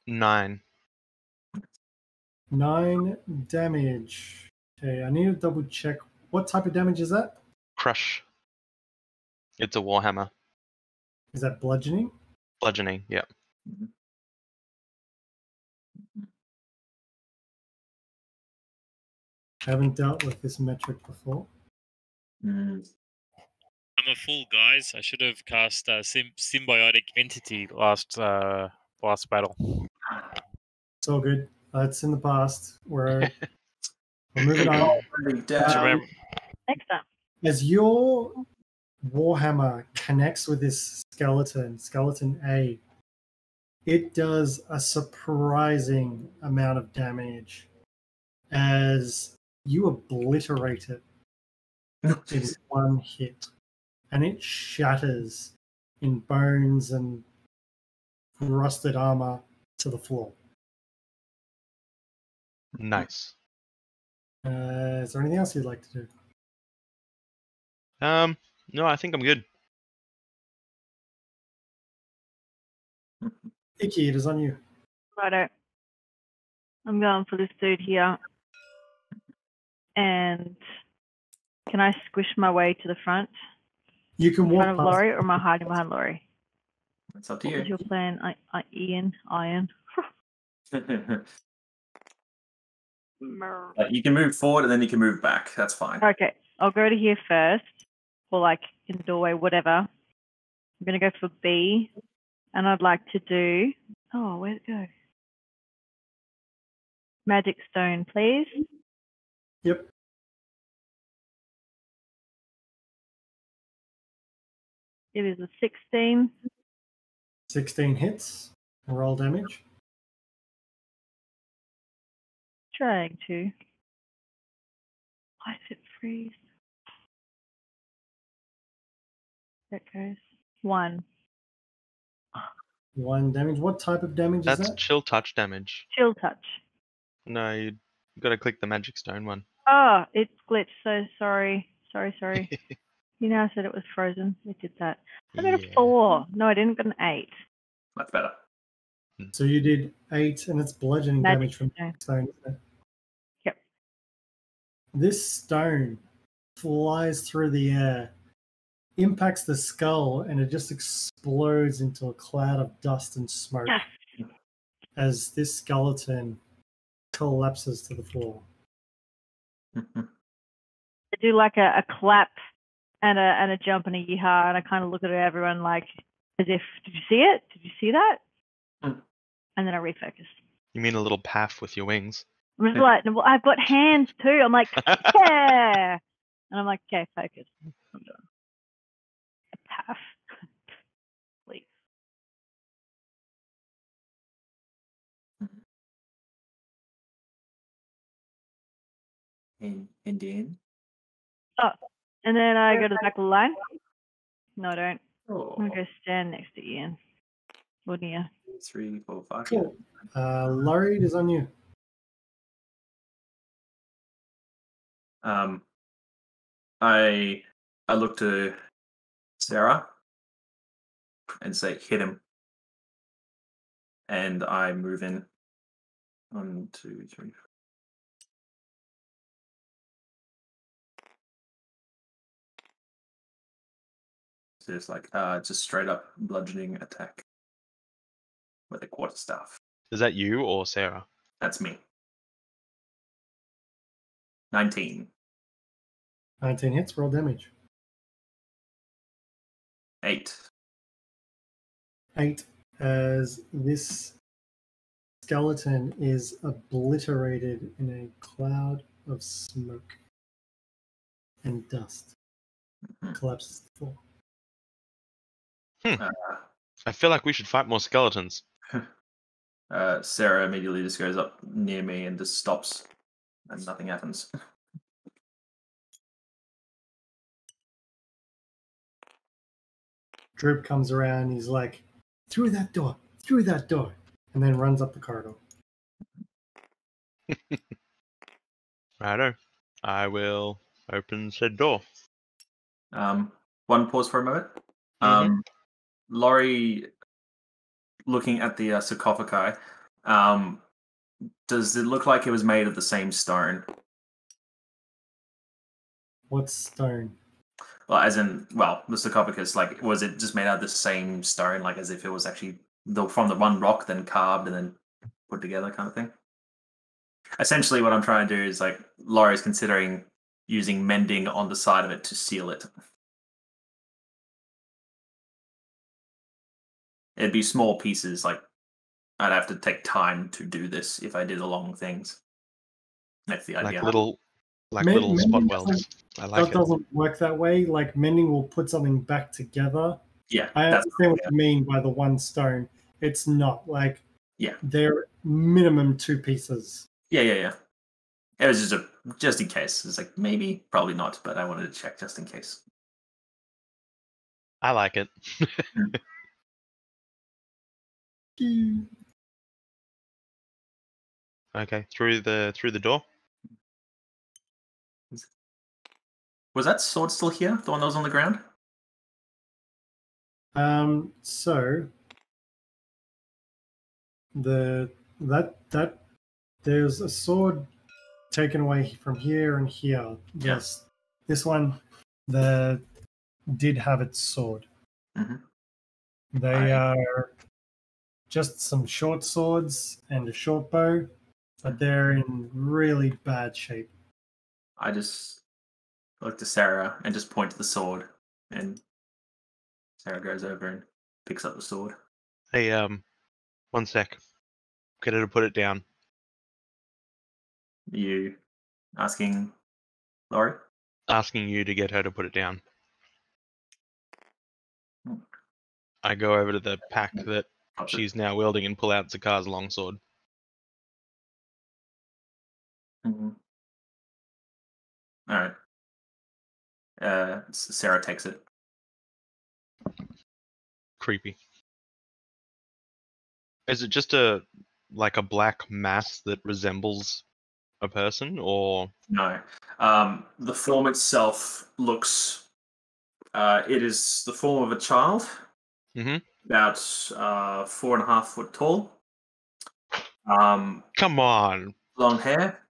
Nine. 9 damage. Okay, I need to double check. What type of damage is that? Crush. It's a warhammer. Is that bludgeoning? Bludgeoning, yeah. I haven't dealt with this metric before. Mm. I'm a fool, guys. I should have cast symbiotic entity last battle. It's all good. That's in the past. We're moving on. Big down. Next time. As your Warhammer connects with this skeleton A, it does a surprising amount of damage as you obliterate it in one hit. And it shatters in bones and rusted armor to the floor. Nice. Is there anything else you'd like to do? No, I think I'm good. Ikki, it is on you. Righto. I'm going for this dude here. And can I squish my way to the front? You can In walk front of past. Lorrei, or am I hiding behind Lorrei? It's up to What was you. your plan, Ian? You can move forward and then you can move back. That's fine. Okay, I'll go to here first, or like in the doorway, whatever. I'm going to go for B, and I'd like to do... Oh, where'd it go? Magic stone, please. Yep. It is a 16. 16 hits. Roll damage. Trying to. Why does it freeze? There it goes. 1. 1 damage. What type of damage is That's that? chill touch damage. Chill touch. No, you got to click the magic stone one. Oh, it's glitched. So sorry. Sorry. You know, I said it was frozen. We did that. I got a 4. No, I didn't. Got an 8. That's better. So you did 8, and it's bludgeoning Magic damage from stone. stone. Isn't it? Yep. This stone flies through the air, impacts the skull, and it just explodes into a cloud of dust and smoke as this skeleton collapses to the floor. I do like a clap and a jump and a yeehaw, and I kind of look at everyone like as if, did you see it? Did you see that? And then I refocus. You mean a little paff with your wings? I'm just like, well, I've got hands too. I'm like, yeah. And I'm like, okay, focus. I'm doing a paff. Please. Indian. Oh, and then I go to the back of the line. No, I don't. Oh, I'm going to stand next to Ian. Or near. 3, 4, 5. Cool. Lorrei, it is on you. I look to Sarah and say, hit him. And I move in. 1, 2, 3. So it's like just straight up bludgeoning attack with a quarterstaff. Is that you or Sarah? That's me. 19. 19 hits, roll damage. 8. 8, as this skeleton is obliterated in a cloud of smoke and dust. Collapses to the floor. I feel like we should fight more skeletons. Sarah immediately just goes up near me and just stops, and nothing happens. Druid comes around, he's like, through that door, and then runs up the corridor. Righto. I will open said door. One pause for a moment. Mhm. Lorrei, looking at the sarcophagi, does it look like it was made of the same stone? What stone? Well, as in, the sarcophagus, like, was it just made out of the same stone, like as if it was actually from the one rock, then carved and then put together kind of thing? Essentially, what I'm trying to do is, like, Lorrai's considering using mending on the side of it to seal it. It'd be small pieces, like, I'd have to take time to do this if I did the long things. That's the idea. Like little spot Mending welds. I That like it. doesn't work that way. Like, mending will put something back together. Yeah, I that's understand what you mean by the one stone. It's not like, Yeah. they're minimum 2 pieces. Yeah. It was just in case. It's like maybe, probably not, but I wanted to check just in case. I like it. Okay, through the door. Was that sword still here? The one that was on the ground? So that there's a sword taken away from here and here. Yes, this one did have its sword. Mm-hmm. They are just some short swords and a short bow, but they're in really bad shape. I just look to Sarah and just point to the sword, and Sarah goes over and picks up the sword. Hey, one sec. Get her to put it down. You asking Lorrei? Asking you to get her to put it down. I go over to the pack that she's now wielding and pull out Zukar's longsword. Mm-hmm. All right. Sarah takes it. Creepy. Is it just a black mass that resembles a person, or No. The form itself looks. It is the form of a child. Mhm. About 4.5 foot tall. Come on. Long hair.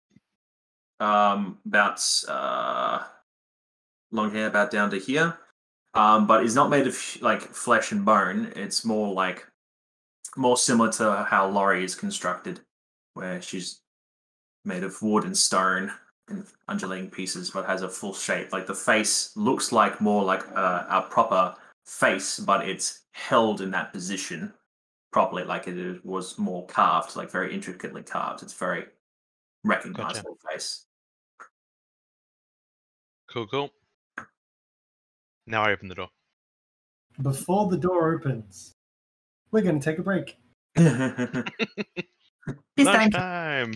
About long hair about down to here. But it's not made of like flesh and bone. It's more similar to how Lorrei is constructed, where she's made of wood and stone in undulating pieces, but has a full shape. Like the face looks more like a proper face, but it's held in that position properly, like it was more carved, like very intricately carved. It's very recognizable face. Cool. Now I open the door. Before the door opens, we're going to take a break. Lunchtime.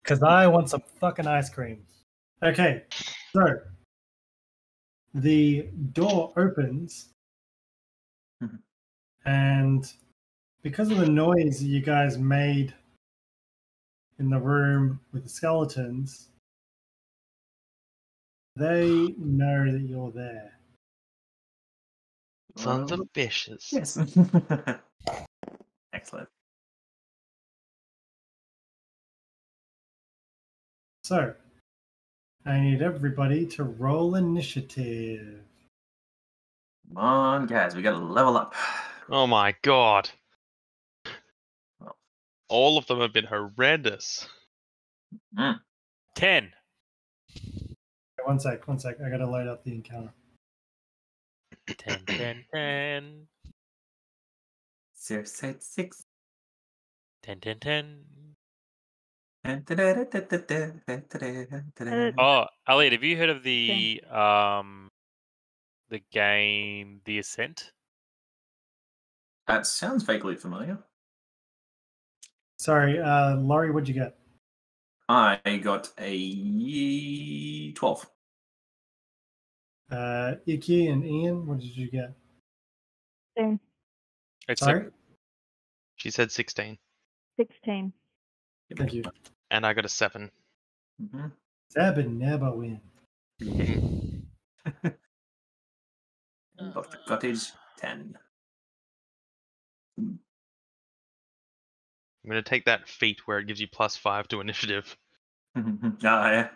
Because I want some fucking ice cream. Okay, so the door opens, and because of the noise you guys made in the room with the skeletons, they know that you're there. Sons of fishes. Yes. Excellent. So, I need everybody to roll initiative. Come on, guys, we gotta level up. Oh my god. All of them have been horrendous. 10. One sec. I gotta load up the encounter. 10. 0.6. 10. Oh, Oh, Elliot, have you heard of the game The Ascent? that sounds vaguely familiar. Sorry, Laurie, what'd you get? I got a 12. Ikki and Ian, what did you get? 16. It's Sorry? She said 16. 16. Thank you. And I got a 7. Mm-hmm. Seven never win. Dr. Cottage, 10. I'm going to take that feat where it gives you +5 to initiative. Yeah.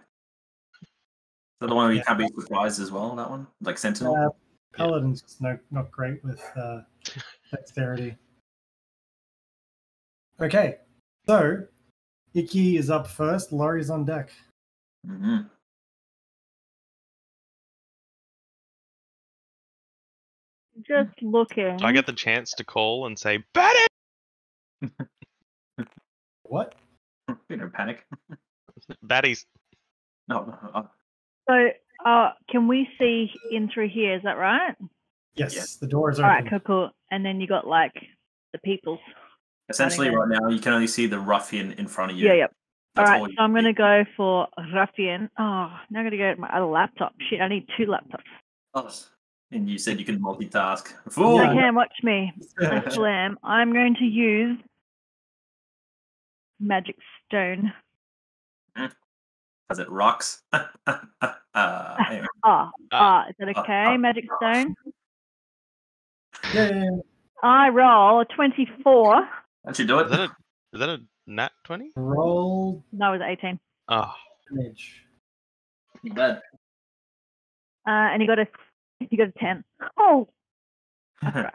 So the one where you Yeah. can't be surprised as well, that one? Like Sentinel? Paladin's just not great with dexterity. Okay, so Ikki is up first. Laurie's on deck. Mm-hmm. Just looking. Do I get the chance to call and say, Betty! What? No panic. Baddies. No. So, can we see in through here? Is that right? Yes, Yeah. the door is All open. right, cool. And then you got like the peoples. Essentially, right now, you can only see the ruffian in front of you. Yeah. All That's right, you so I'm can going to go for ruffian. Oh, now I'm going to go to my other laptop. Shit, I need 2 laptops. Oh, and you said you can multitask. Fool! I can, watch me. I slam. I'm going to use magic stone. As it rocks. Anyway. Is that okay? Magic stone. Yeah. I roll a 24. That should do it. Is that a nat 20? Roll No, it was 18. Oh. damage. Not bad. And you got a 10. Oh,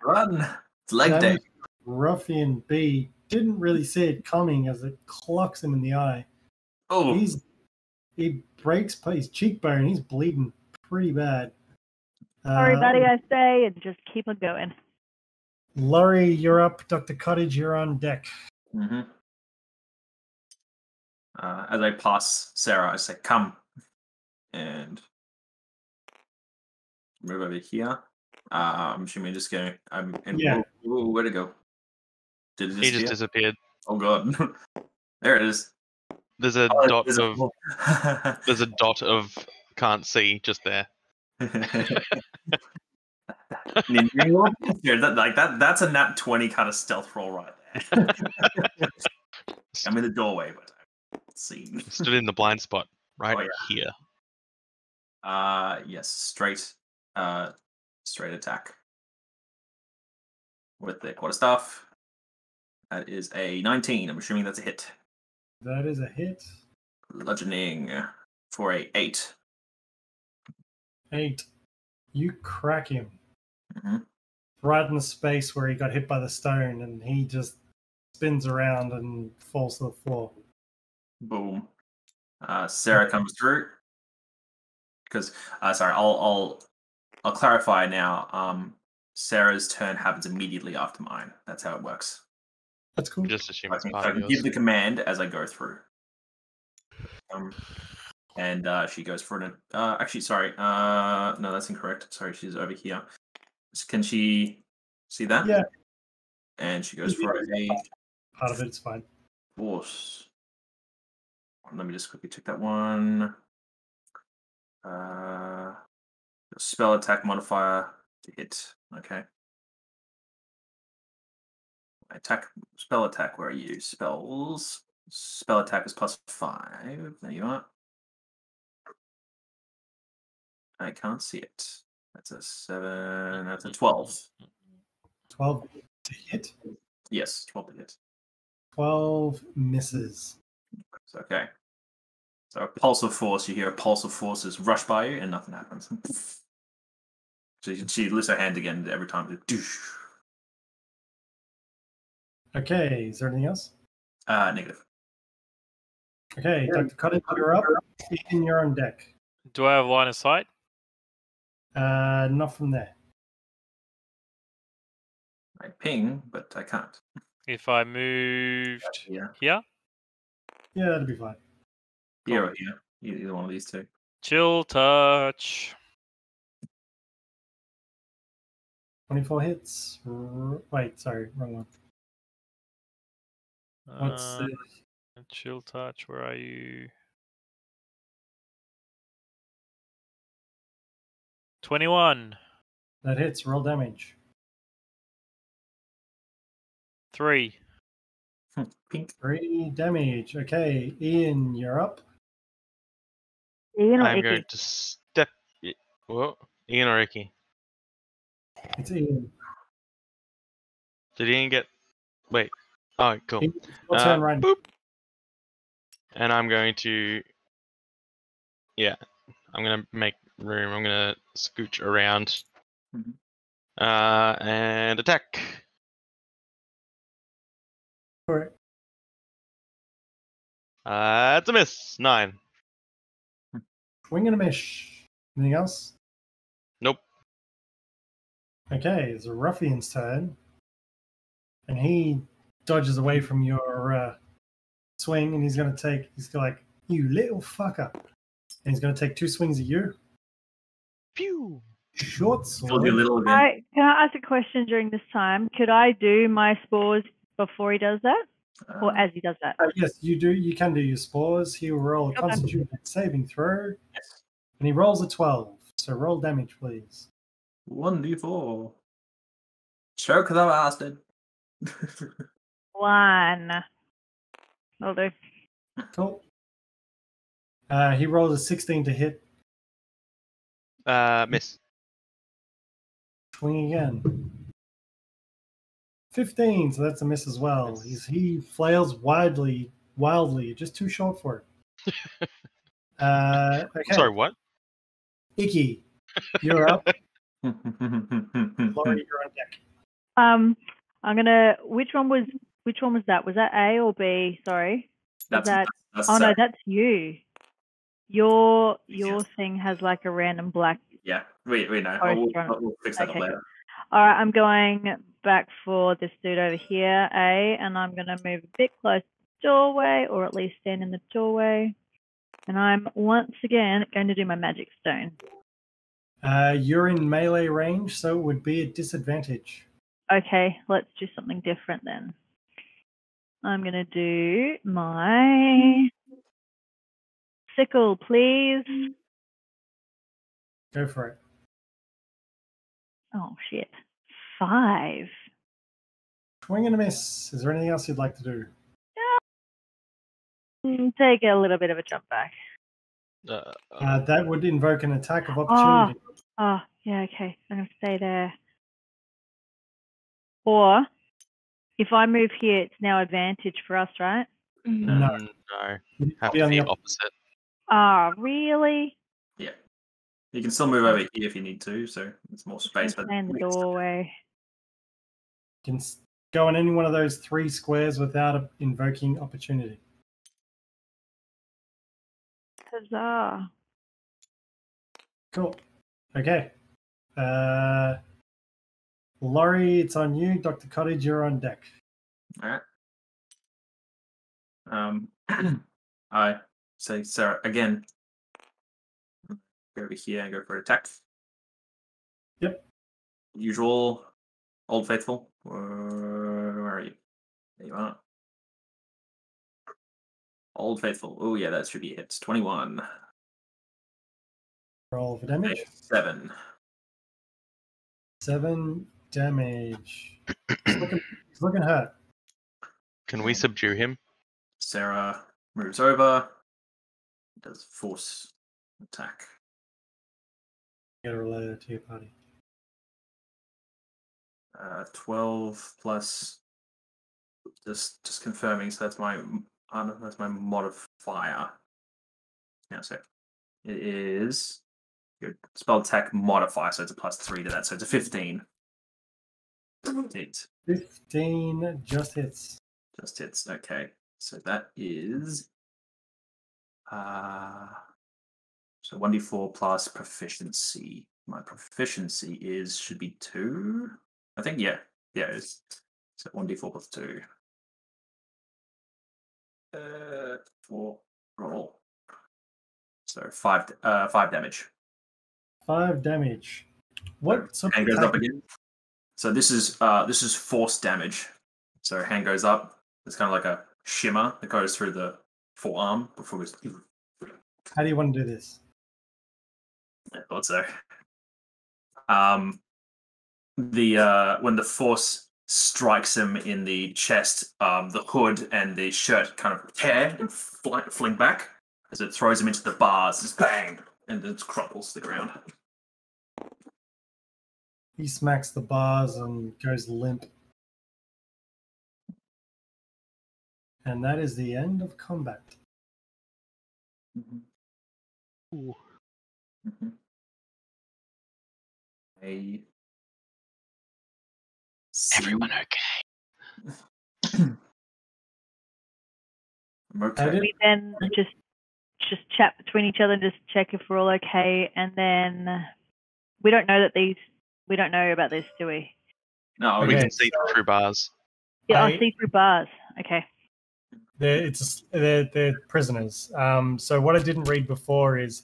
Run! It's leg That day. Ruffian B didn't really see it coming as it clocks him in the eye. Oh, He breaks his cheekbone. He's bleeding pretty bad. sorry, buddy, I say, and just keep on going. Lorrei, you're up. Dr. Cottage, you're on deck. mm-hmm. As I pass Sarah, I say, come. And move over here. I'm assuming just going. Yeah. Where'd it go? Did it He disappear? just disappeared. Oh, God. There it is. There's a Oh, dot there's of there's a dot of can't see just there. That's a nat 20 kind of stealth roll right there. I'm in the doorway, but I'm seen. Stood in the blind spot right Oh, yeah. here. Yes, straight attack with the quarterstaff. That is a 19. I'm assuming that's a hit. That is a hit. Bludgeoning for a 8. 8. You crack him. Mm-hmm. Right in the space where he got hit by the stone, and he just spins around and falls to the floor. Boom. Sarah comes through. Because sorry, I'll clarify now. Sarah's turn happens immediately after mine. That's how it works. That's cool. Just assume it's I part of can yours. give the command as I go through. And she goes for an. Actually, sorry. No, that's incorrect. Sorry, she's over here. Can she see that? Yeah. And she goes for a Part of it's fine. force. Let me just quickly check that one. Spell attack modifier to hit. Okay. Spell attack. Where are you? Spells. Spell attack is +5. There you are. I can't see it. That's a 7. That's a 12. 12 to hit. Yes, 12 to hit. 12 misses. So, okay. So a pulse of force. You hear a pulse of forces rush by you, and nothing happens. So she lifts her hand again every time. Okay, is there anything else? Negative. Okay, Dr. Cottage, you're up. Ian, you're on deck. Do I have line of sight? Not from there. I ping, but I can't. If I moved Yeah. here? Yeah, that'll be fine. Here or here. Either one of these two. Chill touch. 24 hits. Wait, sorry, wrong one. What's the... Chill touch, where are you? 21. That hits, roll damage. 3. Pink. 3 damage. Okay, Ian, you're up. Ian or I'm Ikki? going to step. Whoa, Ian or Ikki? It's Ian. Did Ian get? Wait. Oh, cool. Ian, your turn right now. Boop. And I'm going to. Yeah, I'm gonna make room. I'm gonna scooch around. Mhm. And attack. Correct. It's a miss. 9. Swing and a miss. Anything else? Nope. Okay, it's a ruffian's turn. And he dodges away from your swing, and he's going to like, you little fucker. And he's going to take 2 swings at you. Pew. Short Still do sword. little again. Can I ask a question during this time? Could I do my spores before he does that? Or as he does that? Yes, you do. You can do your spores. He will roll a Okay. constitution saving throw, Yes. and he rolls a 12. So roll damage, please. 1d4. Choke the bastard. 1. Will do. Cool. He rolls a 16 to hit. Miss. Swing again. 15, so that's a miss as well. He flails wildly, just too short for it. Okay. Sorry, what? Ikki, you're up. Lorrei, you're on deck. I'm gonna. Which one was that? Was that A or B? Sorry. That's No, that's you. Your thing has like a random black. Yeah, we know. Oh, We'll fix that up okay, later. All right, I'm going back for this dude over here, A, and I'm gonna move a bit close to the doorway, or at least stand in the doorway. And I'm once again going to do my magic stone. You're in melee range, so it would be a disadvantage. Okay, let's do something different then. I'm going to do my sickle, please. Go for it. Oh, shit. 5. Swing and a miss. Is there anything else you'd like to do? Take a little bit of a jump back. That would invoke an attack of opportunity. Oh, yeah, okay. I'm going to stay there. Or, if I move here, it's now advantage for us, right? No. Have Be to on be the opposite. Oh, really? Yeah. You can still move over here if you need to, so it's more space. Stay in the doorway. You can go on any one of those 3 squares without invoking opportunity. Huzzah. Cool. Okay. Lorrei, it's on you. Dr. Cottage, you're on deck. All right. I say Sarah again. Go over here and go for attack. Yep. Usual, Old Faithful. Where are you? There you are. Old Faithful. Oh yeah, that should be a hit. 21. Roll for damage. 7. 7 damage. He's looking hurt. Can we subdue him? Sarah moves over. Does force attack. Get a related to your party. 12 plus. Just confirming. So that's my modifier. Yeah, so it is your spell attack modifier, so it's a +3 to that. So it's a 15. Hit. 15 just hits. Just hits. Okay. So that is so 1d4 plus proficiency. My proficiency should be 2. I think yeah. Yeah, it is. So 1d4 plus 2. 4 roll. So 5 damage. 5 damage. What sort Hand of goes up attack- again. So this is force damage. So hand goes up. It's kind of like a shimmer that goes through the forearm before it goes. How do you want to do this? I thought so. When the force strikes him in the chest, the hood and the shirt kind of tear and fling back as it throws him into the bars. Just bang, and it crumples to the ground. He smacks the bars and goes limp. And that is the end of combat. Everyone okay? I'm okay. We then just chat between each other and just check if we're all okay, and then we don't know about this, do we? No, We Okay, can see through bars. Yeah, I- I see through bars. Okay. They're prisoners. So what I didn't read before is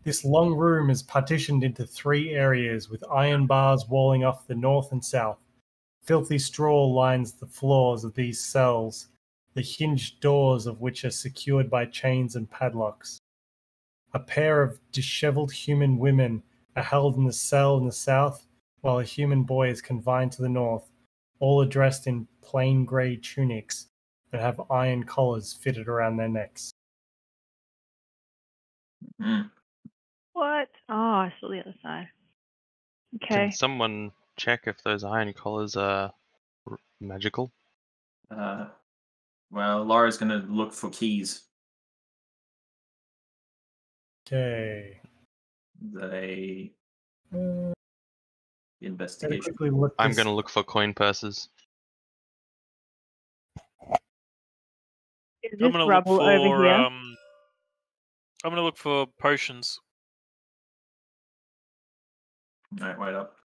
this long room is partitioned into 3 areas with iron bars walling off the north and south. Filthy straw lines the floors of these cells, the hinged doors of which are secured by chains and padlocks. A pair of disheveled human women are held in the cell in the south, while a human boy is confined to the north. All are dressed in plain grey tunics that have iron collars fitted around their necks. Mm. What? Oh, I saw the other side. Okay. Can someone check if those iron collars are magical? Well, Laura's going to look for keys. Okay. They Gotta investigation. quickly look I'm this- going to look for coin purses. Is I'm this gonna look rubble for over here? I'm gonna look for potions. Alright, wait up.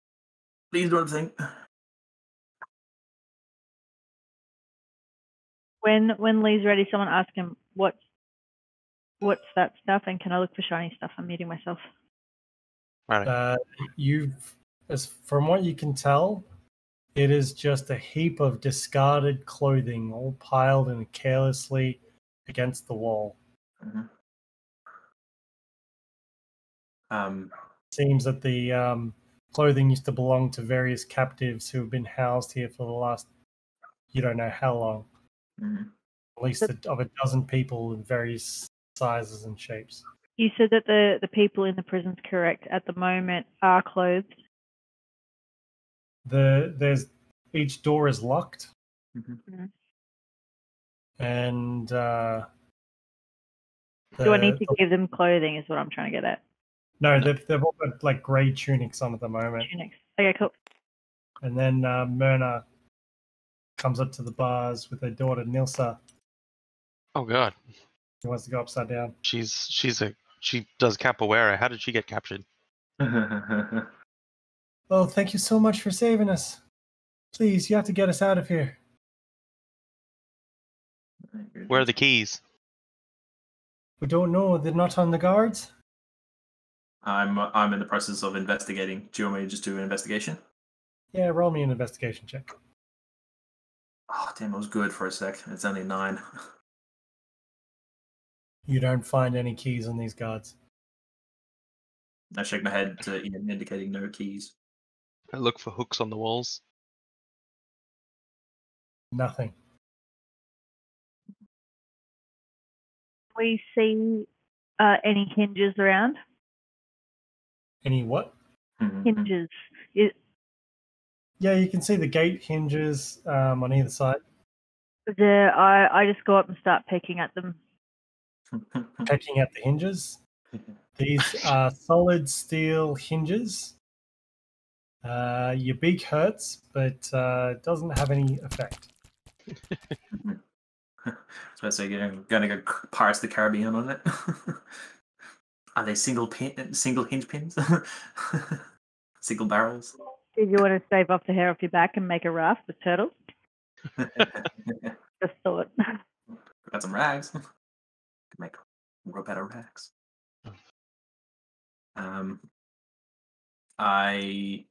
Please don't think. When Lee's ready, someone ask him what's that stuff, and can I look for shiny stuff? I'm muting myself. Right. As from what you can tell, it is just a heap of discarded clothing, all piled and carelessly against the wall. Seems that the clothing used to belong to various captives who have been housed here for the last, you don't know how long. At least of a dozen people in various sizes and shapes. You said that the people in the prisons, correct, at the moment are clothed. There's each door is locked, and Do I need to give them clothing? Is what I'm trying to get at. No, they've all got like grey tunics on at the moment. Tunics. Okay, cool. And then Myrna comes up to the bars with her daughter Nilsa. Oh god, Who wants to go upside down? she does capoeira. How did she get captured? Oh, thank you so much for saving us. Please, you have to get us out of here. Where are the keys? We don't know. They're not on the guards. I'm in the process of investigating. Do you want me to just do an investigation? Yeah, roll me an investigation check. Oh, damn, it was good for a sec. It's only 9. You don't find any keys on these guards. I shake my head to Ian, indicating no keys. I look for hooks on the walls. Nothing. We see any hinges around? Any what? Hinges. Yeah, you can see the gate hinges on either side. I just go up and start pecking at them. Pecking at the hinges. These are solid steel hinges. Your beak hurts, but it doesn't have any effect. So I say you're gonna go Pirates of the Caribbean on it. Are they single hinge pins? Single barrels? Did you want to shave off the hair off your back and make a raft with turtles? Just thought. Got some rags. Could make rope out of rags. I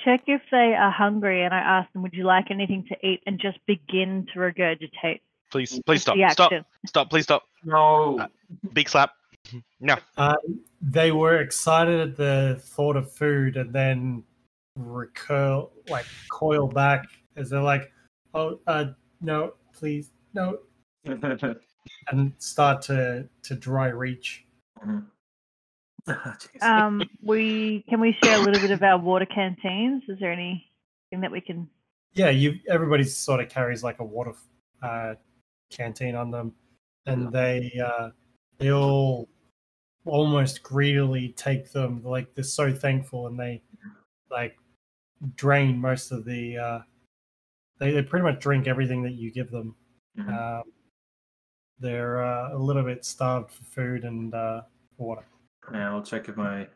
check if they are hungry and I ask them, would you like anything to eat, and just begin to regurgitate. Please stop. The Stop. action. Stop. Please stop. No. Big slap. No. They were excited at the thought of food and then coil back as they're like, oh, no, please, no. And start to dry reach. Can we share a little bit of our water canteens? Is there anything that we can? Yeah, everybody sort of carries like a water canteen on them, and they all almost greedily take them. Like they're so thankful, and they like drain most of the. They pretty much drink everything that you give them. They're a little bit starved for food and water. Yeah, I'll check if my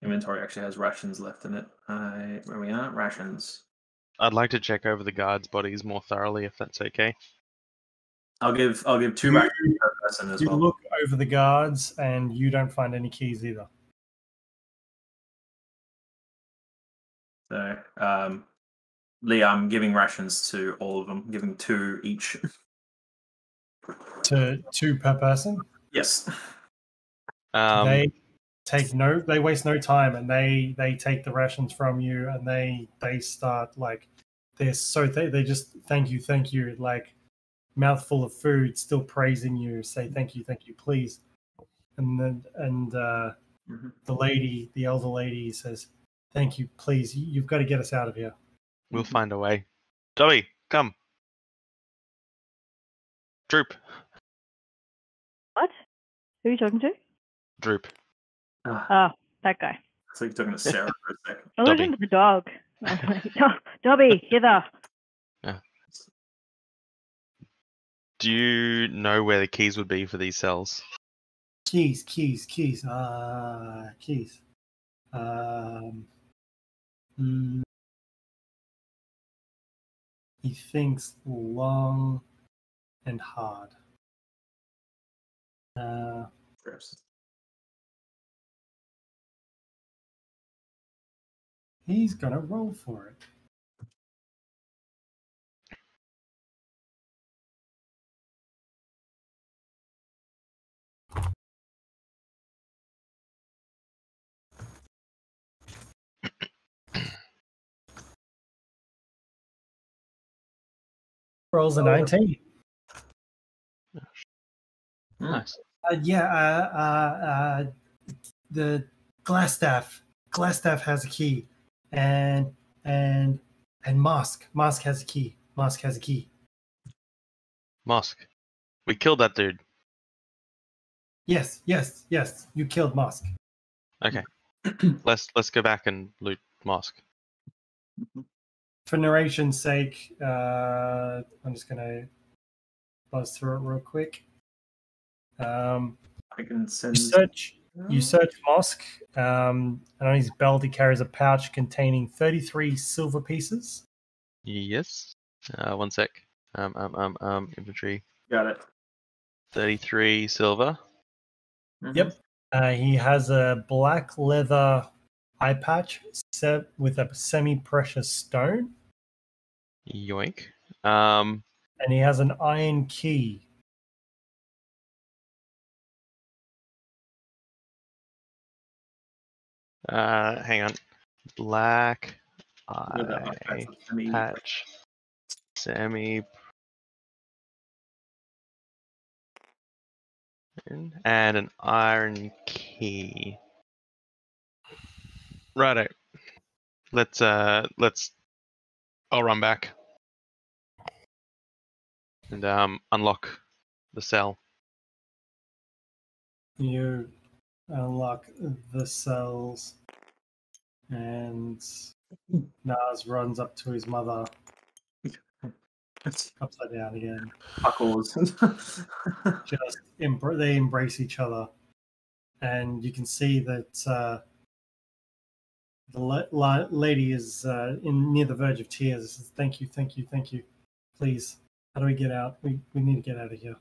inventory actually has rations left in it. Where we are, rations. I'd like to check over the guards' bodies more thoroughly, if that's okay. I'll give 2 rations per person as You well. look over the guards, and you don't find any keys either. So, Lee, I'm giving rations to all of them, giving 2 each. To 2 per person. Yes. They they waste no time, and they take the rations from you, and they start like they just thank you, like mouthful of food, still praising you, say thank you, please. And then the elder lady says, thank you, please, you've got to get us out of here. We'll find a way. Dobby, come. Droop. What? Who are you talking to? Droop. Oh, that guy. So you're talking to Sarah for a second. I listened to the dog. Dobby, hither. Yeah. Do you know where the keys would be for these cells? Keys. Keys. He thinks long and hard. He's gonna roll for it. Rolls a 19. Nice. The Glassstaff has a key, and Mosk has a key. Mosk. We killed that dude. Yes. You killed Mosk. Okay. Let's go back and loot Mosk. For narration's sake, I'm just gonna buzz through it real quick. I can send. You search Mosk, and on his belt he carries a pouch containing 33 silver pieces. Yes. One sec. Inventory. Got it. 33 silver. Yep. He has a black leather eye patch set with a semi-precious stone, Yoink. and he has an iron key. Hang on. Black With a eye semi- patch. Semi. And an iron key. Righto. Let's I'll run back and unlock the cell. You unlock the cells, and Nars runs up to his mother, upside down again. Puckles. Just they embrace each other, and you can see that the lady is near the verge of tears. Says, "Thank you, thank you, thank you. Please, how do we get out? We need to get out of here."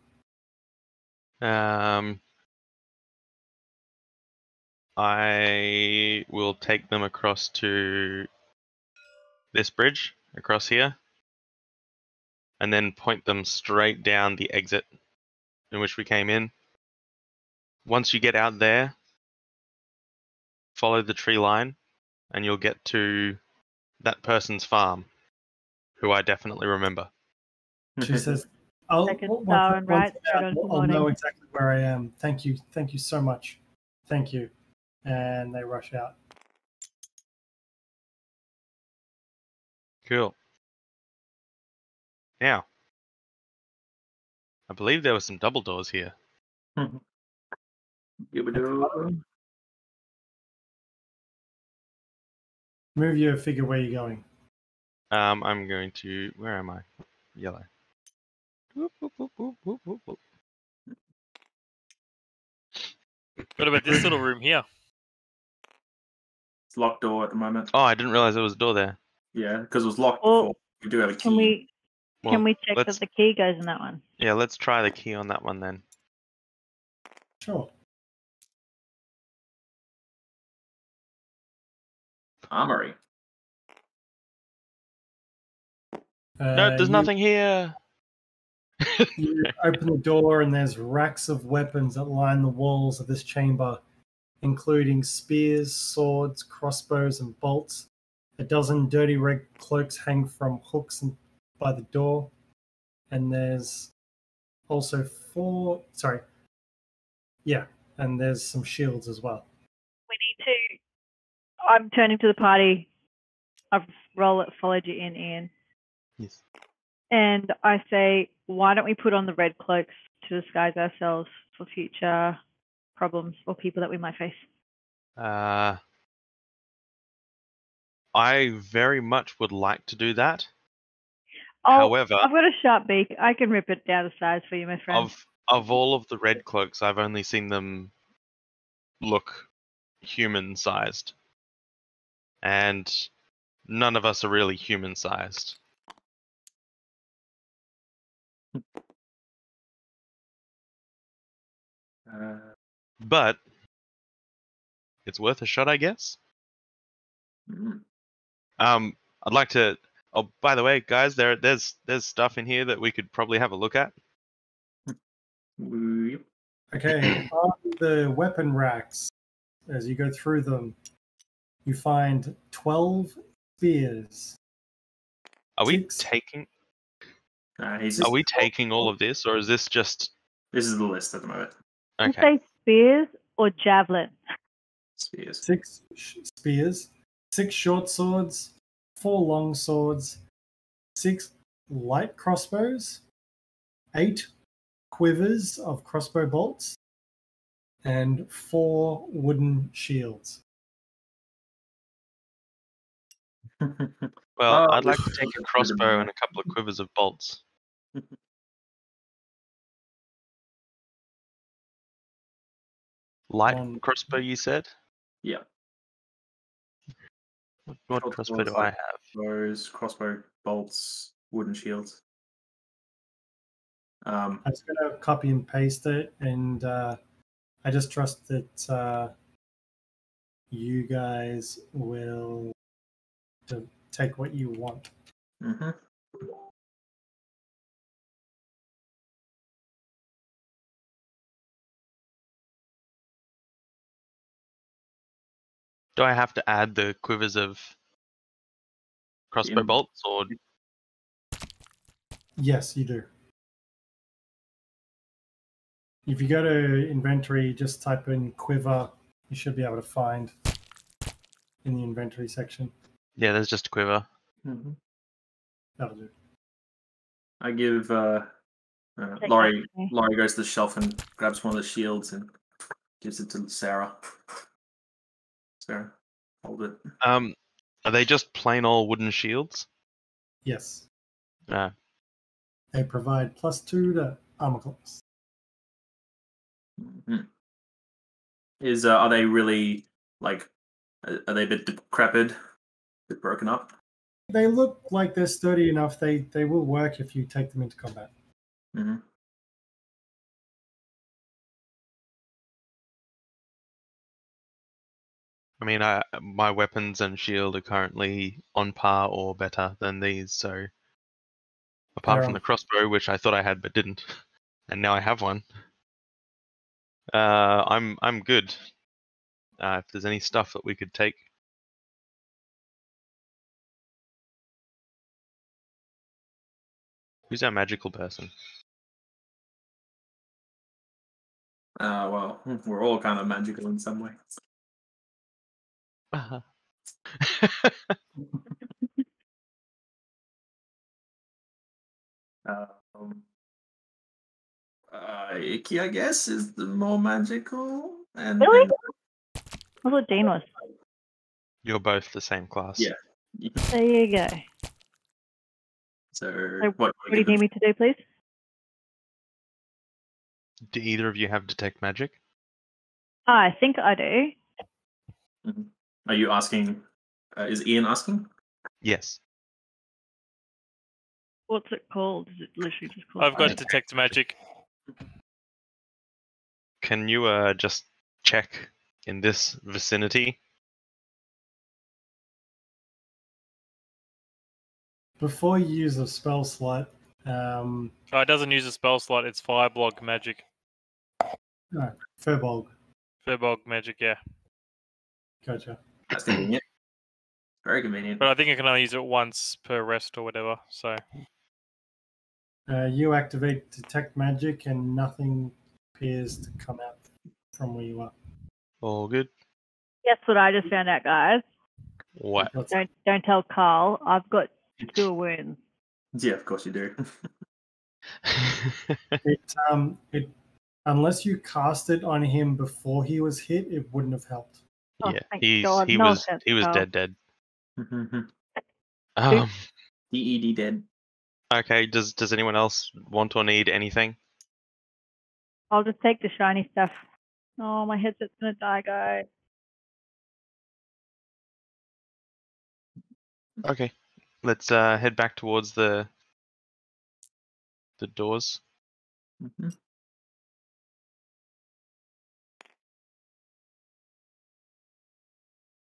I will take them across to this bridge across here, and then point them straight down the exit in which we came in. Once you get out there, follow the tree line, and you'll get to that person's farm, who I definitely remember. She says, "I'll Second star and right, straight on to I'll know morning." exactly where I am. Thank you so much. Thank you." And they rush out. Cool. Now, I believe there were some double doors here. Move your figure where you're going. I'm going to. Where am I? Yellow. Whoop, whoop, whoop, whoop, whoop, whoop, whoop. What about this little room here? It's locked door at the moment. Oh, I didn't realize there was a door there. Yeah, because it was locked Well, before. We do have a key. Can we check let's- that the key goes in that one? Yeah, let's try the key on that one then. Sure. Armory. No, there's You- nothing here. You open the door, and there's racks of weapons that line the walls of this chamber, including spears, swords, crossbows, and bolts. A dozen dirty red cloaks hang from hooks by the door, and there's also and there's some shields as well. We need to. I'm turning to the party. I've followed you in, Ian. Yes. And I say, why don't we put on the red cloaks to disguise ourselves for future problems or people that we might face? I very much would like to do that. Oh, However, I've got a sharp beak. I can rip it down to size for you, my friend. of all of the red cloaks, I've only seen them look human-sized, and none of us are really human-sized. But it's worth a shot, I guess. I'd like to. Oh, by the way, guys, there's stuff in here that we could probably have a look at. Okay, on the weapon racks, as you go through them, you find 12 spears. Are we Six. taking? He's Are we taking all of this, or is this just? This is the list at the moment. Did you Okay. say spears or javelin? Spears. 6 spears, 6 short swords, 4 long swords, 6 light crossbows, 8 quivers of crossbow bolts, and 4 wooden shields. Well, Oh, I'd like this to is take a good crossbow enough. and a couple of quivers of bolts. Light crossbow, you said? Yeah. What Short crossbow swords, do I light have? Bows, crossbow bolts, wooden shields. Um, I'm just going to copy and paste it, and I just trust that you guys will take what you want. mhm. Do I have to add the quivers of crossbow In- bolts, or Yes, you do. If you go to inventory, just type in quiver. You should be able to find in the inventory section. yeah, there's just a quiver. Mhm. That'll do. I give Take Lorrei. that to me. Lorrei goes to the shelf and grabs one of the shields and gives it to Sarah. Sarah, hold it. Are they just plain old wooden shields? Yes. Ah, They provide +2 to armor class. Mhm. Are they really like? Are they a bit decrepit, a bit broken up? They look like they're sturdy enough. They will work if you take them into combat. Mm-hmm. I mean, my weapons and shield are currently on par or better than these, so apart from the crossbow, which I thought I had but didn't, and now I have one. I'm good. If there's any stuff that we could take. Who's our magical person? Well, we're all kind of magical in some way. Ikki, I guess, is the more magical. And Really? I thought Dean was. You're both the same class. Yeah. There you go. So, So what what do you need me to do, please? Do either of you have detect magic? I think I do. Mhm. Are you asking? Is Ian asking? Yes. What's it called? Is it literally just called? I've got detect magic. Can you just check in this vicinity? Before you use a spell slot, Oh, it doesn't use a spell slot. It's Fireblog magic. Furbolg. Furbolg magic, yeah. Gotcha. That's convenient. Very convenient. But I think I can only use it once per rest or whatever. So You activate detect magic, and nothing appears to come out from where you are. All good. Guess what I just found out, guys? What? Don't tell Carl. I've got cure wounds. Yeah, of course you do. It unless you cast it on him before he was hit, it wouldn't have helped. Oh, Yeah, thank he God. was No offense, Carl. dead. DED Um, dead. okay. Does anyone else want or need anything? I'll just take the shiny stuff. Oh, my headset's gonna die, guys. Okay. Let's head back towards the doors. Mm-hmm.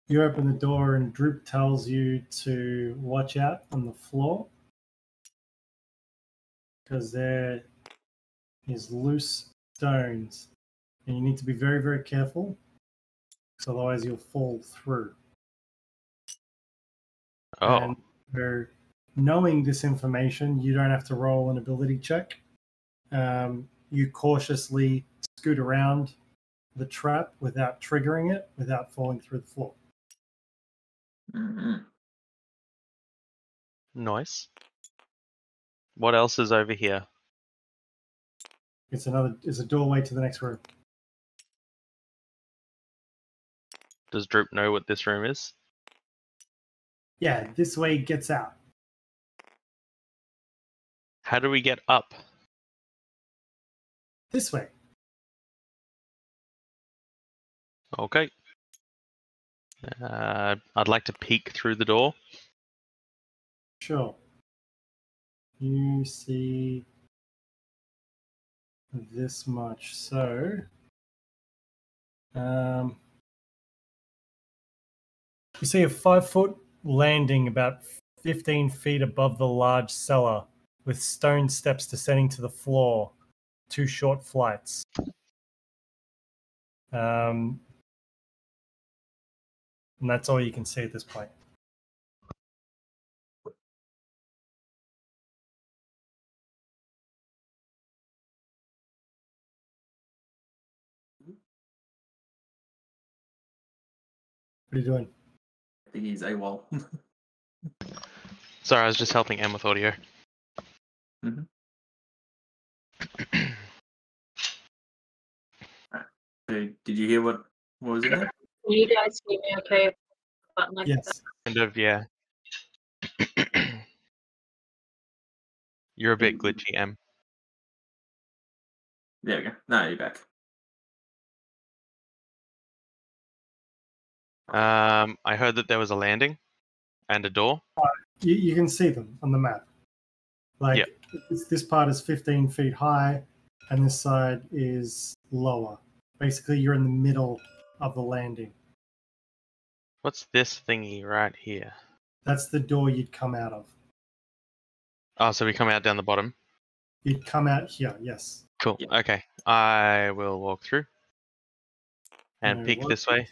You open the door, and Droop tells you to watch out on the floor because there is loose stones, and you need to be very, very careful, because otherwise you'll fall through. Oh. And for knowing this information, you don't have to roll an ability check. You cautiously scoot around the trap without triggering it, without falling through the floor. Mm-hmm. Nice. What else is over here? It's a doorway to the next room. Does Droop know what this room is? Yeah, this way gets out. How do we get up? This way. Okay. I'd like to peek through the door. Sure. You see this much. So, you see a 5-foot landing about 15 feet above the large cellar with stone steps descending to the floor, 2 short flights. And that's all you can see at this point. What are you doing? I think he's AWOL. Sorry, I was just helping Em with audio. Mhm. Did you hear what was in there? Can you guys hear me okay? Button like that? Yes. Kind of, yeah. You're a bit glitchy, Em. There we go. Now you're back. I heard that there was a landing and a door. You can see them on the map. Like, Yep. this part is 15 feet high, and this side is lower. Basically, you're in the middle of the landing. What's this thingy right here? That's the door you'd come out of. Oh, so we come out down the bottom. You'd come out here, yes. Cool. Yeah. Okay. I will walk through and No peek this way.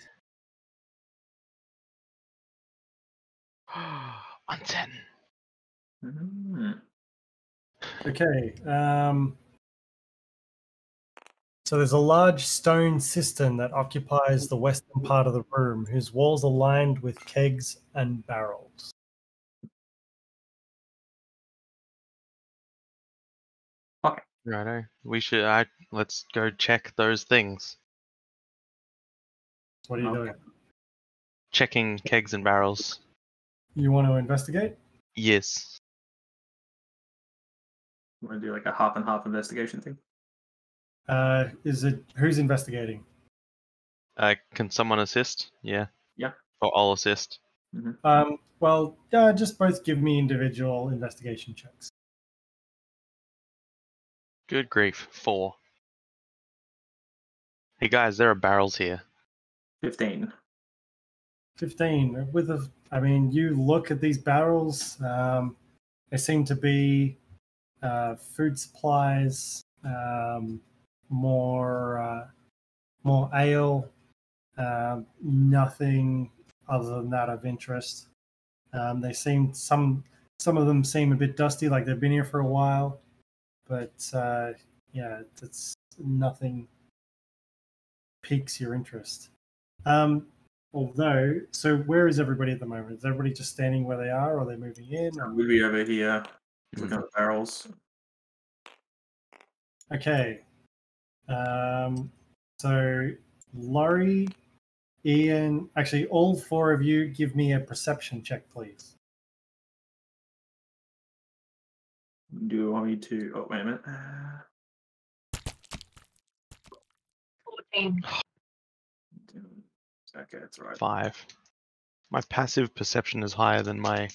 110. Mhm. Okay. So there's a large stone cistern that occupies the western part of the room, whose walls are lined with kegs and barrels. Righto. We should. Let's go check those things. What are you Okay. doing? Checking kegs and barrels. You want to investigate? Yes. Want to do like a half and half investigation thing? Is it who's investigating? Can someone assist? Yeah. Yeah. Or I'll assist. Well, just both give me individual investigation checks. Good grief. 4. Hey guys, there are barrels here. 15. 15. You look at these barrels. They seem to be food supplies, more ale. Nothing other than that of interest. They seem some of them seem a bit dusty, like they've been here for a while. But it's nothing piques your interest. Although, so where is everybody at the moment? Is everybody just standing where they are, or are they moving in? Or... We'll be over here looking at the barrels. Okay. So Lorrei, Ian, actually, all 4 of you, give me a perception check, please. Do you want me to? Oh, wait a minute. 14. Okay, that's right. 5. My passive perception is higher than my.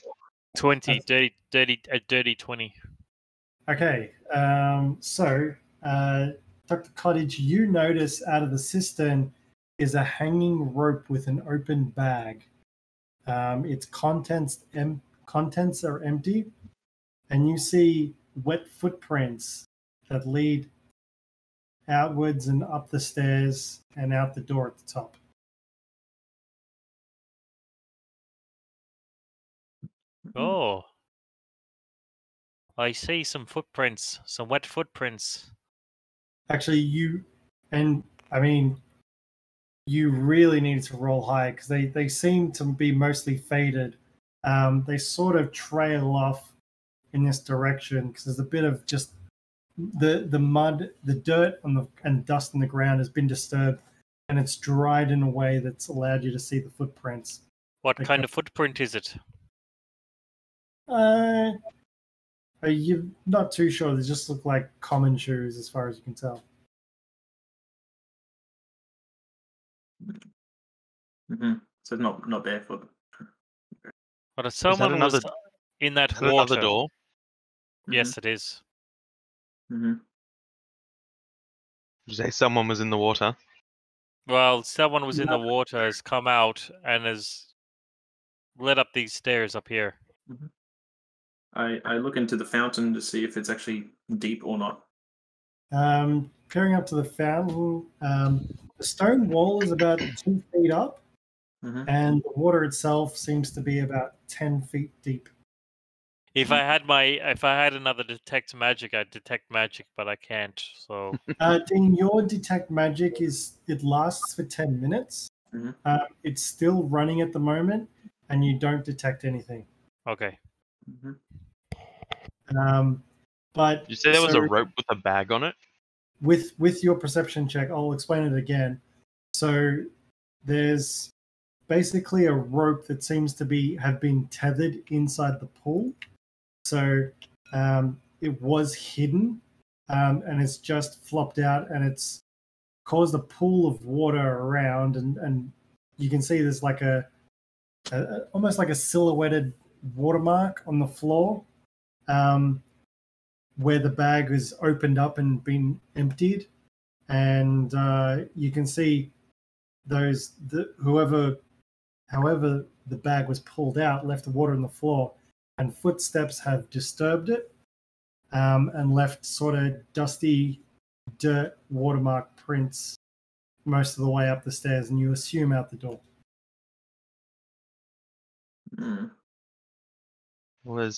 20, dirty 20. Okay. So, Dr. Cottage, you notice out of the cistern is a hanging rope with an open bag. Its contents are empty, and you see wet footprints that lead outwards and up the stairs and out the door at the top. Oh. I see some footprints, some wet footprints. Actually, you really need to roll high because they seem to be mostly faded. They sort of trail off in this direction because there's a bit of just the mud, the dirt and dust on the ground has been disturbed, and it's dried in a way that's allowed you to see the footprints. What kind of footprint is it? You're not too sure. They just look like common shoes as far as you can tell. So not barefoot. But if someone was in that water. Another door? Yes, it is. You say someone was in the water. Well, someone was in the water, has come out, and has led up these stairs up here. I look into the fountain to see if it's actually deep or not. Peering up to the fountain, the stone wall is about 2 feet up, and the water itself seems to be about 10 feet deep. If I had another detect magic, I'd detect magic, but I can't. So Dean, your detect magic it lasts for 10 minutes. It's still running at the moment, and you don't detect anything. okay. But You say there was a rope with a bag on it? With your perception check, I'll explain it again. So there's basically a rope that seems to have been tethered inside the pool. So it was hidden, and it's just flopped out, and it's caused a pool of water around, and you can see there's like a almost like a silhouetted watermark on the floor, where the bag is opened up and been emptied, and you can see however the bag was pulled out left the water on the floor, and footsteps have disturbed it, and left sort of dusty dirt watermark prints most of the way up the stairs, and you assume out the door. Well,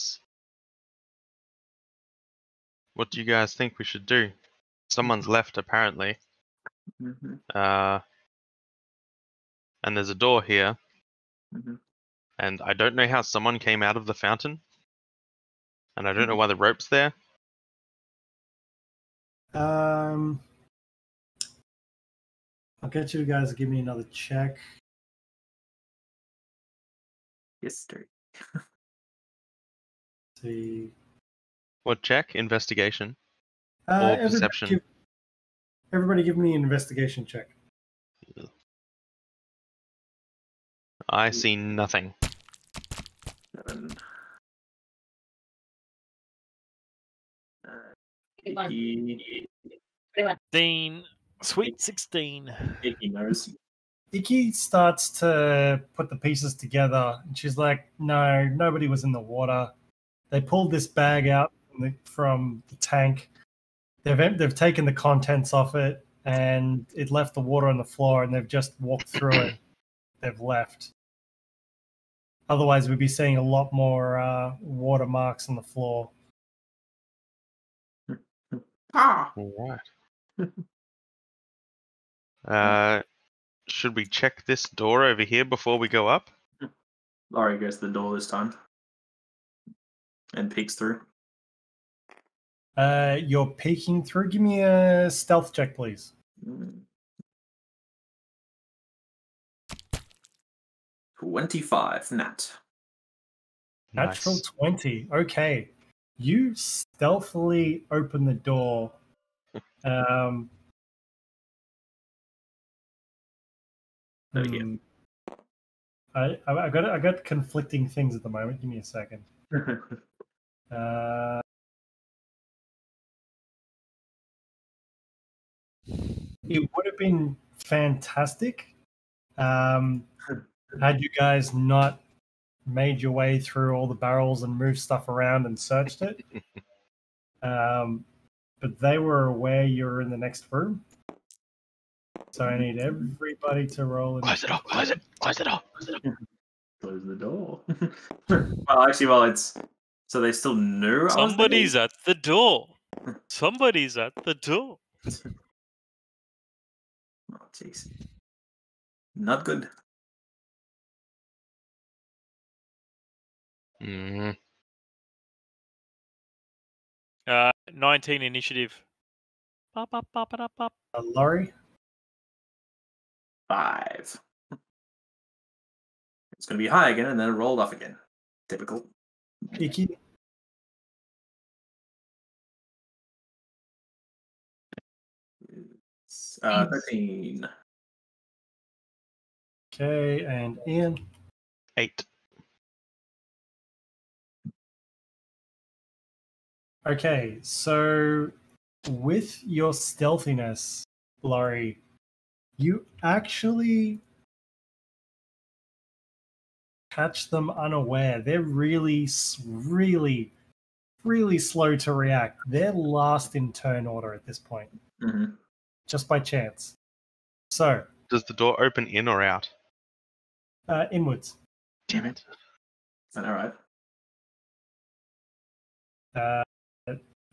what do you guys think we should do? Someone's left, apparently. And there's a door here. And I don't know how someone came out of the fountain. And I don't know why the rope's there. I'll get you guys to give me another check. History. See. What check? Investigation? Or perception? Everybody give me an investigation check. I see nothing. 7. Dean, sweet 16. Ikki knows. Ikki starts to put the pieces together, and she's like, "No, nobody was in the water. They pulled this bag out from the tank. They've taken the contents off it, and it left the water on the floor, and they've just walked through it. They've left. Otherwise, we'd be seeing a lot more water marks on the floor." All right. Should we check this door over here before we go up? Lorrei goes to the door this time and peeks through. You're peeking through. Give me a stealth check, please. 25, nat. Natural Nice. 20. Okay. You stealthily open the door. I got conflicting things at the moment. Give me a second. It would have been fantastic had you guys not made your way through all the barrels and moved stuff around and searched it. But they were aware you were in the next room. So I need everybody to roll. Close it off. Close it. Close it off. Close the door. Well, actually, it's so they still knew. Somebody's at the door. Somebody's at the door. Oh, jeez. Not good. 19 initiative. Lorrei? 5. It's going to be high again, and then it rolled off again. Typical. Ikki? It's, 13. Okay, and Ian? 8. Okay, so with your stealthiness, Lorrei, you actually catch them unaware. They're really slow to react. They're last in turn order at this point, just by chance. So, Does the door open in or out? inwards. Damn it. Is that all right?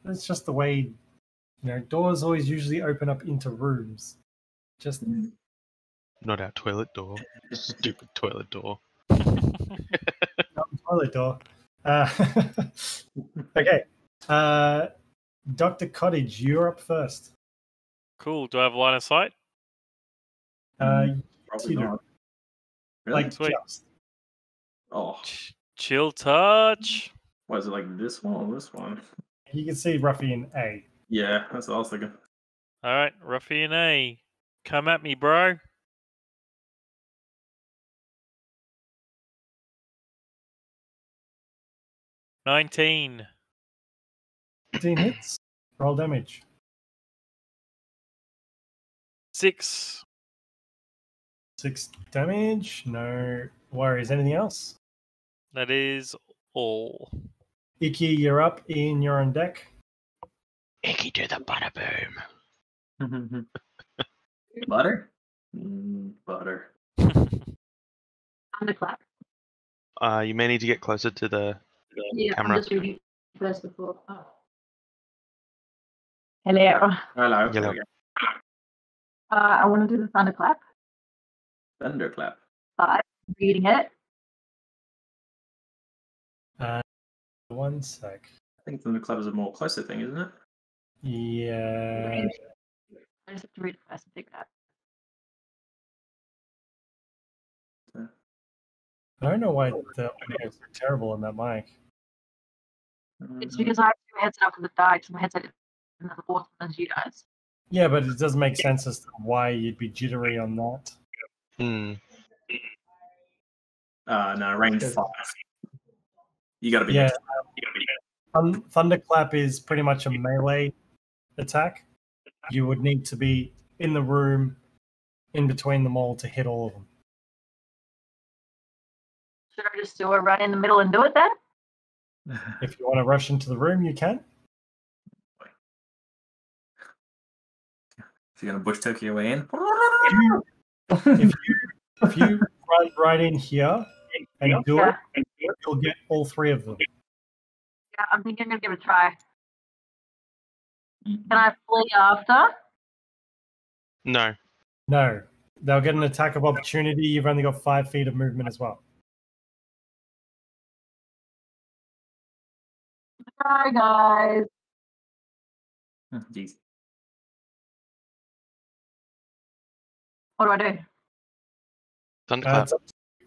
That's just the way, doors always usually open up into rooms. Just Not our toilet door. Stupid toilet door. not the toilet door. Okay. Dr. Cottage, you're up first. Cool. Do I have a line of sight? Probably you do. not. Really? Like Sweet. just. Oh, Chill touch. what is it, like this one or this one? You can see roughly in A. Yeah, that's what I was thinking. All right, Ruffian A. Come at me, bro. $19. 15 hits. Roll damage. 6. 6 damage. No worries. Anything else? That is all. Ikki, you're up. Ian, you're on deck. Ikki, do the butter boom. Butter? Butter. Thunderclap. You may need to get closer to the Yeah, camera. I'm just reading first before. Oh. Hello. Hello. Yellow. I want to do the thunderclap, Thunderclap. but I'm reading it. One sec. I think Thunderclap is a more closer thing, isn't it? Yeah. I just have to read it first and figure it out. I don't know why the audio is so terrible on that mic. It's because I have two headsets because it died, so my headset isn't as awesome as you guys. Yeah, but it doesn't make sense as to why you'd be jittery on that. No, range 5. You gotta be Yeah. next. Thunderclap is pretty much a melee attack. You would need to be in the room in between them all to hit all of them. Should I just do a run in the middle and do it then? If you want to rush into the room, you can. If you're gonna bush turkey your way in. If you run right in here and do it, you'll get all 3 of them. Yeah, I'm thinking I'm gonna give it a try. Can I flee after? No. No, they'll get an attack of opportunity. You've only got 5 feet of movement as well. Hi guys. Jeez. What do I do? Thunderclap.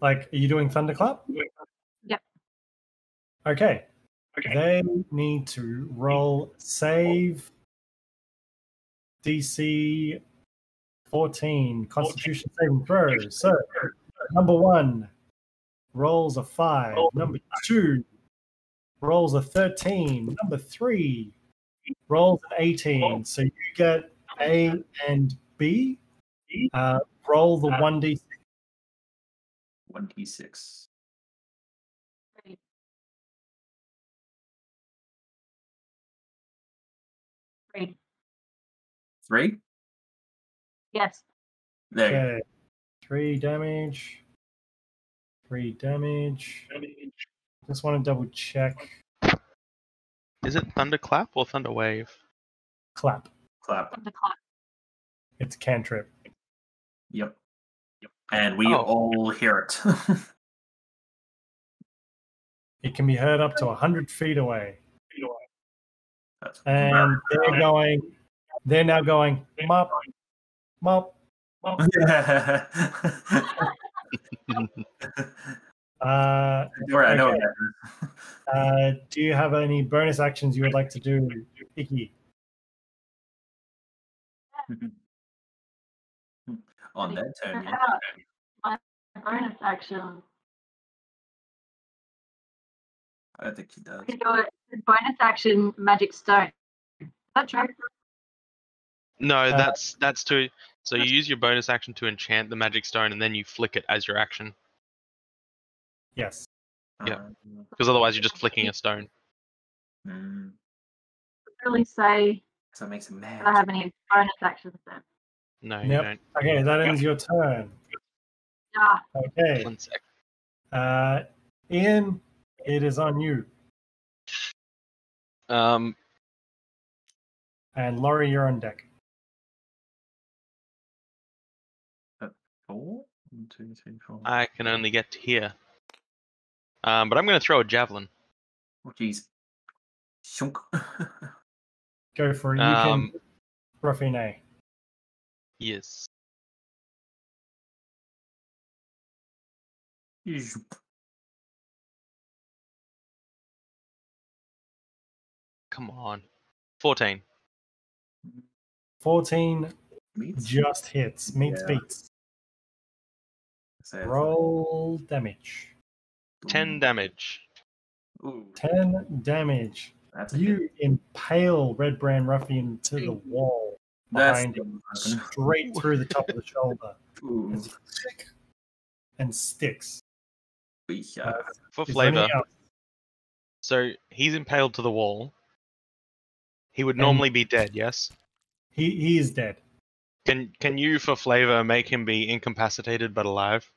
Are you doing Thunderclap? Yep. Okay. They need to roll save DC 14 Constitution saving throw. So, number 1 rolls a 5. Number 2 rolls a 13. Number 3 rolls an 18. So you get A and B. Roll the 1d6. 1d6. 3. 3? Yes. There you go. Okay. 3 damage. 3 damage. Just want to double check. Is it Thunderclap or Thunderwave? Clap. Clap. Thunderclap. It's cantrip. Yep. And we all hear it. It can be heard up to 100 feet away. That's And they're now going, mop, mop. Yeah. I know Okay. that. Do you have any bonus actions you would like to do, Ikki? On that turn, yeah. My bonus action. I don't think he does. I can do it. Bonus action magic stone. Is that true? No, that's to. So you use your bonus action to enchant the magic stone, and then you flick it as your action. Yes. Yeah. Because otherwise, you're just flicking a stone. Really say So it makes him mad. that I have any bonus actions then. No, you Yep. don't. Okay, that ends your turn. Yeah. Okay. 1 sec. Ian, it is on you. Um, And Lorrei, you're on deck. 4? 1, 2, 3, 4. I can only get to here. But I'm going to throw a javelin. Oh, jeez. Shunk. Go for it. You can Ruffian A. Yes. Come on. 14. 14 Meets? just hits. Meets Yeah. beats. So it's Roll damage. 10 damage. Ooh, 10 damage. that's a You hit. impale Red Brand Ruffian to the wall That's behind him, straight through the top of the shoulder. Ooh. As you tick and sticks. Yeah. For Is there anything flavor, else? so he's impaled to the wall. He would And- normally be dead, yes? He is dead. Can you, for flavor, make him be incapacitated but alive?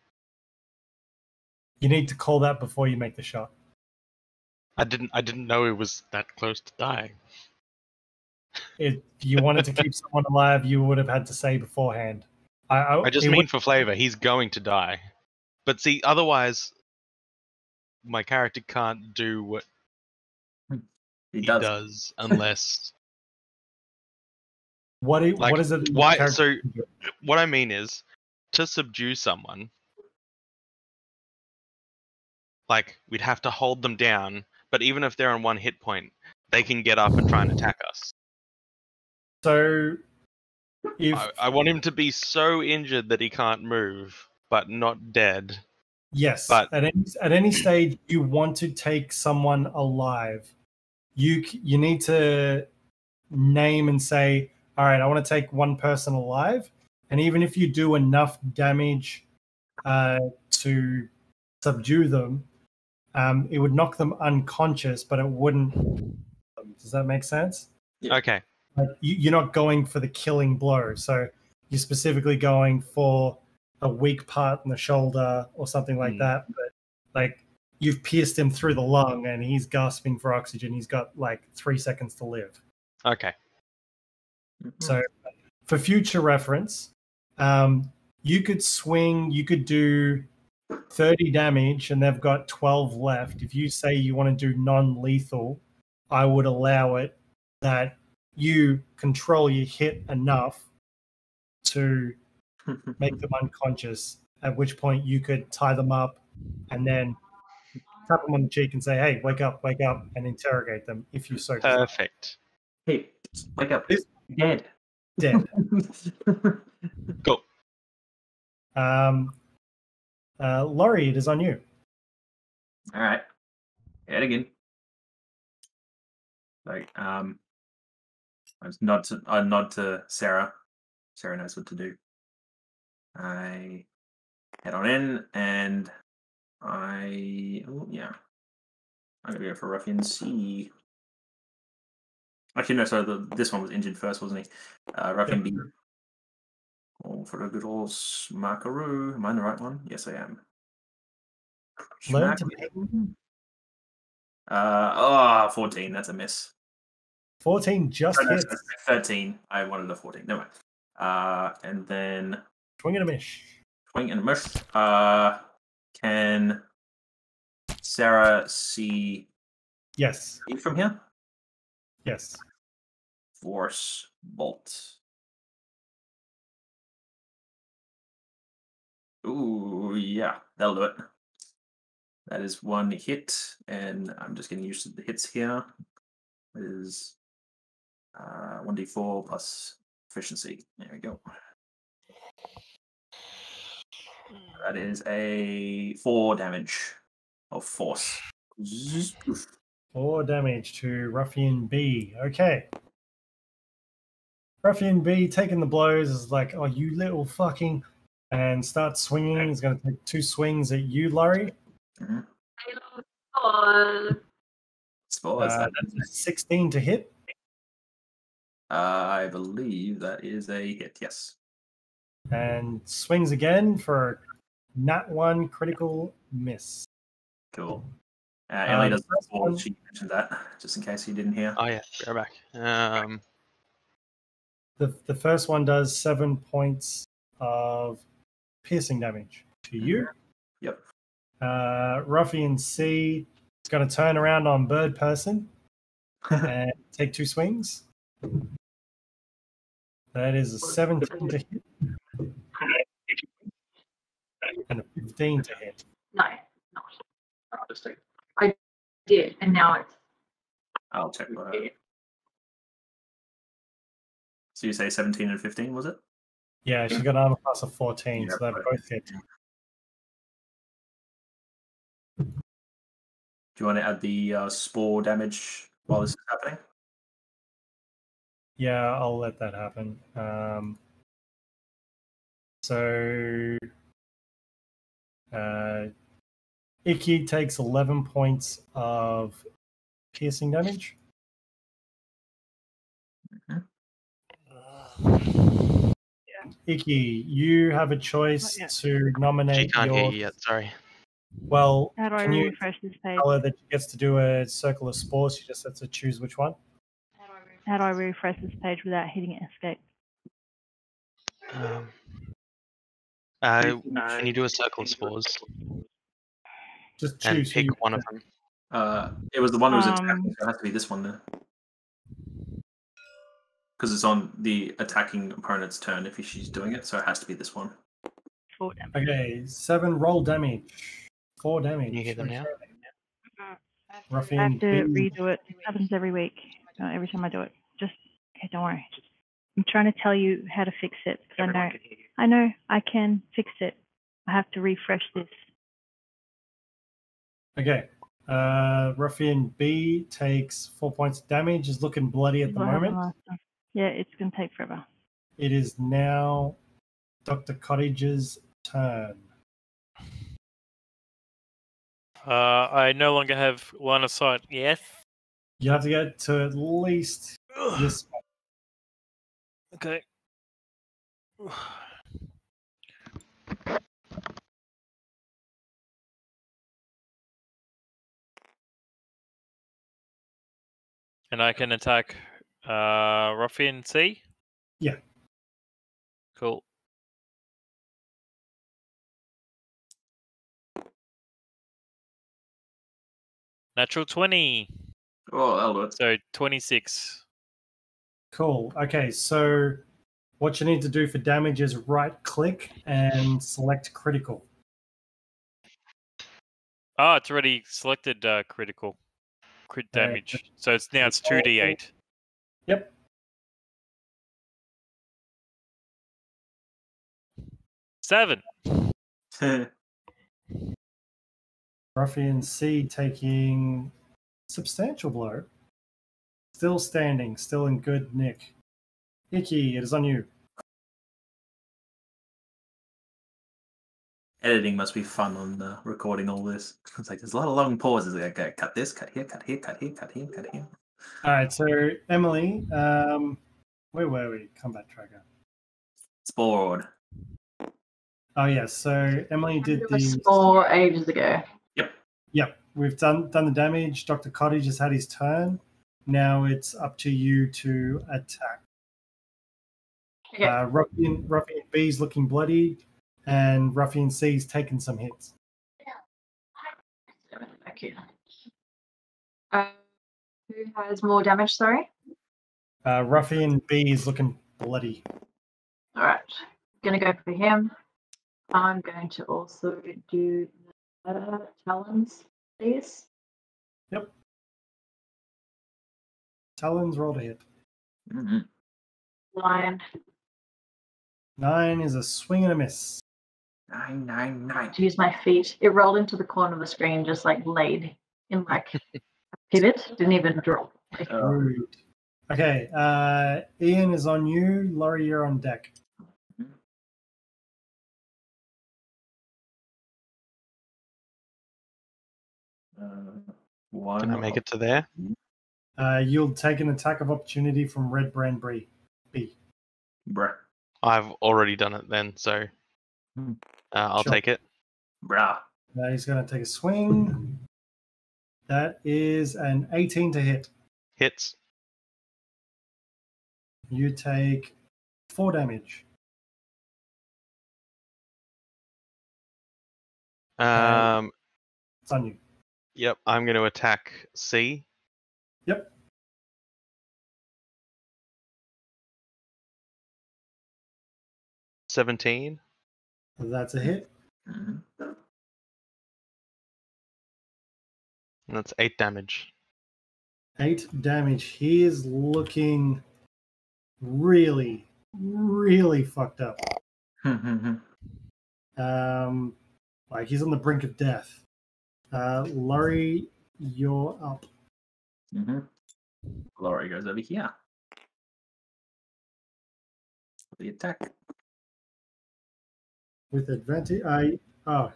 You need to call that before you make the shot. I didn't know he was that close to dying. If you wanted to keep someone alive, you would have had to say beforehand. I just it mean would- for flavor, he's going to die. But see, otherwise, my character can't do what He he does. does unless. What is Like, it? that your why? character So, can do? what I mean is, to subdue someone, like we'd have to hold them down. But even if they're on 1 hit point, they can get up and try and attack us. So, if I want him to be so injured that he can't move, but not dead. yes, but- at any stage you want to take someone alive, you need to name and say, all right, I want to take one person alive, and even if you do enough damage to subdue them, it would knock them unconscious, but it wouldn't. Does that make sense? Yeah. Okay. Like you're not going for the killing blow, so you're specifically going for a weak part in the shoulder or something like that. But like you've pierced him through the lung and he's gasping for oxygen. He's got like 3 seconds to live. Okay. So for future reference, you could swing, you could do 30 damage and they've got 12 left. If you say you want to do non-lethal, I would allow it that you control your hit enough to make them unconscious, at which point you could tie them up and then tap them on the cheek and say, hey, wake up, and interrogate them if you so desire. Perfect. Hey, wake up. This- Dead. Dead. Cool. Lorrei, it is on you. All right. Head again. Like, I nod to Sarah. Sarah knows what to do. I head on in, and I'm gonna go for Ruffian C. Actually, no, sorry, this one was injured first, wasn't he? Ruffian B. Oh, for a good old smackaroo. Am I in the right one? Yes, I am. Learn to Schmack. 14. That's a miss. 14 just Oh, no, hits. sorry, 13. I wanted a 14. Never mind. And then Swing and a miss. swing and a miss. Can Sarah see Yes. me from here? Yes. Force bolt. Ooh, yeah, that'll do it. That is 1 hit, and I'm just getting used to the hits here. It is 1d4 plus efficiency. There we go. That is a 4 damage of force. 4 damage to Ruffian B. Okay. Ruffian B taking the blows is like, oh, you little fucking, and starts swinging. He's going to take 2 swings at you, Lorrei. Spores. That's a 16 to hit. I believe that is a hit. Yes. And swings again for nat 1 critical miss. Cool. Emily does. first one- She mentioned that just in case you didn't hear. Oh yeah, go back. The first one does 7 points of piercing damage to you. Yep. Ruffian C is going to turn around on Bird Person and take 2 swings. That is a 17 to hit and a 15 to hit. No, not. I did, and now it's. I'll check that. So you say 17 and 15, was it? Yeah, she got armor class of 14, Yeah, so they right. both hit. Do you want to add the spore damage while this is happening? Yeah, I'll let that happen. So Ikki takes 11 points of piercing damage. Ikki, you have a choice Not yet. to she nominate can't hear your. you yet. Sorry. Well, How do I can you refresh this page? tell her that she gets to do a circle of spores? She just has to choose which one. How do I refresh this page without hitting escape? Can you do a circle of spores Just and choose who pick you one of want. them? It was the one that was attacking, so it has to be this one then. Because it's on the attacking opponent's turn if she's doing it, so it has to be this one. 4 damage. Okay, 7 roll damage. 4 damage. Can you hear them now? I Ruffian have to B. redo it. It happens every week. Every time I do it. Just okay, don't worry. I'm trying to tell you how to fix it because I know I can fix it. I have to refresh this. Okay. Ruffian B takes 4 points of damage, is looking bloody at the What happened moment. last time? Yeah, it's gonna take forever. It is now Dr. Cottage's turn. I no longer have line of sight. Yes. You have to get to at least this. Okay. And I can attack Ruffian C? Yeah. Cool. Natural 20. Oh, that'll do it. So 26. Cool. Okay, so what you need to do for damage is right click and select critical. Oh, it's already selected critical. Crit damage. So it's now it's 2d8. Yep. Seven. Ruffian C taking substantial blow. Still standing, still in good nick. Ikki, it is on you. Editing must be fun on recording all this. It's like there's a lot of long pauses. Like, okay, cut this, cut here, cut here, cut here, cut here, cut here. All right, so Emily, where were we? Combat tracker. Spored. Oh yes, so Emily did It the. was 4 ages ago. Yep, we've done the damage. Dr. Cottage has had his turn. Now it's up to you to attack. Okay. Ruffian B's looking bloody, and Ruffian C's taken some hits. Okay. Who has more damage, sorry? Ruffian B is looking bloody. Alright. Gonna go for him. I'm going to also do the talons, please. Yep. Talons rolled a hit. Mm-hmm. 9. 9 is a swing and a miss. 9, 9, 9. To use my feet. It rolled into the corner of the screen, just like laid in like a pivot. Didn't even drop. Like, Rude. Okay, Ian is on you. Lorrei, you're on deck. One. Can I make it to there? You'll take an attack of opportunity from Red Brand B. Bruh. I've already done it then, so I'll Sure. take it. Bruh. Now he's going to take a swing. That is an 18 to hit. Hits. You take 4 damage. It's on you. Yep, I'm going to attack C. Yep. $17. That's a hit. Mhm. And that's 8 damage. 8 damage. He is looking really, really fucked up. Like he's on the brink of death. Lorrei, you're up. Lorrei goes over here. The attack. With advantage. He Nope.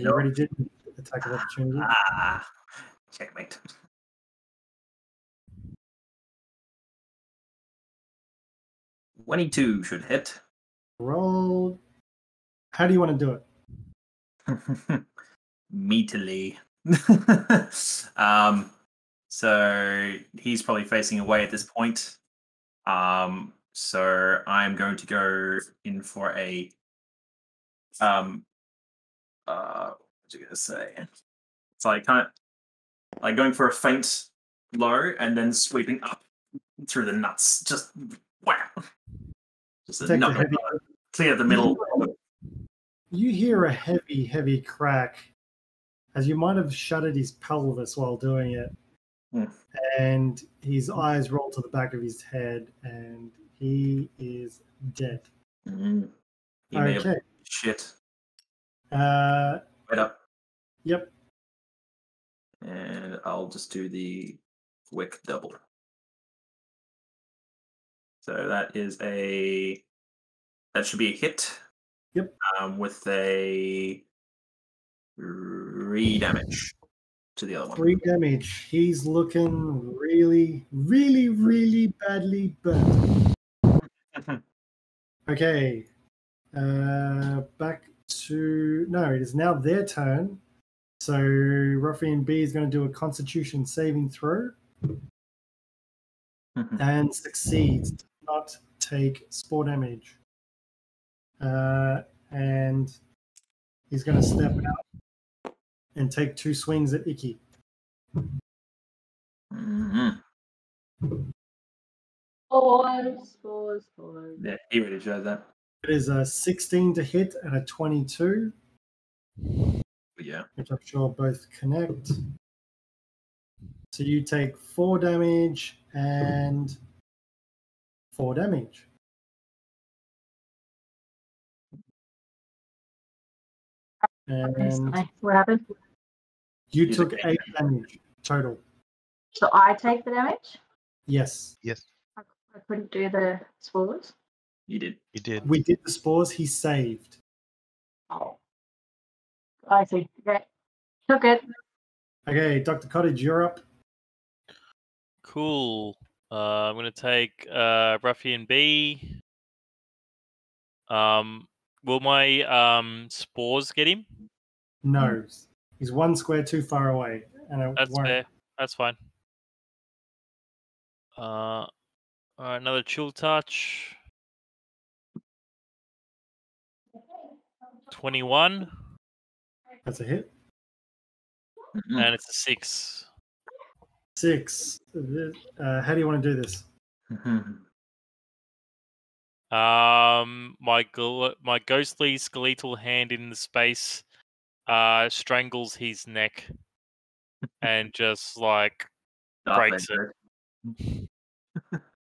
already did attack of opportunity. Ah, checkmate. $22 should hit. Roll. How do you want to do it? Meatily. So he's probably facing away at this point. So I'm going to go in for a what's I gonna say? It's like kind of like going for a feint low and then sweeping up through the nuts. Just wow. Just a Take the nugget, heavy- clear the middle. You hear a heavy, heavy crack as you might have shuttered his pelvis while doing it. And his eyes roll to the back of his head and he is dead. He may have Okay. shit. Wait up. Yep. And I'll just do the quick double. So that should be a hit. Yep. With a 3 damage to the other one. 3 damage. He's looking really, really, really badly burnt. Okay. Back to... No, it is now their turn. So Ruffian B is going to do a Constitution saving throw. And succeeds. Does not take spore damage. And he's going to step out and take 2 swings at Ikki. Spores. Yeah, he already showed that. It is a 16 to hit and a 22. Yeah. Which I'm sure both connect. So you take 4 damage and 4 damage. And What happened? you took 8 damage total. So I take the damage? Yes. Yes. I couldn't do the spores. You did. You did. We did the spores. He saved. Oh. I see. Okay. Took it. Okay, Dr. Cottage, you're up. Cool. I'm gonna take Ruffian B. Will my spores get him? No. He's 1 square too far away. And it That's won't. fair. That's fine. Alright, another chill touch. 21. That's a hit. And it's a 6. 6. How do you want to do this? My ghostly skeletal hand in the space strangles his neck and just like breaks it.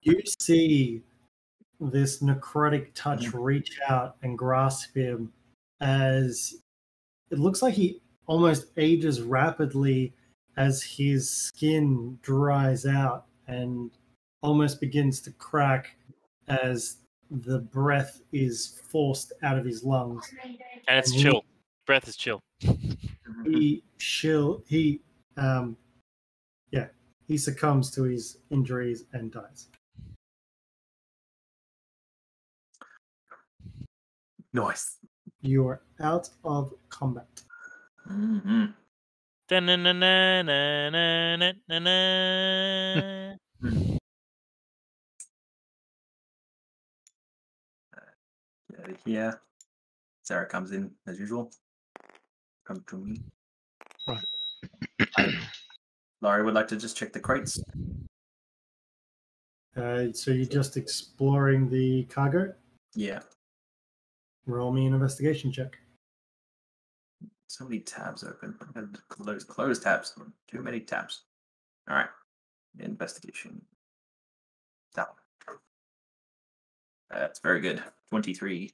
You see this necrotic touch reach out and grasp him as it looks like he almost ages rapidly as his skin dries out and almost begins to crack as the breath is forced out of his lungs. And it's chill. Breath is chill. He succumbs to his injuries and dies. Nice. You are out of combat. Mm-hmm. Da-na-na-na-na-na-na-na. Get out of here. Sarah comes in as usual. Come to me. Right. Lorrei would like to just check the crates. So you're just exploring the cargo? Yeah. Roll me an investigation check. So many tabs open. Close tabs. Too many tabs. All right. Investigation. That one. That's very good. 23.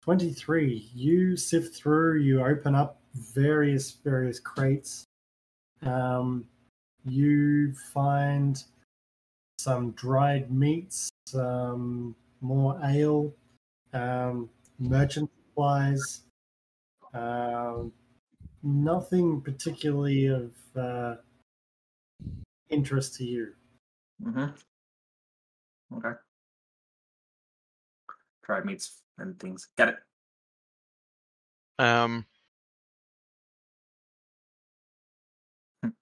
23. You sift through, you open up various crates. You find some dried meats, some more ale, merchant supplies. Nothing particularly of interest to you. Mm-hmm. Okay. Dried meats and things. Got it.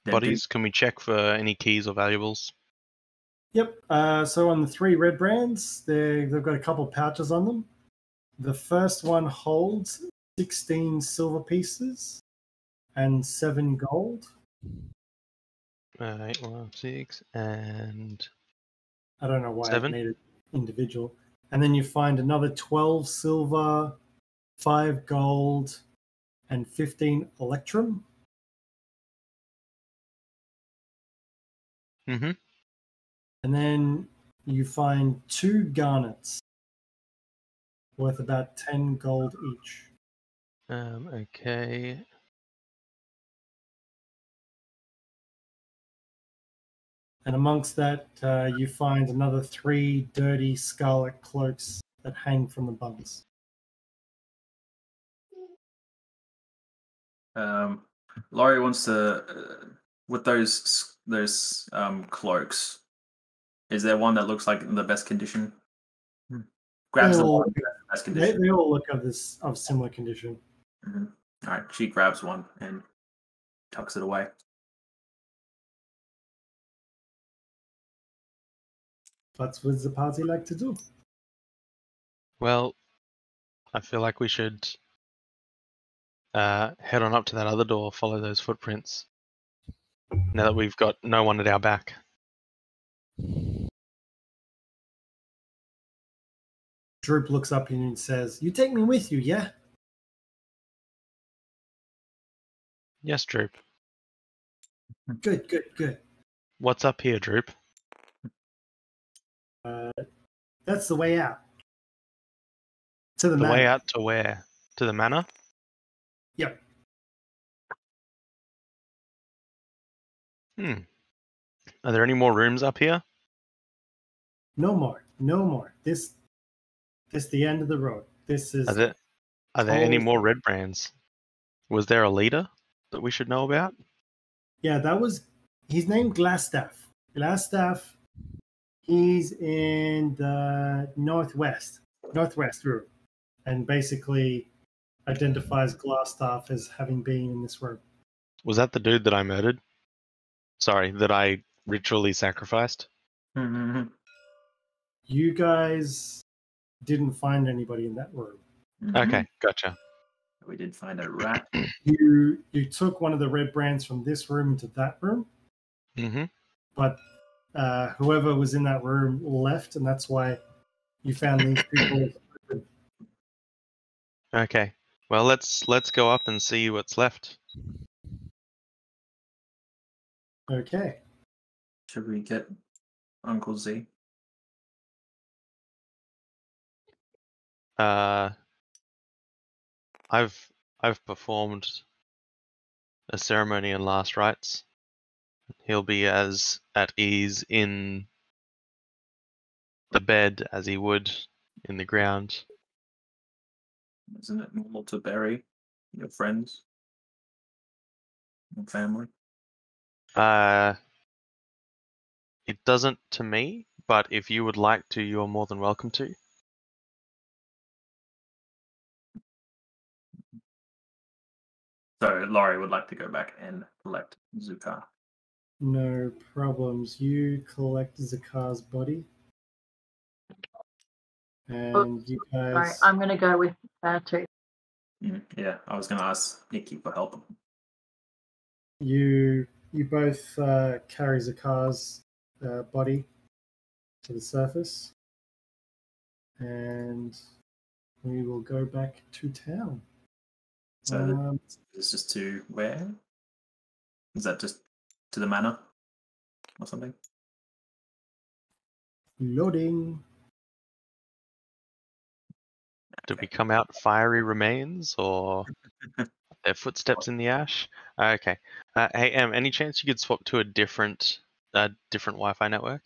Bodies, can we check for any keys or valuables? Yep. So on the 3 red brands, they've got a couple pouches on them. The first one holds 16 silver pieces and 7 gold. 8, 1, 6, and I don't know why 7? I made it individual. And then you find another 12 silver, 5 gold, and 15 electrum. Mm-hmm. And then you find 2 garnets worth about 10 gold each. Okay. And amongst that, you find another 3 dirty scarlet cloaks that hang from the bunks. Lorrei wants to, with those cloaks. Is there one that looks like in the best condition? Grabs the one in the best condition. They all look of similar condition. Mm-hmm. All right, she grabs one and tucks it away. What would the party like to do? Well, I feel like we should head on up to that other door, follow those footprints. Now that we've got no one at our back. Droop looks up and says, "You take me with you, yeah?" Yes, Droop. Good. What's up here, Droop? That's the way out. To the The manor. way out to where? To the manor? Yep. Are there any more rooms up here? No more. This the end of the road. This is. Are there any more red brands? Was there a leader that we should know about? Yeah, that was. He's named Glassstaff. Glassstaff. He's in the northwest room, and basically identifies Glassstaff as having been in this room. Was that the dude that I murdered? Sorry, that I ritually sacrificed? Mm-hmm. You guys didn't find anybody in that room. Mm-hmm. Okay, gotcha. We did find a rat. You took one of the red brands from this room into that room, Mm-hmm. but whoever was in that room left, and that's why you found these people. Okay. Well, let's go up and see what's left. Okay. Should we get Uncle Z? I've performed a ceremony and last rites. He'll be as at ease in the bed as he would in the ground. Isn't it normal to bury your friends and family? It doesn't to me, but if you would like to, you are more than welcome to. So Lorrei would like to go back and collect Zukar. No problems. You collect Zukar's body. And you Sorry, guys... I'm going to go with two. Yeah, I was going to ask Ikki for help. You both carry Zukar's body to the surface. And we will go back to town. So it's just to where? Is that just to the manor or something? Loading. Do we come out fiery remains or their footsteps in the ash? Okay. Hey, any chance you could swap to a different Wi-Fi network?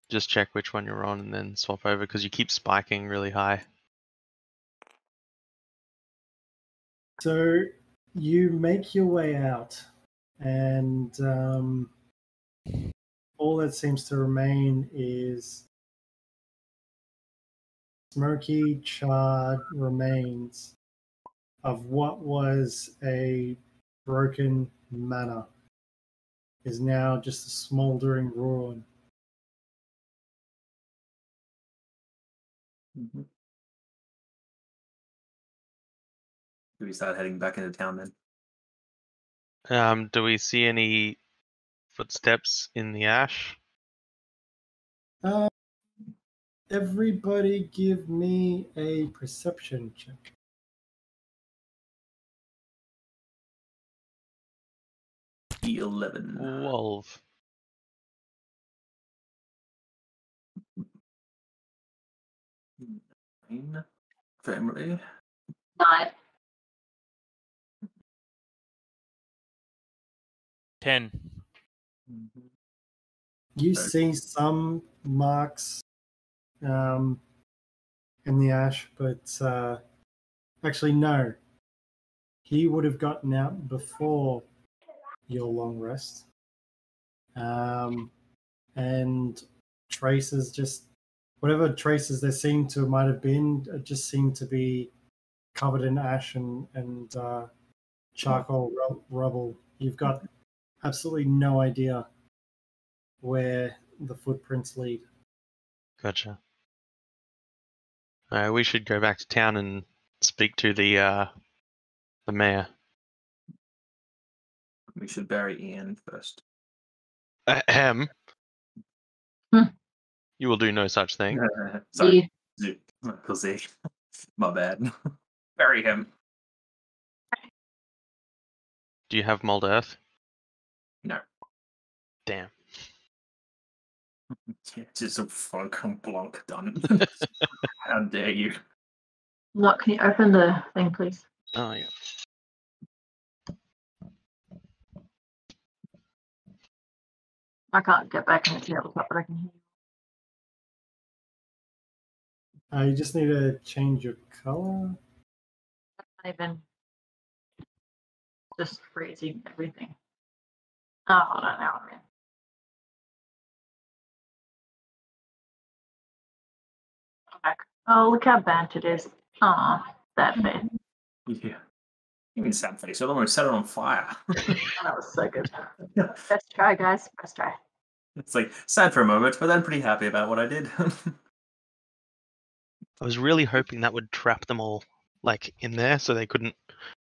Just check which one you're on and then swap over because you keep spiking really high. So you make your way out, and all that seems to remain is smoky, charred remains of what was a broken manor is now just a smoldering ruin. Mm-hmm. Do we start heading back into town then? Do we see any footsteps in the ash? Everybody give me a perception check. E11. 12. Family. 9. 10. You Okay. see some marks in the ash, but actually no. He would have gotten out before your long rest. And traces, just whatever traces there seemed to might have been, it just seemed to be covered in ash and charcoal rubble. You've got absolutely no idea where the footprints lead. Gotcha. We should go back to town and speak to the mayor. We should bury Ian first. Ahem. Hmm. You will do no such thing. Sorry. Zeke. My bad. Bury him. Do you have mold earth? No. Damn. Just a fucking blank done. How dare you? What? Can you open the thing, please? Oh yeah. I can't get back in the tabletop, but I can hear you. You just need to change your color. Not even just freezing everything. Oh, hold on, now I'm in. I'm back. Oh, look how bad it is. Oh, that bit. Yeah. You mean sad face? I almost set it on fire. That was so good. Best try, guys. Best try. It's like sad for a moment, but then pretty happy about what I did. I was really hoping that would trap them all, like, in there so they couldn't,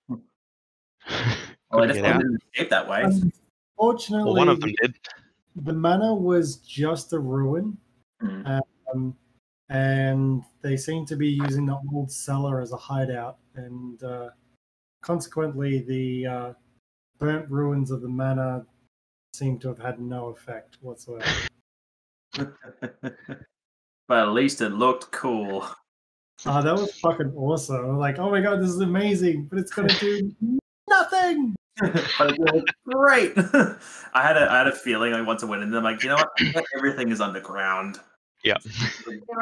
Well, I get definitely out. didn't escape that way. Unfortunately, Well, one of them did. the manor was just a ruin, and they seem to be using the old cellar as a hideout, and consequently, the burnt ruins of the manor seem to have had no effect whatsoever. But at least it looked cool. That was fucking awesome. I'm like, oh my god, this is amazing, but it's gonna do nothing. nothing. But it's like, great. I had a feeling like once I went in there, I'm like, you know what? Everything is underground. Yeah.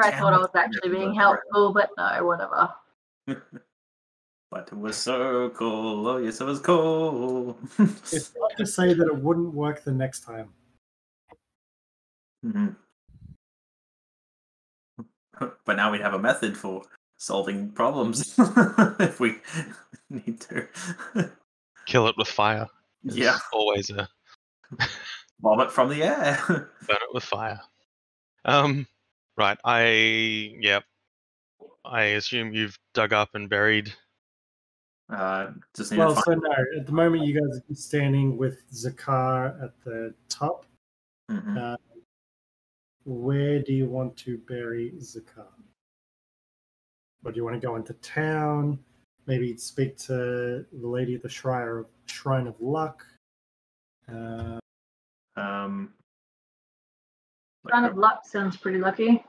I thought I was actually being helpful, but no, whatever. But it was so cool. Oh yes, it was cool. It's not to say that it wouldn't work the next time. Mhm. But now we have a method for solving problems if we need to. Kill it with fire. There's Yeah. always a Vomit from the air. burn it with fire. Right. I assume you've dug up and buried. Just need Well, to so no, at the moment you guys are standing with Zukar at the top. find. Where do you want to bury Zukar? Or do you want to go into town? Maybe speak to the lady at the Shrine of Luck? Kind of luck sounds pretty lucky.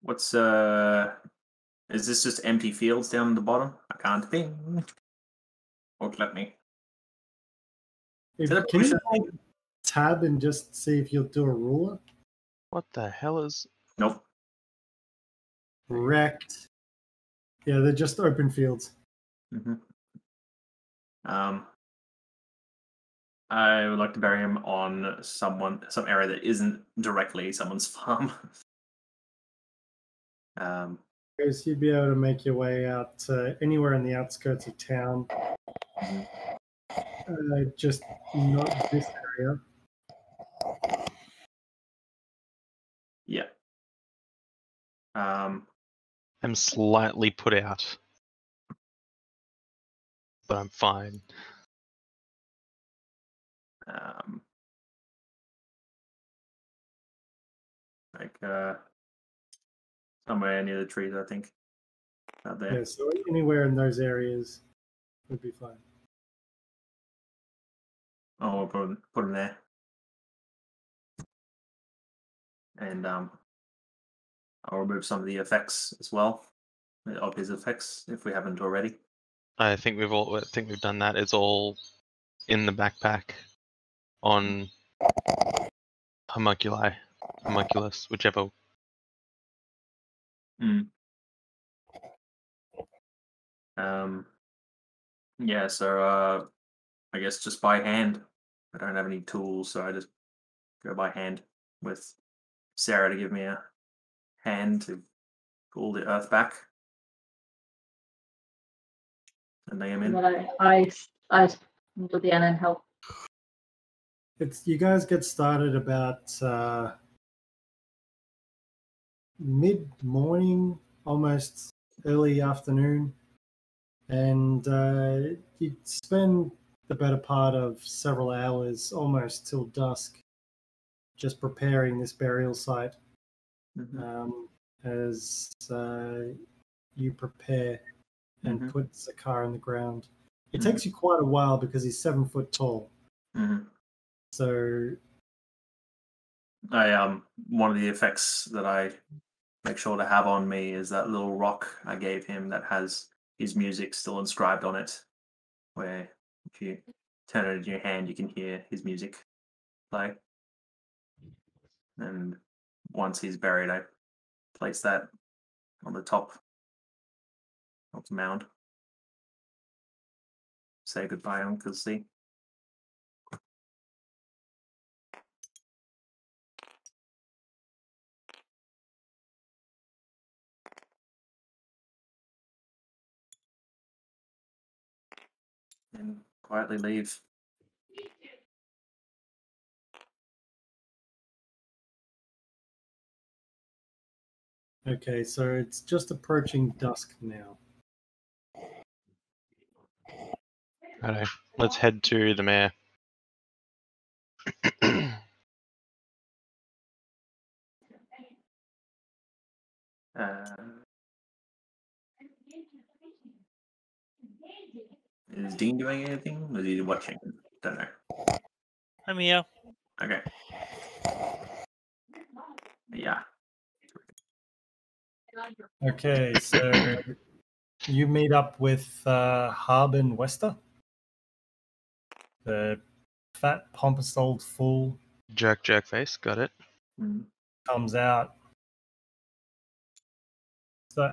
What's is this just empty fields down the bottom? I can't think. Won't let me. Can you take tab and just see if you'll do a ruler? What the hell is? Nope. Wrecked. Yeah, they're just open fields. Mm-hmm. I would like to bury him on some area that isn't directly someone's farm. Because you'd be able to make your way out anywhere in the outskirts of town. Just not this area. Yeah. I'm slightly put out, but I'm fine. Like somewhere near the trees, I think. Out there. Yeah, so anywhere in those areas would be fine. Oh, we'll put him there. And I'll remove some of the effects as well, of his effects, if we haven't already. I think we've done that. It's all in the backpack on homunculus, whichever. Yeah, so I guess just by hand. I don't have any tools, so I just go by hand with Sarah to give me a hand to pull the earth back. And lay him in. I do the end and help. You guys get started about mid-morning, almost early afternoon, and you spend the better part of several hours, almost till dusk, just preparing this burial site. As you prepare and put Zukar in the ground. It takes you quite a while because he's 7 foot tall. So one of the effects that I make sure to have on me is that little rock I gave him that has his music still inscribed on it, where if you turn it in your hand you can hear his music play. And once he's buried, I place that on the top of the mound. Say goodbye, Uncle C. And quietly leave. okay, so it's just approaching dusk now. Righto. Let's head to the mayor. Is Dean doing anything? Or is he watching? Don't know. I'm here. Okay. Yeah. Okay, so You meet up with Harbin Wester, the fat, pompous old fool. Jerk face. Got it. Comes out. So,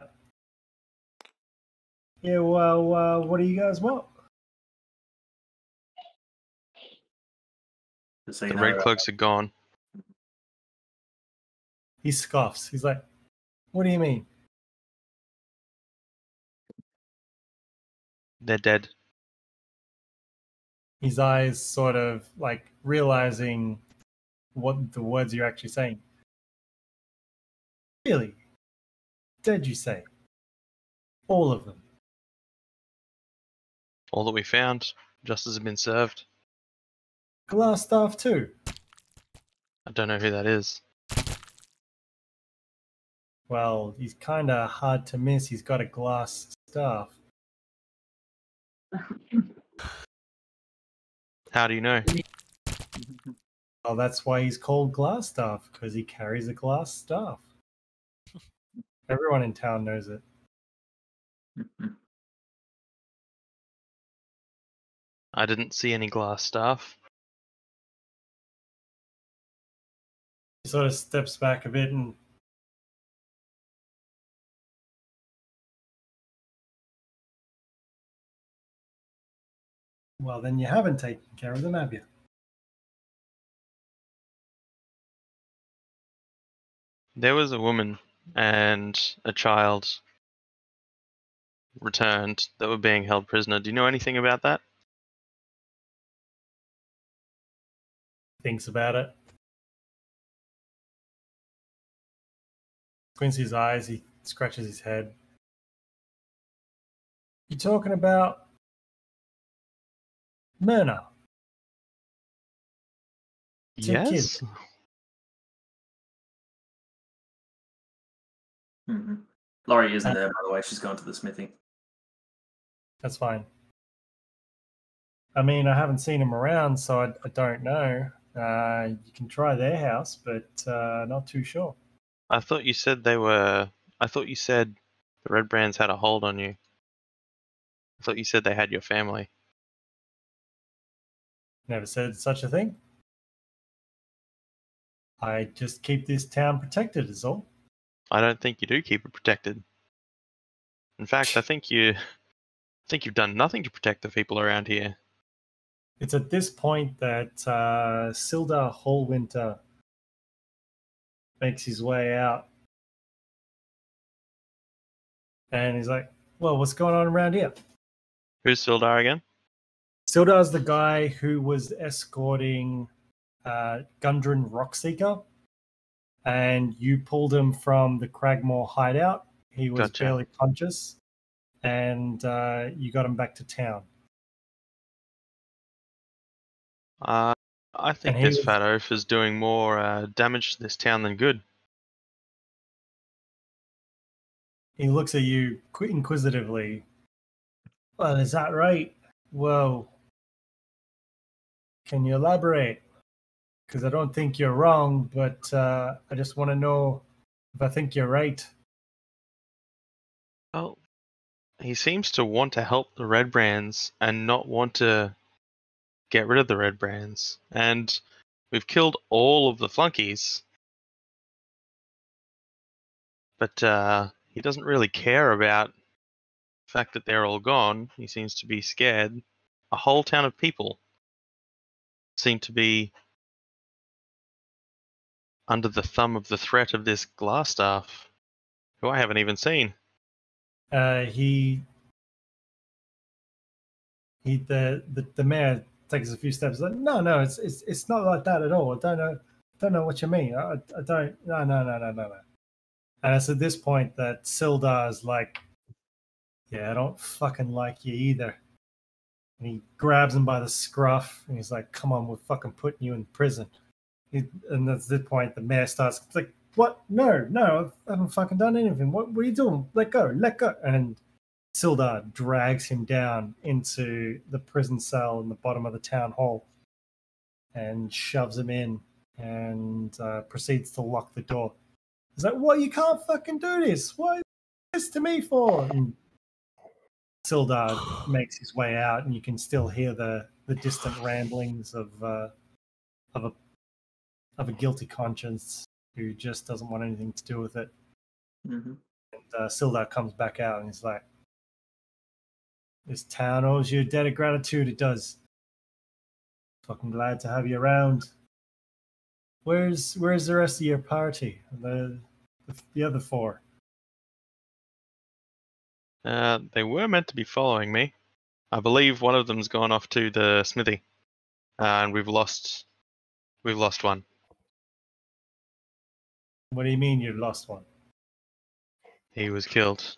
yeah, well, what do you guys want? Just so The you red know, cloaks are gone. He scoffs. He's like, what do you mean? They're dead. His eyes sort of like realizing what the words you're actually saying. Really? Dead, you say? All of them? All that we found. Justice has been served. Glass staff too? I don't know who that is. Well, he's kind of hard to miss. He's got a glass staff. How do you know? Well, that's why he's called Glass Staff, because he carries a glass staff. Everyone in town knows it. I didn't see any glass staff. He sort of steps back a bit and well, then you haven't taken care of them, have you? There was a woman and a child returned that were being held prisoner. Do you know anything about that? Thinks about it. Squints his eyes, he scratches his head. You talking about Myrna? Two Yes. kids. Lorrei isn't there, by the way. She's gone to the smithy. That's fine. I mean, I haven't seen him around, so I don't know. You can try their house, but not too sure. I thought you said they were. I thought you said the Red Brands had a hold on you. I thought you said they had your family. Never said such a thing. I just keep this town protected, is all. I don't think you do keep it protected. In fact, I think you've done nothing to protect the people around here. It's at this point that Sildar Hallwinter makes his way out. And he's like, well, what's going on around here? Who's Sildar again? Sildar's the guy who was escorting Gundren Rockseeker, and you pulled him from the Cragmore hideout. He was Gotcha. barely conscious, and you got him back to town. I think And he this was- fat oaf is doing more damage to this town than good. He looks at you inquisitively. Well, is that right? Whoa. Can you elaborate? Because I don't think you're wrong, but I just want to know if I think you're right. Well, he seems to want to help the Red Brands and not want to get rid of the Red Brands. And we've killed all of the flunkies. But he doesn't really care about the fact that they're all gone. He seems to be scared. A whole town of people seem to be under the thumb of the threat of this glass staff, who I haven't even seen. The mayor takes a few steps. Like, no, it's not like that at all. I don't know what you mean. I don't. No. And it's at this point that Sildar's like, yeah, I don't fucking like you either. And he grabs him by the scruff and he's like, come on, we're fucking putting you in prison. And that's this point the mayor starts like, what? No, I haven't fucking done anything. What are you doing? Let go. And Sildar drags him down into the prison cell in the bottom of the town hall and shoves him in and proceeds to lock the door. He's like, what? You can't fucking do this. What is this to me for? And Sildar makes his way out, and you can still hear the distant ramblings of a guilty conscience who just doesn't want anything to do with it. Mm-hmm. And Sildar comes back out, and he's like, "This town owes you a debt of gratitude. It does. Fucking glad to have you around. Where's the rest of your party? The other four?" They were meant to be following me. I believe one of them's gone off to the smithy, and we've lost one. What do you mean you lost one? He was killed.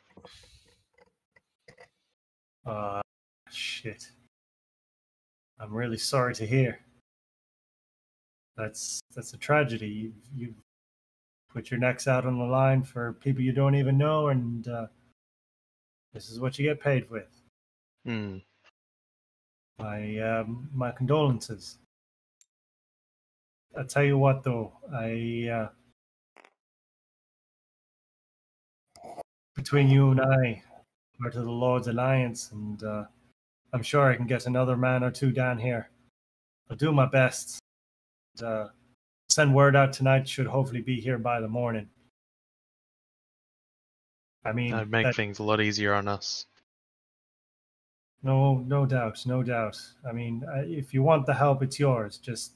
Shit. I'm really sorry to hear. That's a tragedy. You've put your necks out on the line for people you don't even know, and this is what you get paid with. Hmm. My condolences. I tell you what, though, between you and I, part of the Lord's Alliance, and I'm sure I can get another man or two down here. I'll do my best. And, send word out tonight. Should hopefully be here by the morning. I mean, That'd make things a lot easier on us. No doubt, no doubt. I mean, if you want the help, it's yours. Just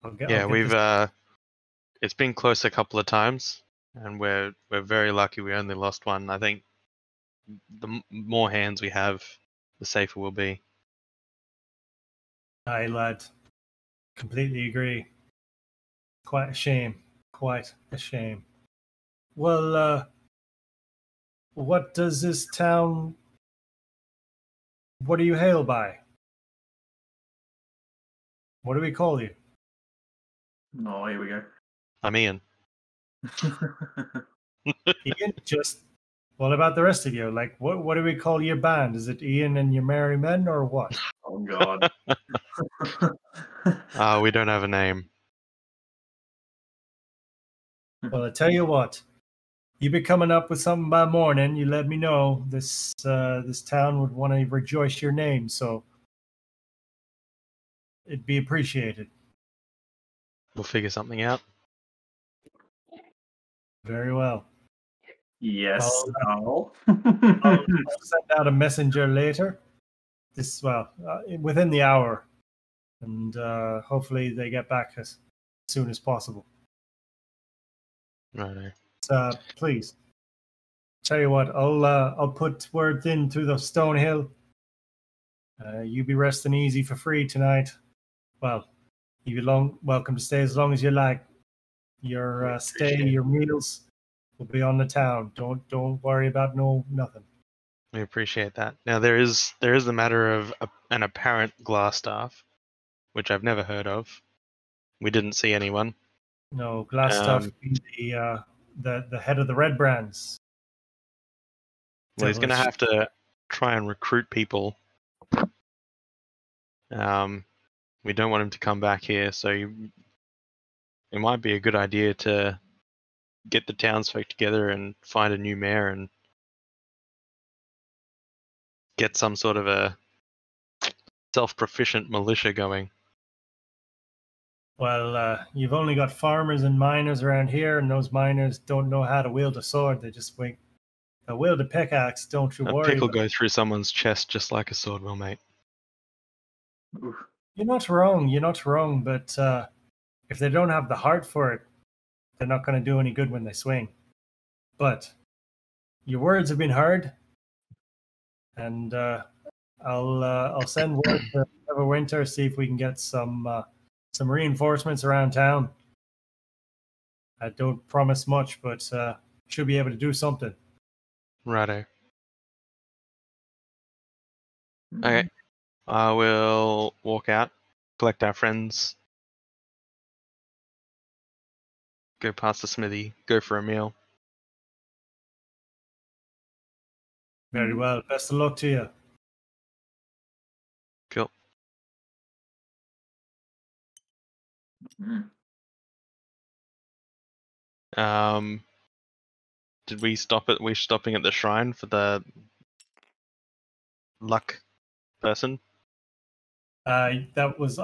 I'll get We've this. It's been close a couple of times, and we're very lucky we only lost one. I think the more hands we have, the safer we'll be. Aye, lad. Completely agree. Quite a shame. Quite a shame. Well, what does this town? What do you hail by? What do we call you? Oh, here we go. I'm Ian. Ian, just what about the rest of you? Like, what do we call your band? Is it Ian and your merry men, or what? Oh God. We don't have a name. Well, I tell you what, you be coming up with something by morning. You let me know. This town would want to rejoice your name, so it'd be appreciated. We'll figure something out. Very well. Yes. I'll send out a messenger later. Within the hour, and hopefully they get back as soon as possible. Right. Please. Tell you what, I'll put words in through the Stone Hill. You be resting easy for free tonight. Well, you be welcome to stay as long as you like. Your your meals will be on the town. Don't worry about nothing. We appreciate that. Now there is the matter of an apparent glass staff, which I've never heard of. We didn't see anyone. No, Glassstaff be the head of the Red Brands. Well, he's going to have to try and recruit people. We don't want him to come back here, so it might be a good idea to get the townsfolk together and find a new mayor and get some sort of a self-proficient militia going. Well, you've only got farmers and miners around here, and those miners don't know how to wield a sword. They just they'll wield a pickaxe. Don't you A worry. pick will go through someone's chest just like a sword will, mate. You're not wrong. You're not wrong. But if they don't have the heart for it, they're not going to do any good when they swing. But your words have been heard, and I'll send word to Everwinter, see if we can get some reinforcements around town. I don't promise much, but should be able to do something. Righto. Okay. I will walk out, collect our friends, go past the smithy, go for a meal. Very well. Best of luck to you. Cool. Did we stop at? We're stopping at the shrine for the luck person. That was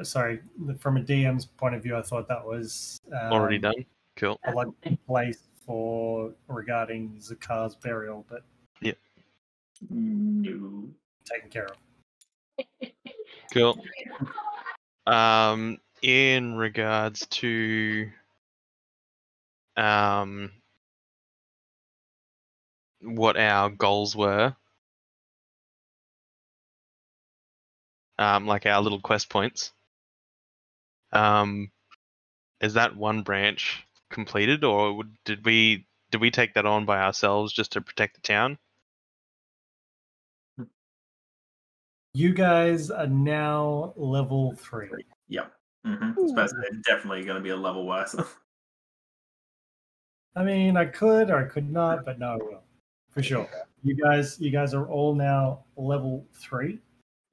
sorry. From a DM's point of view, I thought that was Already done. Cool. a lucky place for regarding Zukar's burial, but No. taken care of. Cool. In regards to what our goals were, like our little quest points, is that one branch completed, or did we take that on by ourselves just to protect the town? You guys are now level 3. Yep. Mm-hmm. Suppose they're definitely going to be a level worse. I mean, I could or I could not, but no, I will for sure. You guys are all now level 3.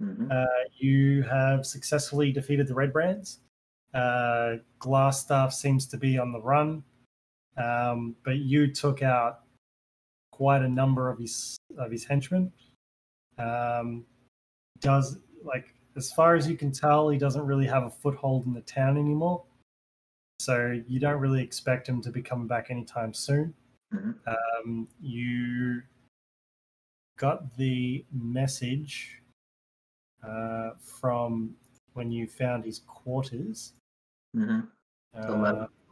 Mm-hmm. You have successfully defeated the Red Brands. Glassstaff seems to be on the run, but you took out quite a number of his henchmen. As far as you can tell, he doesn't really have a foothold in the town anymore. So you don't really expect him to be coming back anytime soon. Mm-hmm. You got the message from when you found his quarters. Mm-hmm.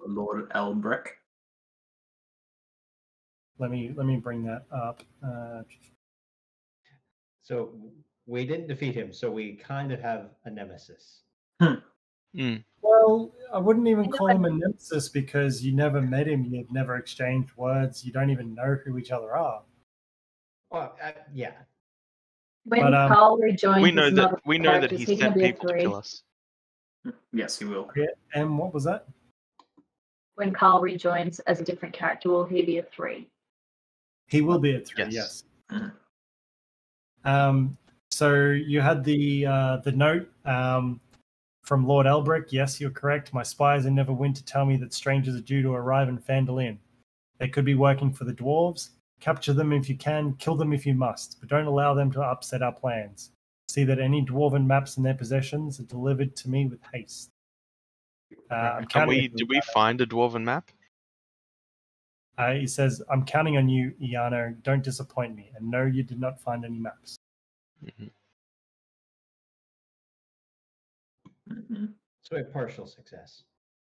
Lord Elbrick. Let me bring that up. So we didn't defeat him, so we kind of have a nemesis. Well, I wouldn't even call him a nemesis because you never met him. You've never exchanged words. You don't even know who each other are. Well, yeah. When But, Carl rejoins, We know his that other we know that characters, he he's sent gonna be a people to 3. kill us. Yes, he will. Yeah, and what was that? When Carl rejoins as a different character, will he be a 3? He will be at 3. Yes. Yes. So you had the note from Lord Elbrick. Yes, you're correct. My spies in Neverwinter to tell me that strangers are due to arrive in Phandalin. They could be working for the dwarves. Capture them if you can, kill them if you must, but don't allow them to upset our plans. See that any dwarven maps in their possessions are delivered to me with haste. Did we find a dwarven map? He says, I'm counting on you, Iano. Don't disappoint me. And no, you did not find any maps. Mm-hmm. Mm-hmm. So a partial success.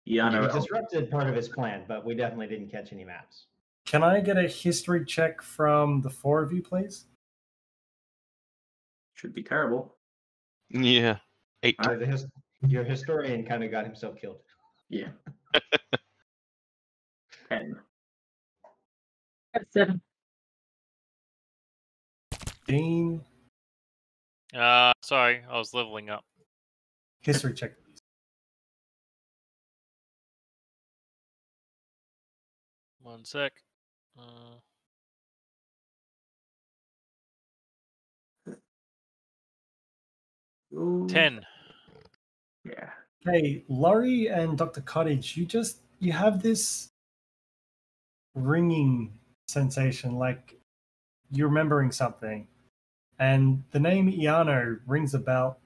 Yeah, We no. disrupted part of his plan, but we definitely didn't catch any maps. Can I get a history check from the 4 of you, please? Should be terrible. Yeah. 8. Your historian kind of got himself killed. Yeah. 10. 7. Dean, Sorry, I was leveling up. history check, please. One sec. 10. Yeah. Hey, Lorrei and Dr. Cottage, you have this ringing sensation, like you're remembering something. And the name Iano rings a bell.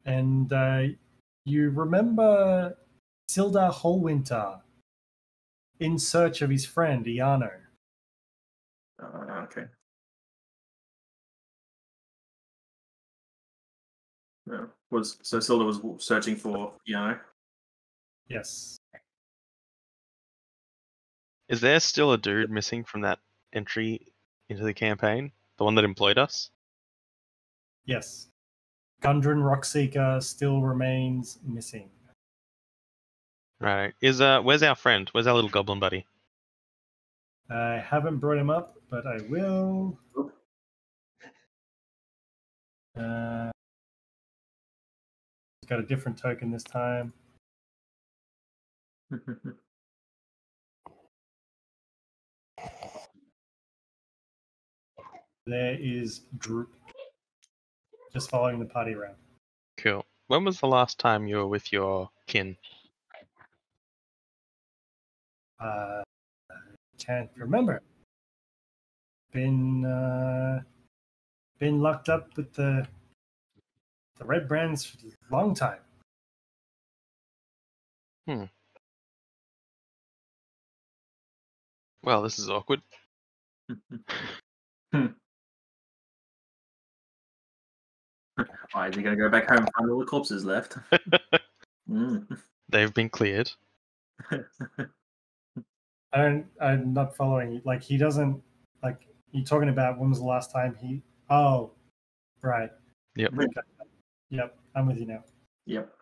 And you remember Sildar Hallwinter in search of his friend Iano. Okay. Yeah. So Silda was searching for, Yes. Is there still a dude missing from that entry into the campaign? The one that employed us? Yes. Gundren Rockseeker still remains missing. Right. Where's our friend? Where's our little goblin buddy? I haven't brought him up, but I will. He's got a different token this time. There is Droop. Just following the party around. Cool. When was the last time you were with your kin? I can't remember. been locked up with the red brands for a long time. Well, this is awkward. Why is he going to go back home and find all the corpses left? They've been cleared. I'm not following you. Like, he doesn't, like, you're talking about when was the last time he, oh, right. Yep. Okay. Yep, I'm with you now. Yep.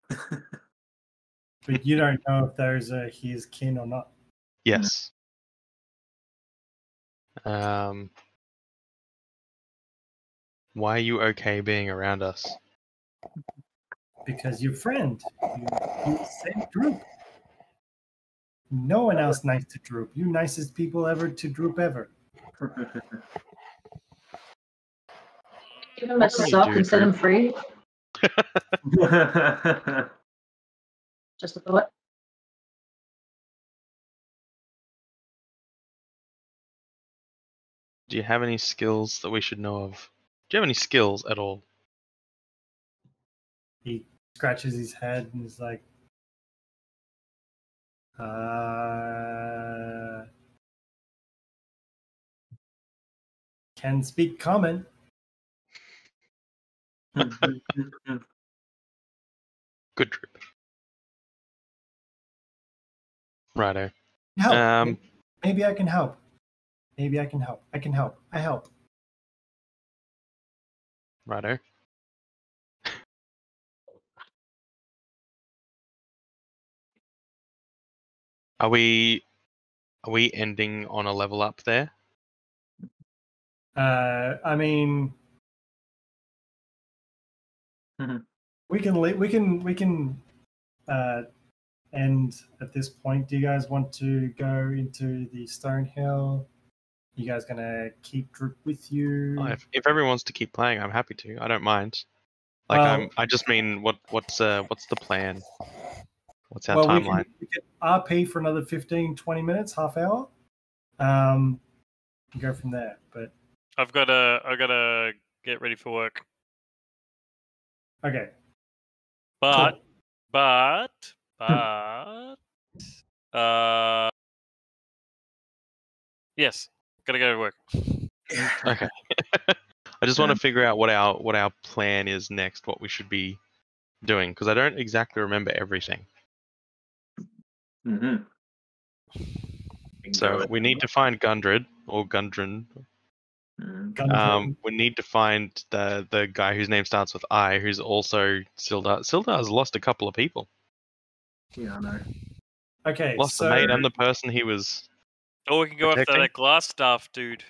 But you don't know if there's his kin or not. Yes. Why are you okay being around us? Because your friend, you saved Droop. No one else nice to Droop. You nicest people ever to Droop ever. Give him a sock and set him free. Just a thought. Do you have any skills that we should know of? Do you have any skills at all? He scratches his head and is like, can speak common. Good Droop. Righto. Help. Maybe I can help. Maybe I can help. I can help. I help. Righto. Are we ending on a level up there? I mean, we can end at this point. Do you guys want to go into the Stonehill? You guys gonna keep Droop with you? Oh, if everyone wants to keep playing, I'm happy to. I don't mind. Like, Well, I just mean, what's the plan? What's our timeline? We can RP for another 15, 20 minutes, half hour. Go from there. But I gotta get ready for work. okay. But Cool. Yes, gotta go to work. Okay. I just want to figure out what our plan is next, what we should be doing, because I don't exactly remember everything. So we need to find Gundred or Gundren. We need to find the guy whose name starts with I, who's also Sildar. Sildar has lost a couple of people. Yeah, I know. Okay, Lost so the mate and the person he was. Or we can go after that glass staff, dude.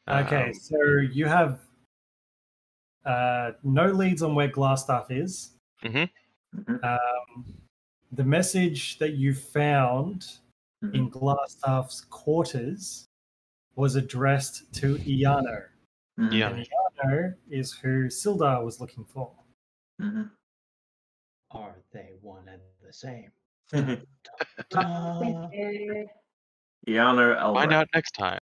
Okay, so you have no leads on where Glassstaff is. The message that you found in Glassstaff's quarters was addressed to Iano. And Iano is who Sildar was looking for. Are they one and the same? Iano Elra. Find out next time.